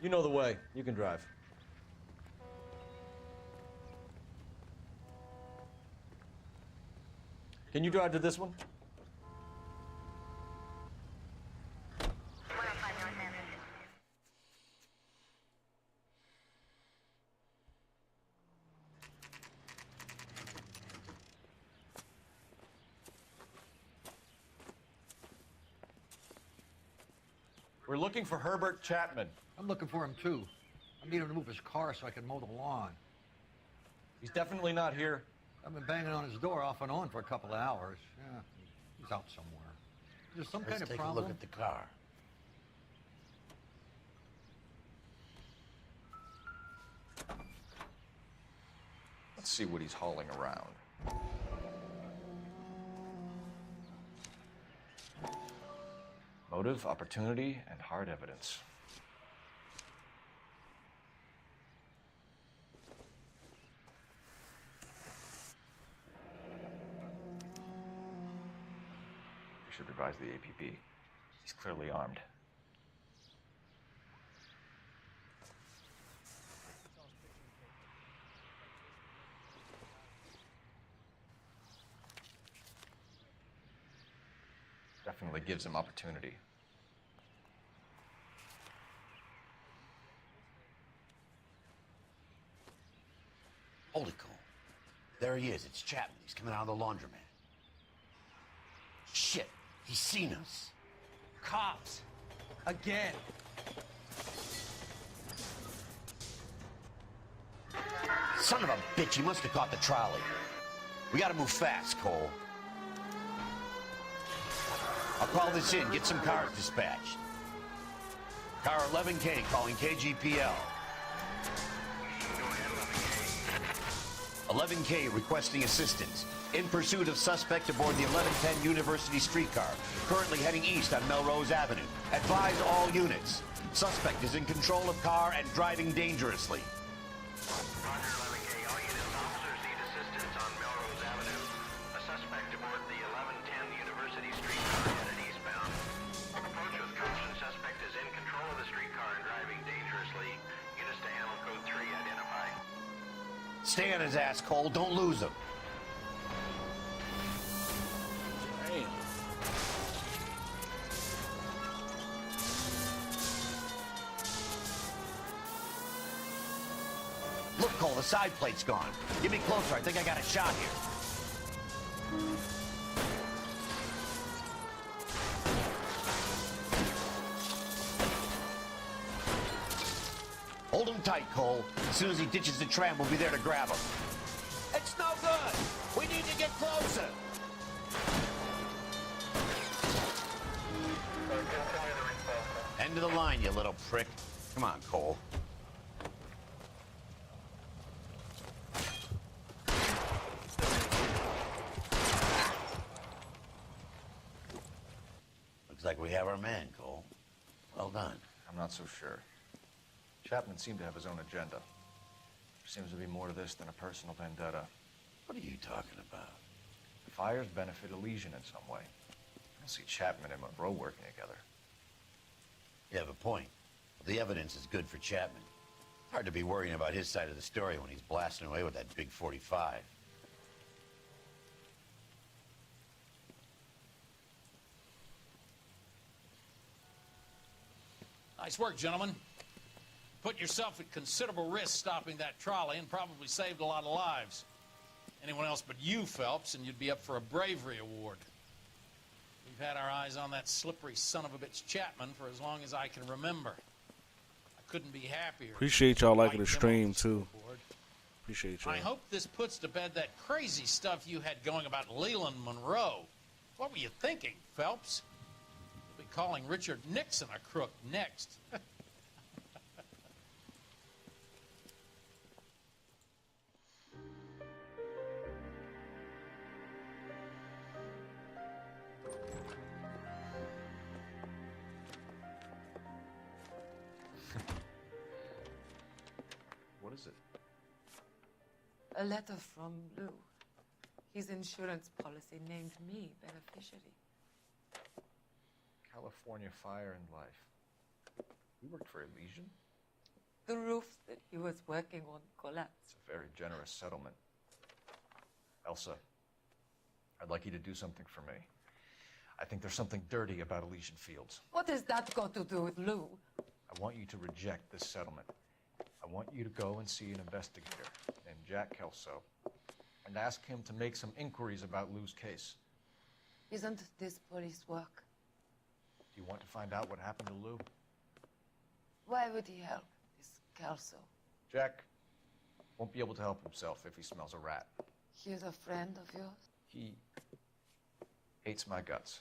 You know the way. You can drive. Can you drive to this one? We're looking for Herbert Chapman. I'm looking for him, too. I need him to move his car so I can mow the lawn. He's definitely not here. I've been banging on his door off and on for a couple of hours. Yeah, he's out somewhere. Is there some kind of problem? Let's take a look at the car. Let's see what he's hauling around. Motive, opportunity, and hard evidence. We should advise the APB. He's clearly armed. Definitely gives him opportunity. Holy cow. There he is. It's Chapman. He's coming out of the laundromat. Shit. He's seen us. Cops. Again. Son of a bitch. He must have caught the trolley. We gotta move fast, Cole. I'll call this in. Get some cars dispatched. Car 11K calling KGPL. 11K requesting assistance. In pursuit of suspect aboard the 1110 University streetcar, currently heading east on Melrose Avenue. Advise all units. Suspect is in control of car and driving dangerously. Roger 11K, all units, officers need assistance on Melrose Avenue. A suspect aboard the 1110 University streetcar headed eastbound. Approach with caution. Suspect is in control of the streetcar and driving dangerously. Units to handle code 3 identify. Stay on his ass, Cole. Don't lose him. Damn. Look, Cole, the side plate's gone. Get me closer. I think I got a shot here. tight, Cole. As soon as he ditches the tram, we'll be there to grab him. It's no good. We need to get closer. End of the line, you little prick. Come on, Cole. Looks like we have our man, Cole. Well done. I'm not so sure. Chapman seemed to have his own agenda. There seems to be more to this than a personal vendetta. What are you talking about? The fires benefit Elysian in some way. I don't see Chapman and Monroe working together. You have a point. The evidence is good for Chapman. Hard to be worrying about his side of the story when he's blasting away with that big 45. Nice work, gentlemen. Put yourself at considerable risk stopping that trolley and probably saved a lot of lives. Anyone else but you, Phelps, and you'd be up for a bravery award. We've had our eyes on that slippery son of a bitch Chapman for as long as I can remember. I couldn't be happier. Appreciate y'all liking the stream too. Appreciate y'all. I hope this puts to bed that crazy stuff you had going about Leland Monroe. What were you thinking, Phelps? You'll be calling Richard Nixon a crook next. What is it? A letter from Lou. His insurance policy named me beneficiary. California Fire and Life. You worked for Elysian? The roof that he was working on collapsed. It's a very generous settlement. Elsa, I'd like you to do something for me. I think there's something dirty about Elysian Fields. What has that got to do with Lou? I want you to reject this settlement. I want you to go and see an investigator named Jack Kelso and ask him to make some inquiries about Lou's case. Isn't this police work? Do you want to find out what happened to Lou? Why would he help, this Kelso? Jack won't be able to help himself if he smells a rat. He's a friend of yours? He hates my guts.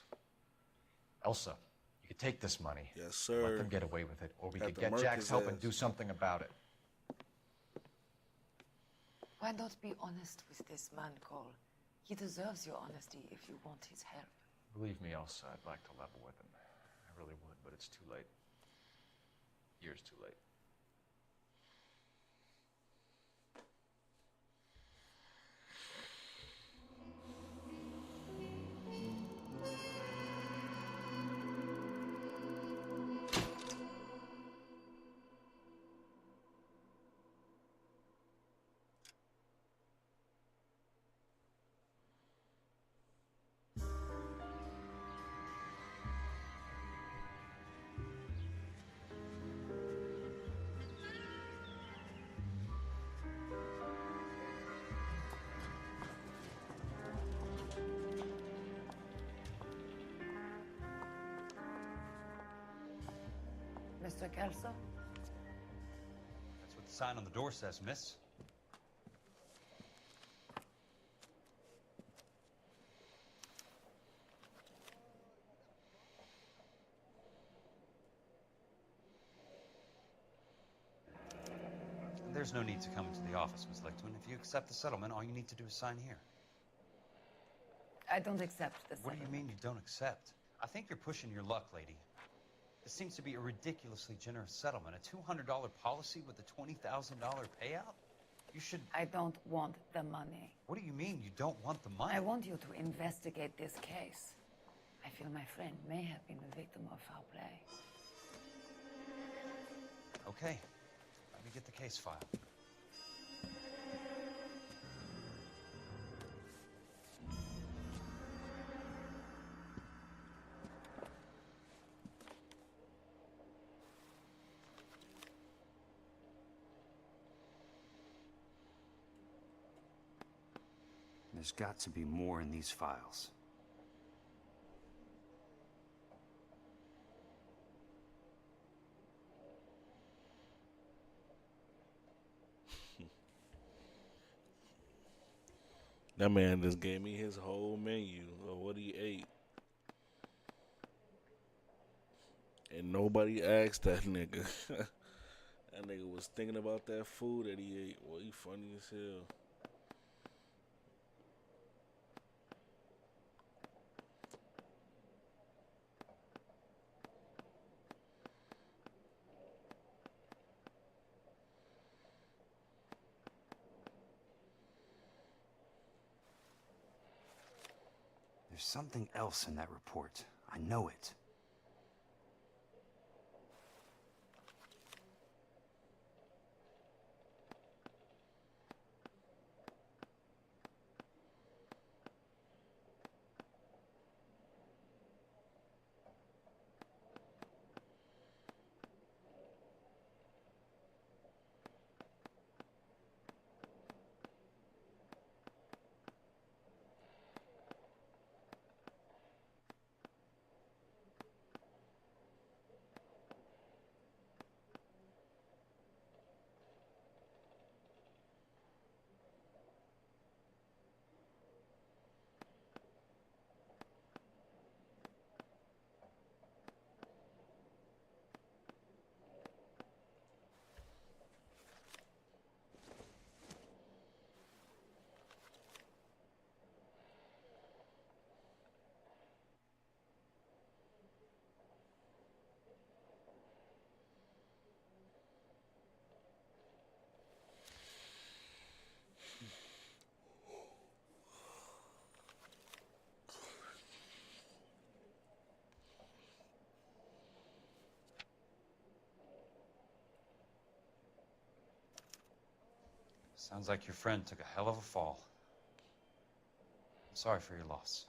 Elsa, you could take this money. Yes, sir. Let them get away with it, or we Got could to get murk Jack's his help and ass. do something about it. Why not be honest with this man, Cole? He deserves your honesty if you want his help. Believe me, Elsa, I'd like to level with him. I really would, but it's too late. Years too late. Mr. Kelso? That's what the sign on the door says, miss. There's no need to come into the office, Miss Lichtman. If you accept the settlement, all you need to do is sign here. I don't accept the What do you mean you don't accept? I think you're pushing your luck, lady. This seems to be a ridiculously generous settlement. A $200 policy with a $20,000 payout? You should... I don't want the money. What do you mean you don't want the money? I want you to investigate this case. I feel my friend may have been the victim of foul play. Okay. Let me get the case file. There's got to be more in these files. That man just gave me his whole menu of what he ate. And nobody asked that nigga. That nigga was thinking about that food that he ate. Well, he funny as hell. There's something else in that report. I know it. Sounds like your friend took a hell of a fall. I'm sorry for your loss.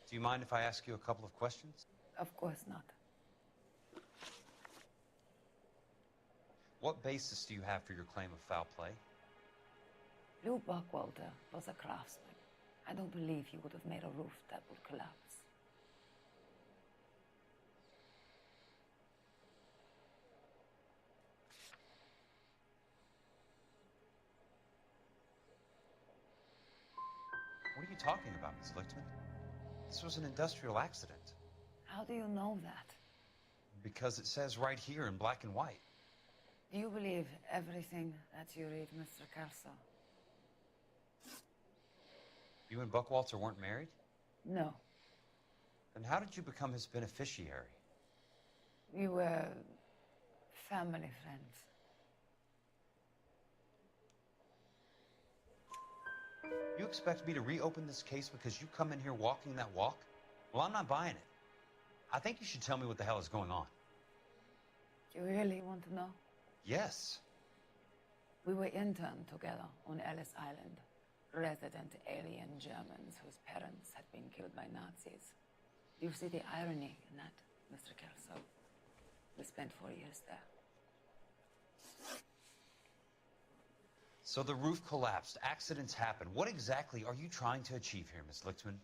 Do you mind if I ask you a couple of questions? Of course not. What basis do you have for your claim of foul play? Lou Buckwalter was a craftsman. I don't believe he would have made a roof that would collapse. What are you talking about, Ms. Lichtman? This was an industrial accident. How do you know that? Because it says right here in black and white. Do you believe everything that you read, Mr. Kelso? You and Buckwalter weren't married? No. Then how did you become his beneficiary? We were family friends. You expect me to reopen this case because you come in here walking that walk? Well, I'm not buying it. I think you should tell me what the hell is going on. You really want to know? Yes. We were interned together on Ellis Island, resident alien Germans whose parents had been killed by Nazis. Do you see the irony in that, Mr. Kelso? We spent 4 years there. So the roof collapsed, accidents happen. What exactly are you trying to achieve here, Miss Lichtman?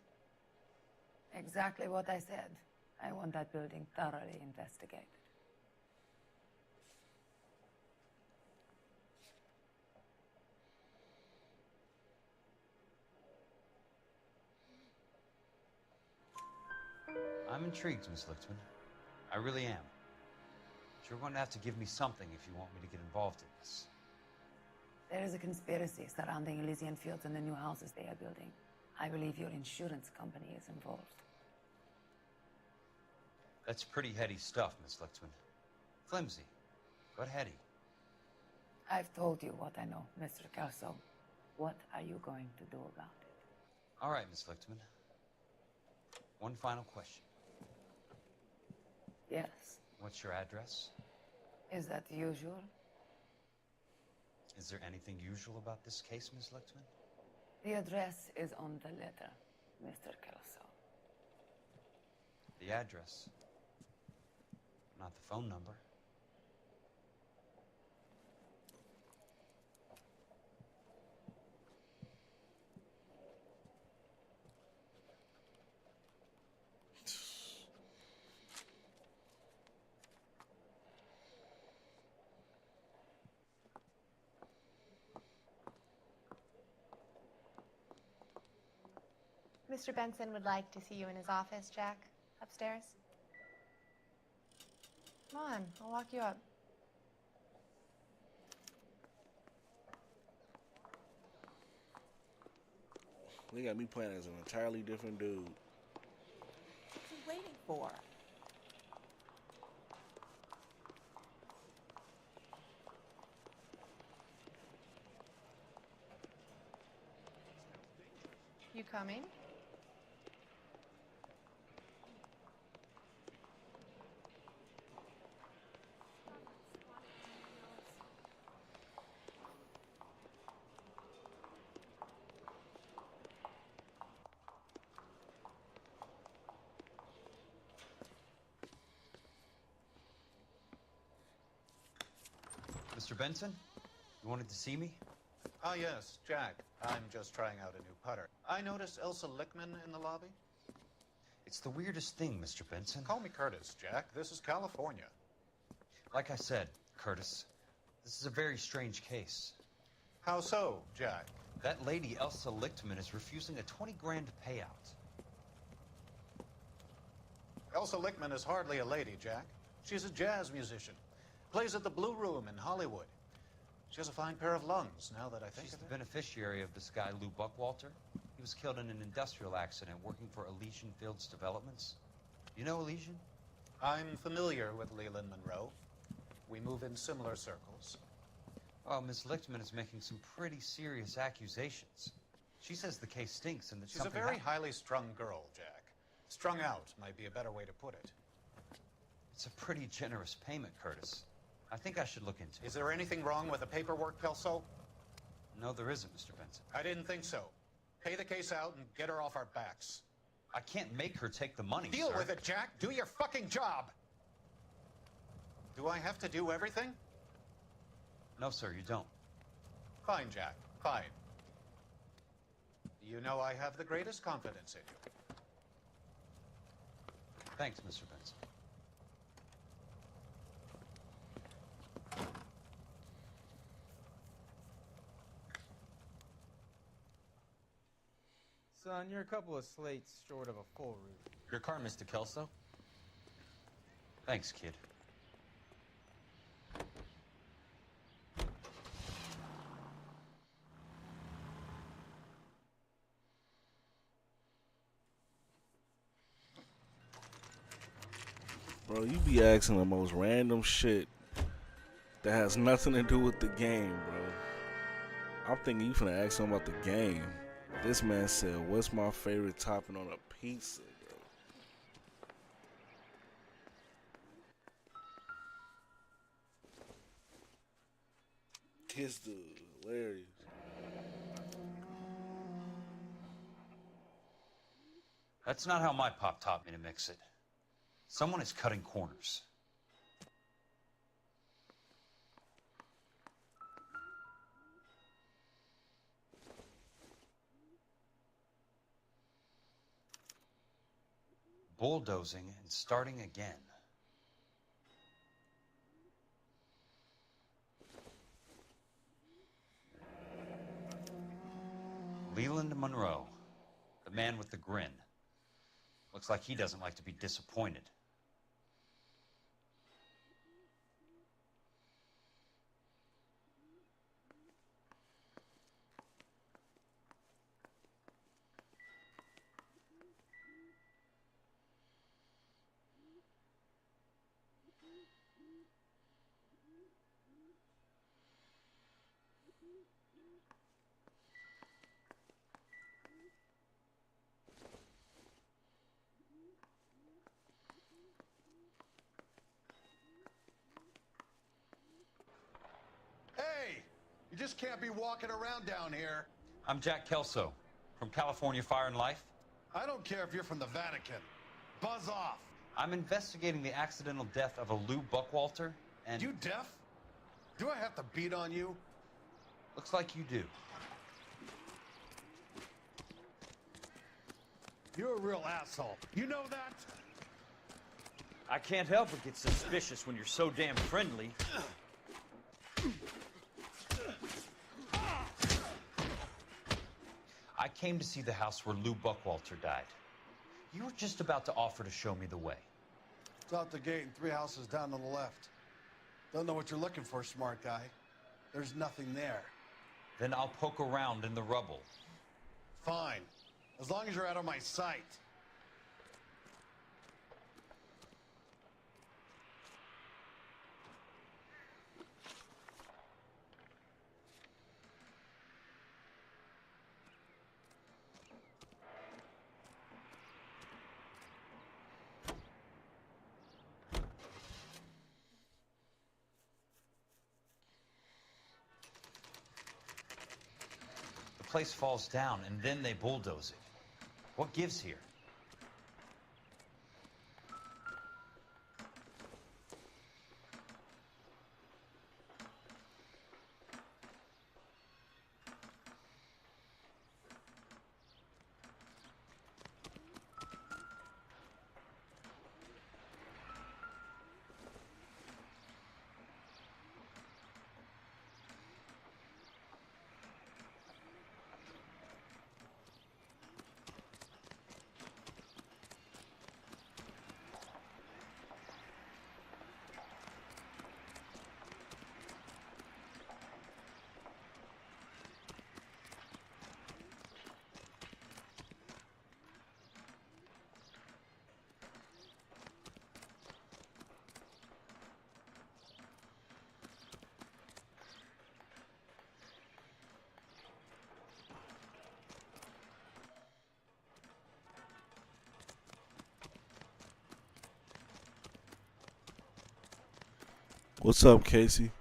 Exactly what I said. I want that building thoroughly investigated. I'm intrigued, Miss Lichtman. I really am. But you're going to have to give me something if you want me to get involved in this. There is a conspiracy surrounding Elysian Fields and the new houses they are building. I believe your insurance company is involved. That's pretty heady stuff, Miss Lichtman. Flimsy, but heady. I've told you what I know, Mr. Kelso. What are you going to do about it? All right, Miss Lichtman. One final question. Yes. What's your address? Is that usual? Is there anything usual about this case, Ms. Lichtman? The address is on the letter, Mr. Kelso. The address, not the phone number. Mr. Benson would like to see you in his office, Jack. Upstairs. Come on, I'll walk you up. They got me playing as an entirely different dude. What are you waiting for? You coming? Mr. Benson, you wanted to see me? Ah, yes, Jack. I'm just trying out a new putter. I noticed Elsa Lichtman in the lobby. It's the weirdest thing, Mr. Benson. Call me Curtis, Jack. This is California. Like I said, Curtis, this is a very strange case. How so, Jack? That lady, Elsa Lichtman, is refusing a 20 grand payout. Elsa Lichtman is hardly a lady, Jack. She's a jazz musician. Plays at the Blue Room in Hollywood. She has a fine pair of lungs, now that I think She's of the it. beneficiary of this guy, Lou Buckwalter. He was killed in an industrial accident working for Elysian Fields Developments. You know Elysian? I'm familiar with Leland Monroe. We move in similar circles. Well, Miss Lichtman is making some pretty serious accusations. She says the case stinks and that She's a something very happened. highly strung girl, Jack. Strung out might be a better way to put it. It's a pretty generous payment, Curtis. I think I should look into it. Is there anything wrong with the paperwork, Kelso? No, there isn't, Mr. Benson. I didn't think so. Pay the case out and get her off our backs. I can't make her take the money, Deal sir. with it, Jack. Do your fucking job. Do I have to do everything? No, sir, you don't. Fine, Jack. Fine. You know I have the greatest confidence in you. Thanks, Mr. Benson. Son, you're a couple of slates short of a full route. Your car, Mr. Kelso? Thanks, kid. Bro, you be asking the most random shit that has nothing to do with the game, bro. I'm thinking you finna ask him about the game. This man said, what's my favorite topping on a pizza, bro? This dude, hilarious. That's not how my pop taught me to mix it. Someone is cutting corners. Bulldozing and starting again. Leland Monroe, the man with the grin. Looks like he doesn't like to be disappointed. You just can't be walking around down here. I'm Jack Kelso from California Fire and Life. I don't care if you're from the Vatican. Buzz off. I'm investigating the accidental death of a Lou Buckwalter, and... You deaf? Do I have to beat on you? Looks like you do. You're a real asshole. You know that? I can't help but get suspicious when you're so damn friendly. I came to see the house where Lou Buckwalter died. You were just about to offer to show me the way. It's out the gate and 3 houses down on the left. Don't know what you're looking for, smart guy. There's nothing there. Then I'll poke around in the rubble. Fine. As long as you're out of my sight. The place falls down, and then they bulldoze it. What gives here? What's up, Casey?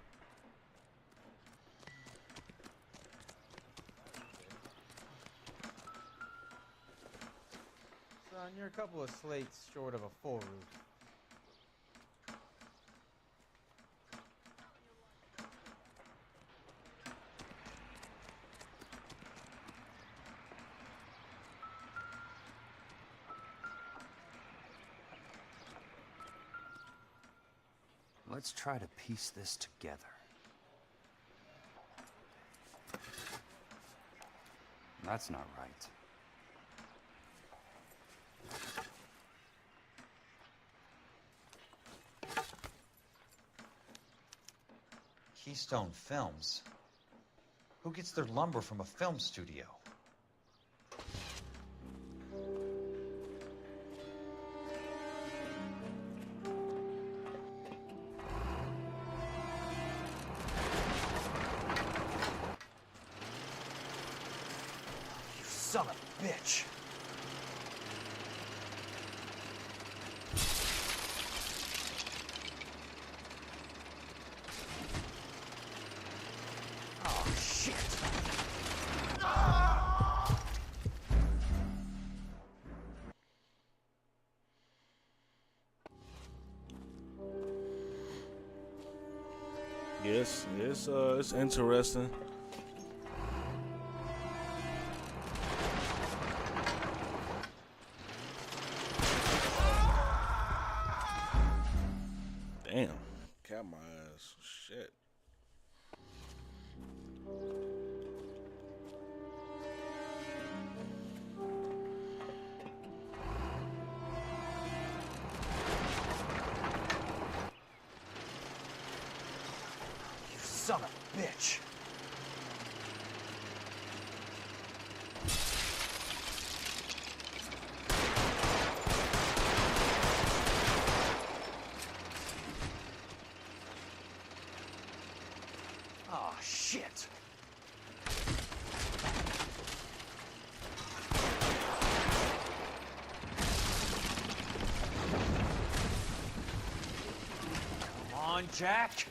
Son, you're a couple of slates short of a full roof. Let's try to piece this together. That's not right. Keystone Films? Who gets their lumber from a film studio? Son of a bitch. Oh, shit. Yes, it's interesting. Damn, cat my ass. Shit. You son of a bitch. Oh, shit. Come on, Jack.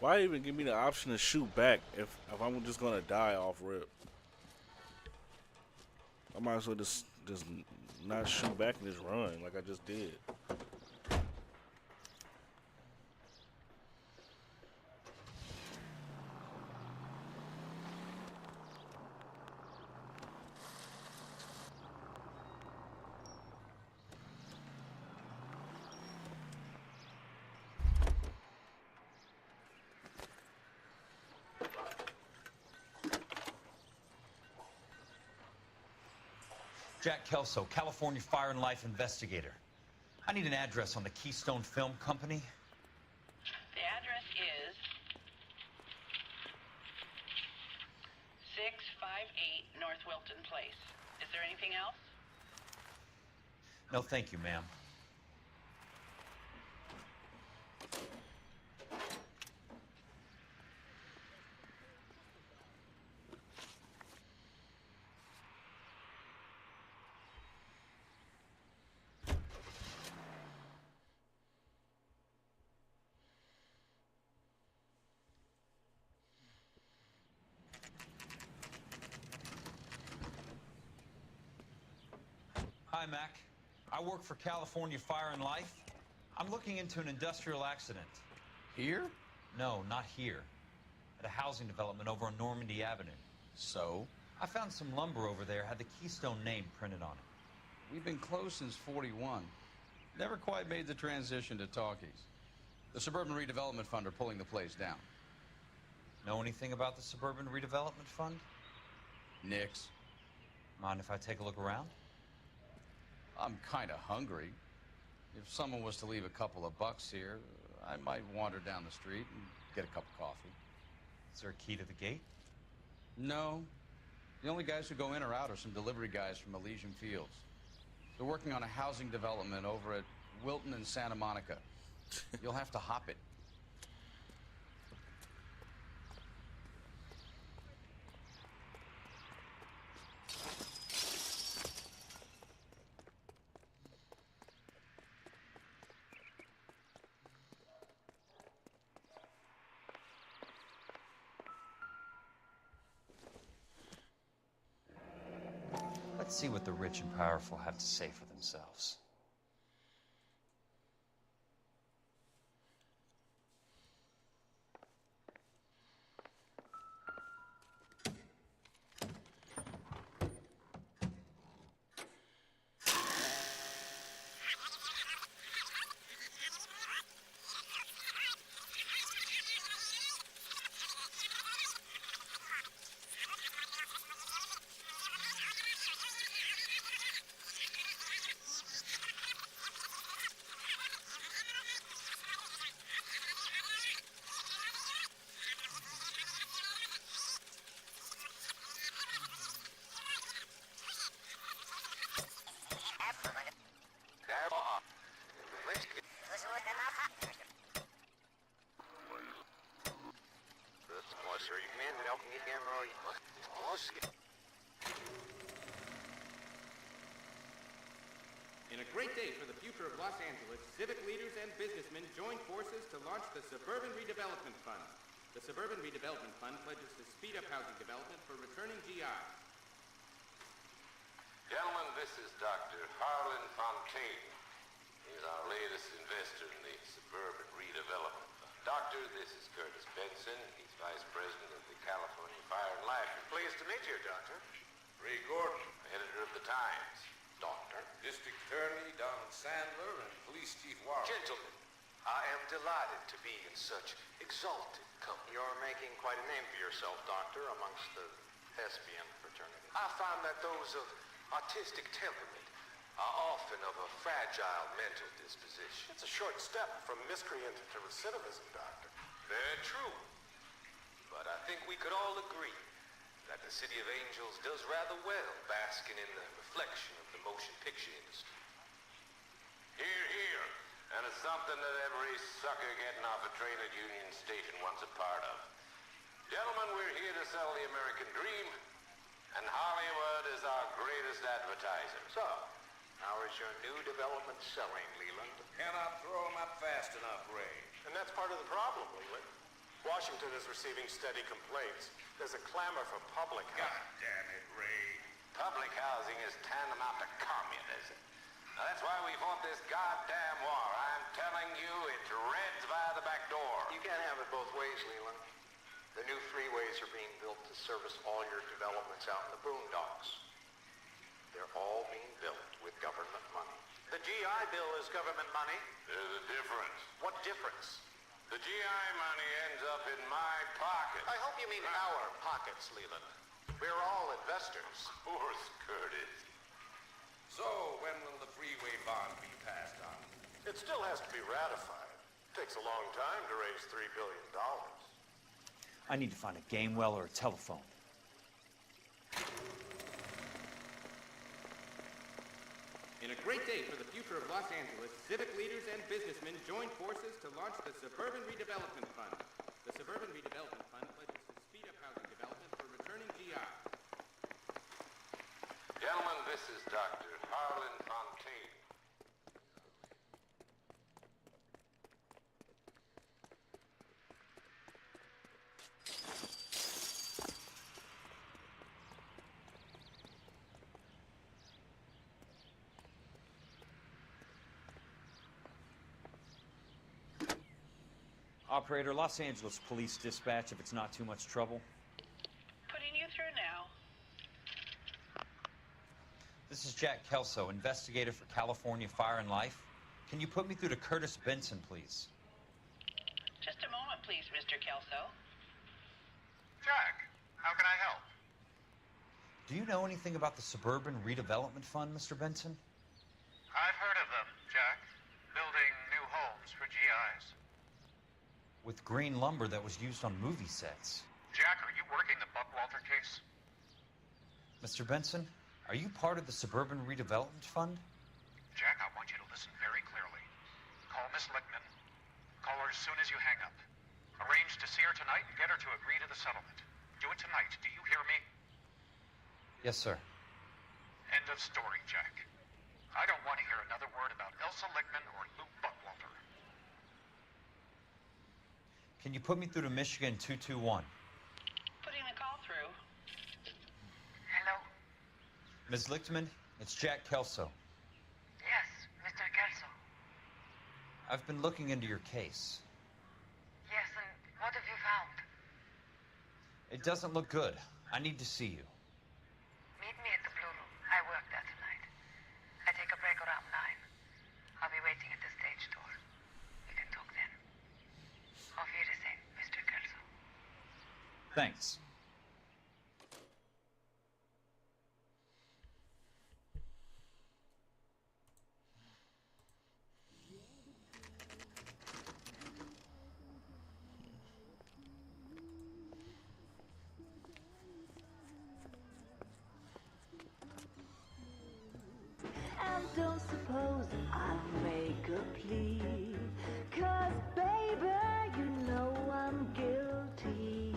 Why even give me the option to shoot back if I'm just gonna die off rip? I might as well just not shoot back and just run like I just did. Jack Kelso, California Fire and Life investigator. I need an address on the Keystone Film Company. The address is 658 North Wilton Place. Is there anything else? No, thank you, ma'am. Hi, Mac. I work for California Fire and Life. I'm looking into an industrial accident. Here? No, not here. At a housing development over on Normandy Avenue. So? I found some lumber over there, had the Keystone name printed on it. We've been closed since 41. Never quite made the transition to talkies. The Suburban Redevelopment Fund are pulling the place down. Know anything about the Suburban Redevelopment Fund? Nix. Mind if I take a look around? I'm kind of hungry. If someone was to leave a couple of bucks here, I might wander down the street and get a cup of coffee. Is there a key to the gate? No. The only guys who go in or out are some delivery guys from Elysian Fields. They're working on a housing development over at Wilton and Santa Monica. You'll have to hop it. Let's see what the rich and powerful have to say for themselves. In a great day for the future of Los Angeles, civic leaders and businessmen joined forces to launch the Suburban Redevelopment Fund. The Suburban Redevelopment Fund pledges to speed up housing development for returning GIs. Gentlemen, this is Dr. Harlan Fontaine. He's our latest investor in the Suburban Redevelopment Fund. Doctor, this is Curtis Benson. He's Vice President of the California Fire and Life. Pleased to meet you, Doctor. Ray Gordon, editor of the Times. Doctor. District Attorney Don Sandler and Police Chief Warren. Gentlemen, I am delighted to be in such exalted company. You're making quite a name for yourself, Doctor, amongst the thespian fraternity. I find that those of artistic temperament are often of a fragile mental disposition. It's a short step from miscreant to recidivism, Doctor. Very true. But I think we could all agree that the City of Angels does rather well basking in the reflection of the motion picture industry. Hear, hear. And it's something that every sucker getting off a train at Union Station wants a part of. Gentlemen, we're here to sell the American dream, and Hollywood is our greatest advertiser. So, how is your new development selling, Leland? Cannot throw them up fast enough, Ray. And that's part of the problem, Leland. Washington is receiving steady complaints. There's a clamor for public housing. God damn it, Ray. Public housing is tantamount to communism. Now, that's why we fought this goddamn war. I'm telling you, it's Reds via the back door. You can't have it both ways, Leland. The new freeways are being built to service all your developments out in the boondocks. They're all being built with government money. The GI Bill is government money. There's a difference. What difference? The GI money ends up in my pocket. I hope you mean our pockets, Leland. We're all investors. Of course, Curtis. So, when will the freeway bond be passed on? It still has to be ratified. It takes a long time to raise $3 billion. I need to find a game well or a telephone. In a great day for the future of Los Angeles, civic leaders and businessmen joined forces to launch the Suburban Redevelopment Fund. The Suburban Redevelopment Fund pledges to speed up housing development for returning GI. Gentlemen, this is Dr. Harlan Fontaine. Operator, Los Angeles Police Dispatch, if it's not too much trouble. Putting you through now. This is Jack Kelso, investigator for California Fire and Life. Can you put me through to Curtis Benson, please? Just a moment, please, Mr. Kelso. Jack, how can I help? Do you know anything about the Suburban Redevelopment Fund, Mr. Benson? I've heard of them, Jack. Building new homes for GIs. With green lumber that was used on movie sets. Jack, are you working the Buckwalter case? Mr. Benson, are you part of the Suburban Redevelopment Fund? Jack, I want you to listen very clearly. Call Miss Lickman. Call her as soon as you hang up. Arrange to see her tonight and get her to agree to the settlement. Do it tonight. Do you hear me? Yes, sir. End of story, Jack. I don't want to hear another word about Elsa Lickman or Lou Buckwalter. Can you put me through to Michigan 221? Putting the call through. Hello? Ms. Lichtman, it's Jack Kelso. Yes, Mr. Kelso. I've been looking into your case. Yes, and what have you found? It doesn't look good. I need to see you. Meet me at the Blue Room. I work there tonight. I take a break around 9. I'll be waiting at the stage door. We can talk then. Auf Wiedersehen, Mr. Kelso. Thanks. And don't suppose I'll make a plea, 'cause baby, you know I'm guilty.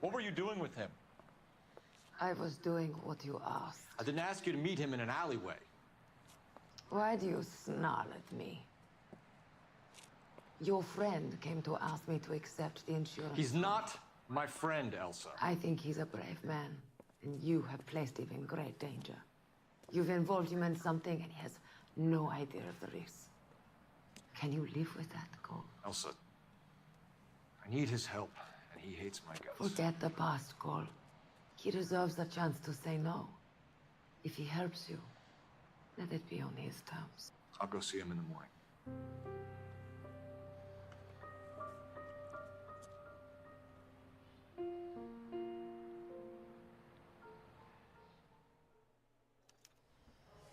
What were you doing with him? I was doing what you asked. I didn't ask you to meet him in an alleyway. Why do you snarl at me? Your friend came to ask me to accept the insurance. He's not my friend, Elsa. I think he's a brave man, and you have placed him in great danger. You've involved him in something, and he has no idea of the risk. Can you live with that, Cole? Elsa, I need his help, and he hates my guts. Forget the past, Cole. He deserves a chance to say no. If he helps you, let it be on his terms. I'll go see him in the morning.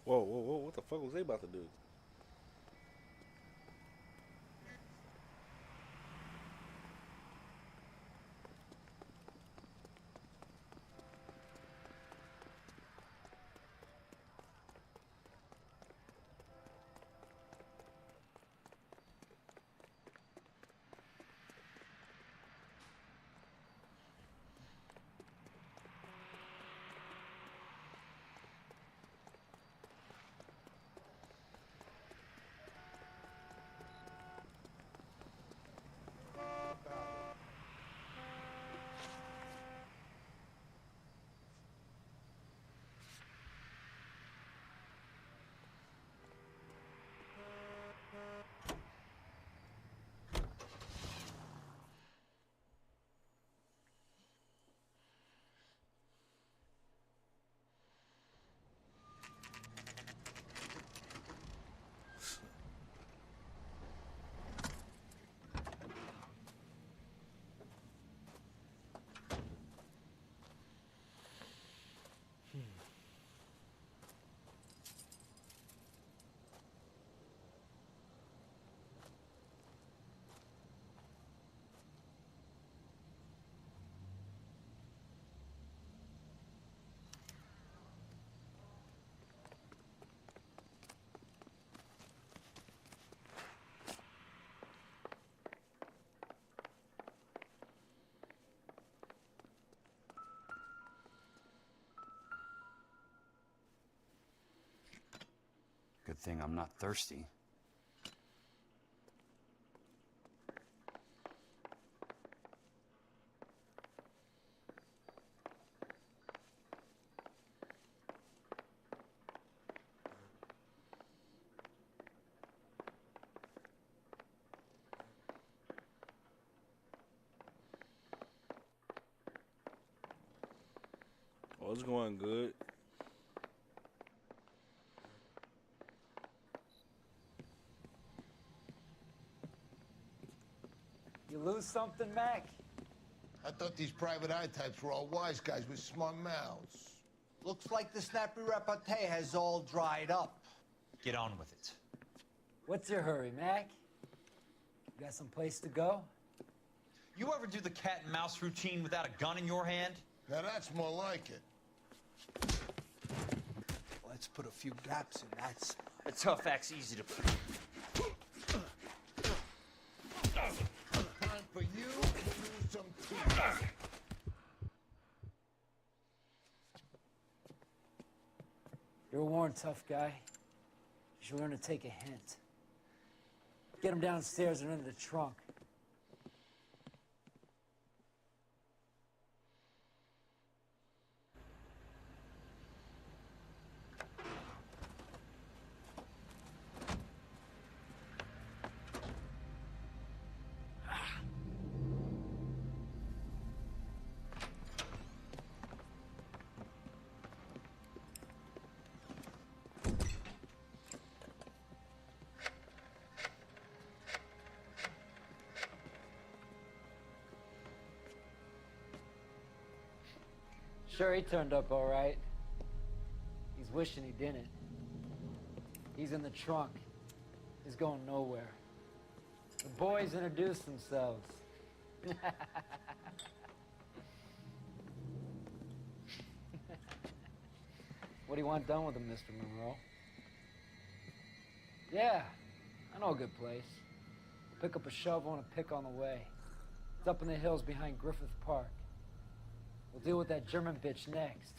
Whoa, whoa, whoa! What the fuck was they about to do? Good thing I'm not thirsty. Oh, it's going good. You lose something, Mac? I thought these private eye types were all wise guys with smart mouths. Looks like the snappy repartee has all dried up. Get on with it. What's your hurry, Mac? You got some place to go? You ever do the cat and mouse routine without a gun in your hand? Now that's more like it. Let's put a few gaps in that spine. A tough axe easy to put. Time for you to lose some teeth. You're a worn, tough guy. You should learn to take a hint. Get him downstairs and into the trunk. Sure, he turned up all right. He's wishing he didn't. He's in the trunk. He's going nowhere. The boys introduced themselves. What do you want done with him, Mr. Monroe? Yeah, I know a good place. Pick up a shovel and a pick on the way. It's up in the hills behind Griffith Park. We'll deal with that German bitch next.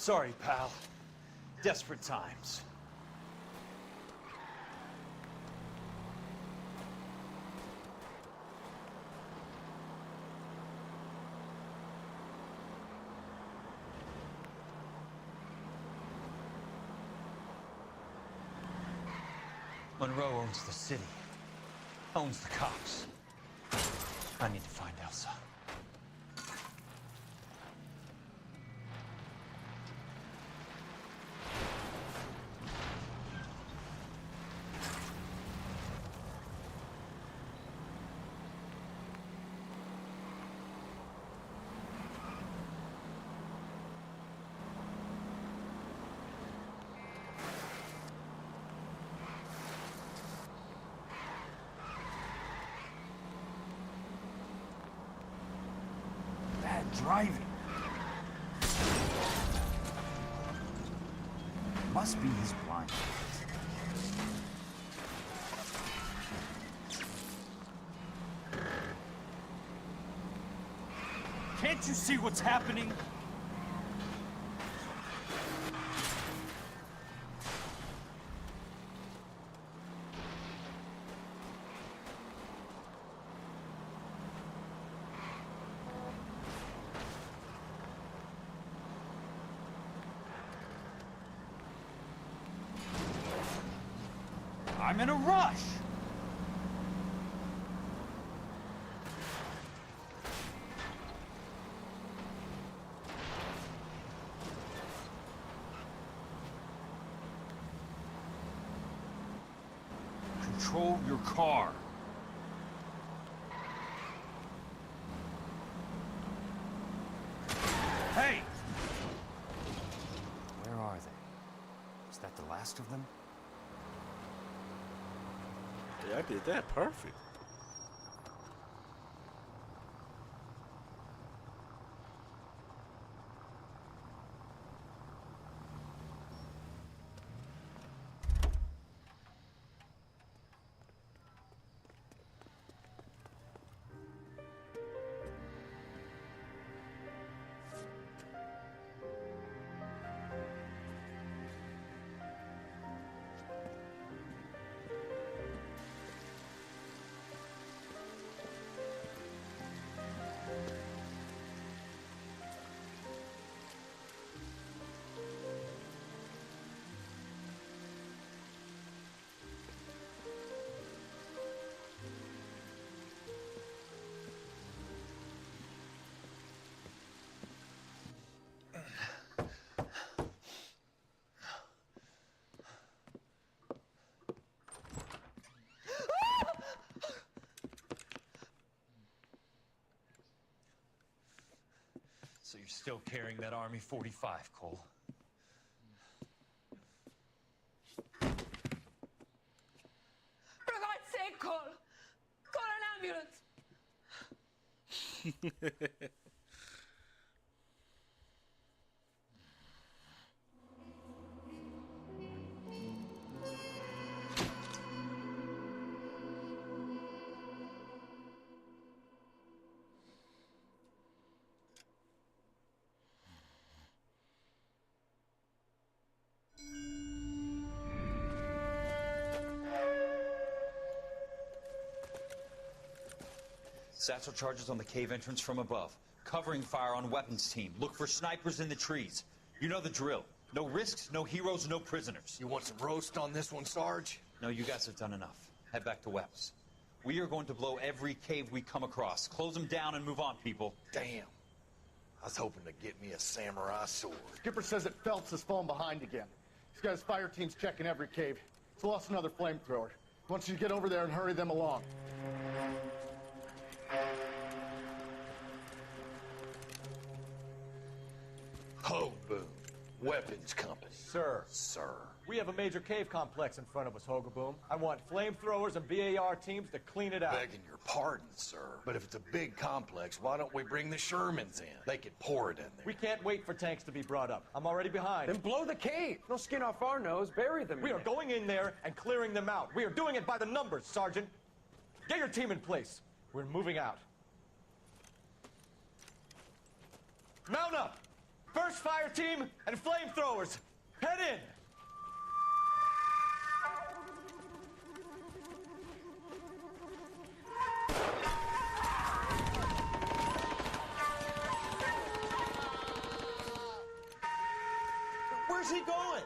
Sorry, pal. Desperate times. Monroe owns the city, owns the cops. I need to find Elsa. Driving. Must be his blind. Can't you see what's happening? I'm in a rush! Control your car. Hey! Where are they? Is that the last of them? Yeah, I did that perfect. So you're still carrying that Army 45, Cole? For God's sake, Cole! Call an ambulance! Satchel charges on the cave entrance from above. Covering fire on weapons team. Look for snipers in the trees. You know the drill. No risks, no heroes, no prisoners. You want some roast on this one, Sarge? No, you guys have done enough. Head back to Weps. We are going to blow every cave we come across. Close them down and move on, people. Damn. I was hoping to get me a samurai sword. Skipper says that Phelps has fallen behind again. He's got his fire teams checking every cave. He's lost another flamethrower. He wants you to get over there and hurry them along. Ho, Boom. Weapons Company. Sir. Sir. We have a major cave complex in front of us, Hogaboom. I want flamethrowers and BAR teams to clean it out. Begging your pardon, sir. But if it's a big complex, why don't we bring the Shermans in? They could pour it in there. We can't wait for tanks to be brought up. I'm already behind. Then blow the cave. No skin off our nose. Bury them. We are going in there and clearing them out. We are doing it by the numbers, Sergeant. Get your team in place. We're moving out. Mount up! First fire team and flamethrowers. Head in. Where's he going?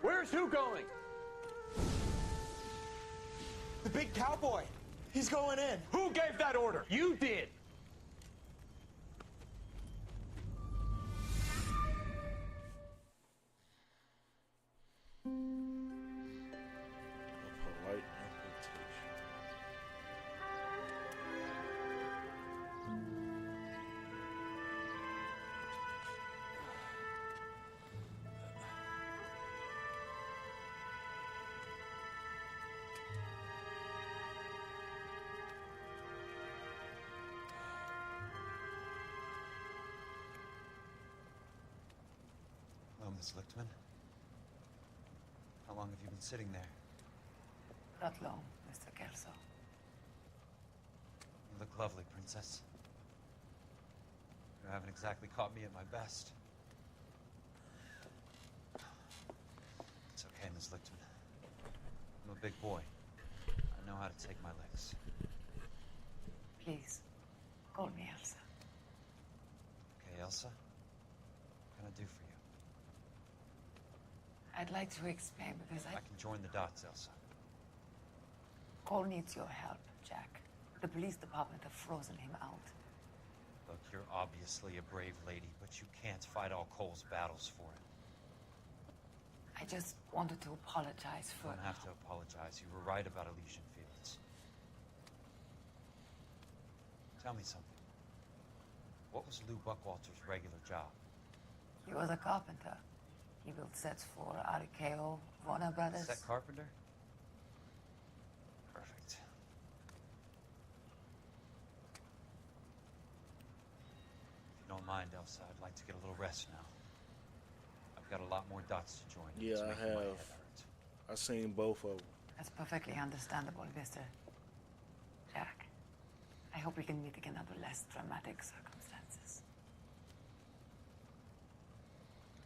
Where's who going? The big cowboy. He's going in. Who gave that order? You did. A polite invitation. Hello, Miss Lichtman. How long have you been sitting there? Not long, Mr. Kelso. You look lovely, Princess. You haven't exactly caught me at my best. It's okay, Miss Lichtman. I'm a big boy. I know how to take my licks. Please, call me Elsa. Okay, Elsa? What can I do for you? I'd like to explain because I can join the dots, Elsa. Cole needs your help, Jack. The police department have frozen him out. Look, you're obviously a brave lady, but you can't fight all Cole's battles for it. I just wanted to apologize You for... don't have to apologize. You were right about Elysian Fields. Tell me something. What was Lou Buckwalter's regular job? He was a carpenter. He built sets for RKO, Warner Brothers. Set carpenter? Perfect. If you don't mind, Elsa, I'd like to get a little rest now. I've got a lot more dots to join. Yeah, It's I making my have. head hurt. I've seen both of them. That's perfectly understandable, Mr. Jack. I hope we can meet again under less dramatic circumstances.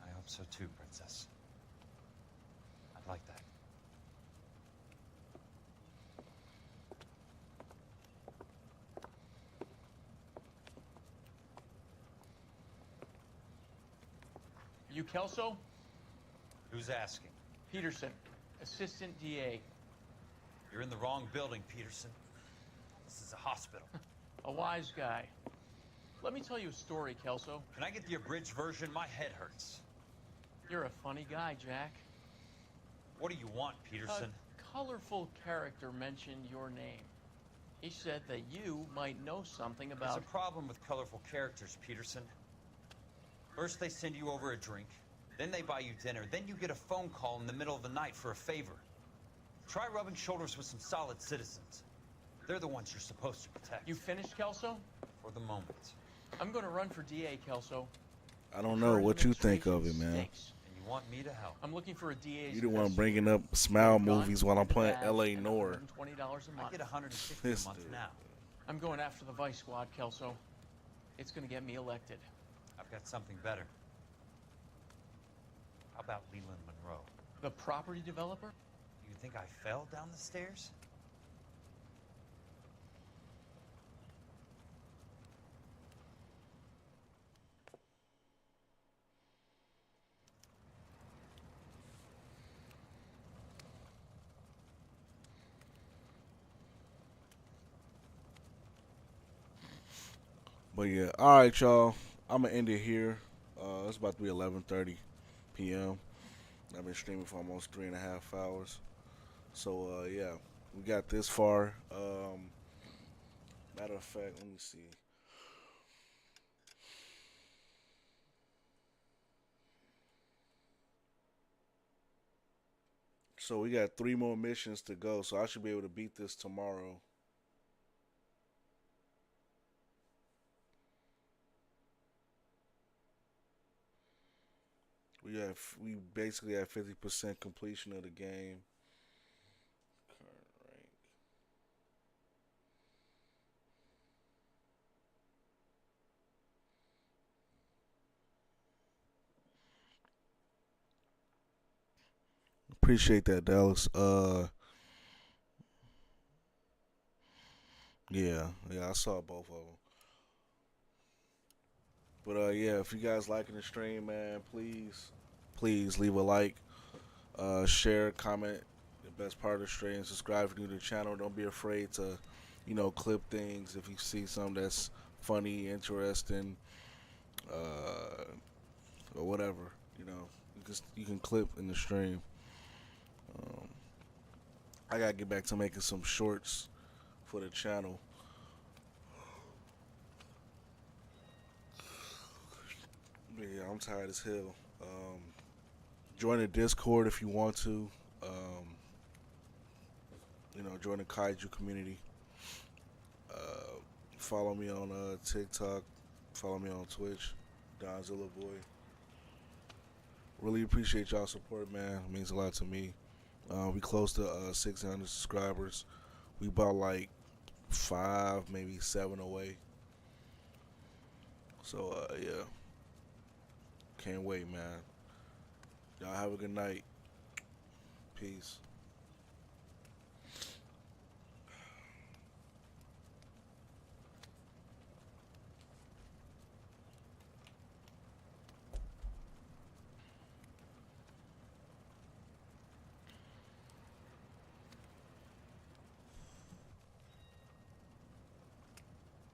I hope so too, Princess. I'd like that. You Kelso? Who's asking? Peterson, assistant DA. You're in the wrong building, Peterson. This is a hospital. A wise guy. Let me tell you a story, Kelso. Can I get the abridged version? My head hurts. You're a funny guy, Jack. What do you want, Peterson? A colorful character mentioned your name. He said that you might know something about... There's a problem with colorful characters, Peterson. First they send you over a drink, then they buy you dinner, then you get a phone call in the middle of the night for a favor. Try rubbing shoulders with some solid citizens. They're the ones you're supposed to protect. You finished, Kelso? For the moment. I'm going to run for DA, Kelso. I don't know what you think of it, man. And you want me to help? I'm looking for a DA's... You the one bringing up Smile movies while I'm playing L.A. Noire. $20 a month. I get $160 This a month dude. now. I'm going after the Vice Squad, Kelso. It's going to get me elected. I've got something better. How about Leland Monroe? The property developer? You think I fell down the stairs? But yeah, all right, y'all. I'm gonna end it here. It's about to be 11:30 p.m. I've been streaming for almost 3.5 hours. So yeah, we got this far. Matter of fact, let me see. So we got 3 more missions to go. So I should be able to beat this tomorrow. We basically have 50% completion of the game. Current rank. appreciate that, Dallas. Yeah, I saw both of them. But yeah, if you guys liking the stream, man, please leave a like, share, comment. The best part of the stream. Subscribe if you're new to the channel. Don't be afraid to, clip things if you see something that's funny, interesting, or whatever. You can clip in the stream. I gotta get back to making some shorts for the channel. Yeah, I'm tired as hell. Join the Discord if you want to. Join the Kaiju community. Follow me on TikTok. Follow me on Twitch. Donzilla Boy. Really appreciate y'all support, man. It means a lot to me. We close to 600 subscribers. We about like 5, maybe 7 away. So yeah. Can't wait, man. Y'all have a good night. Peace.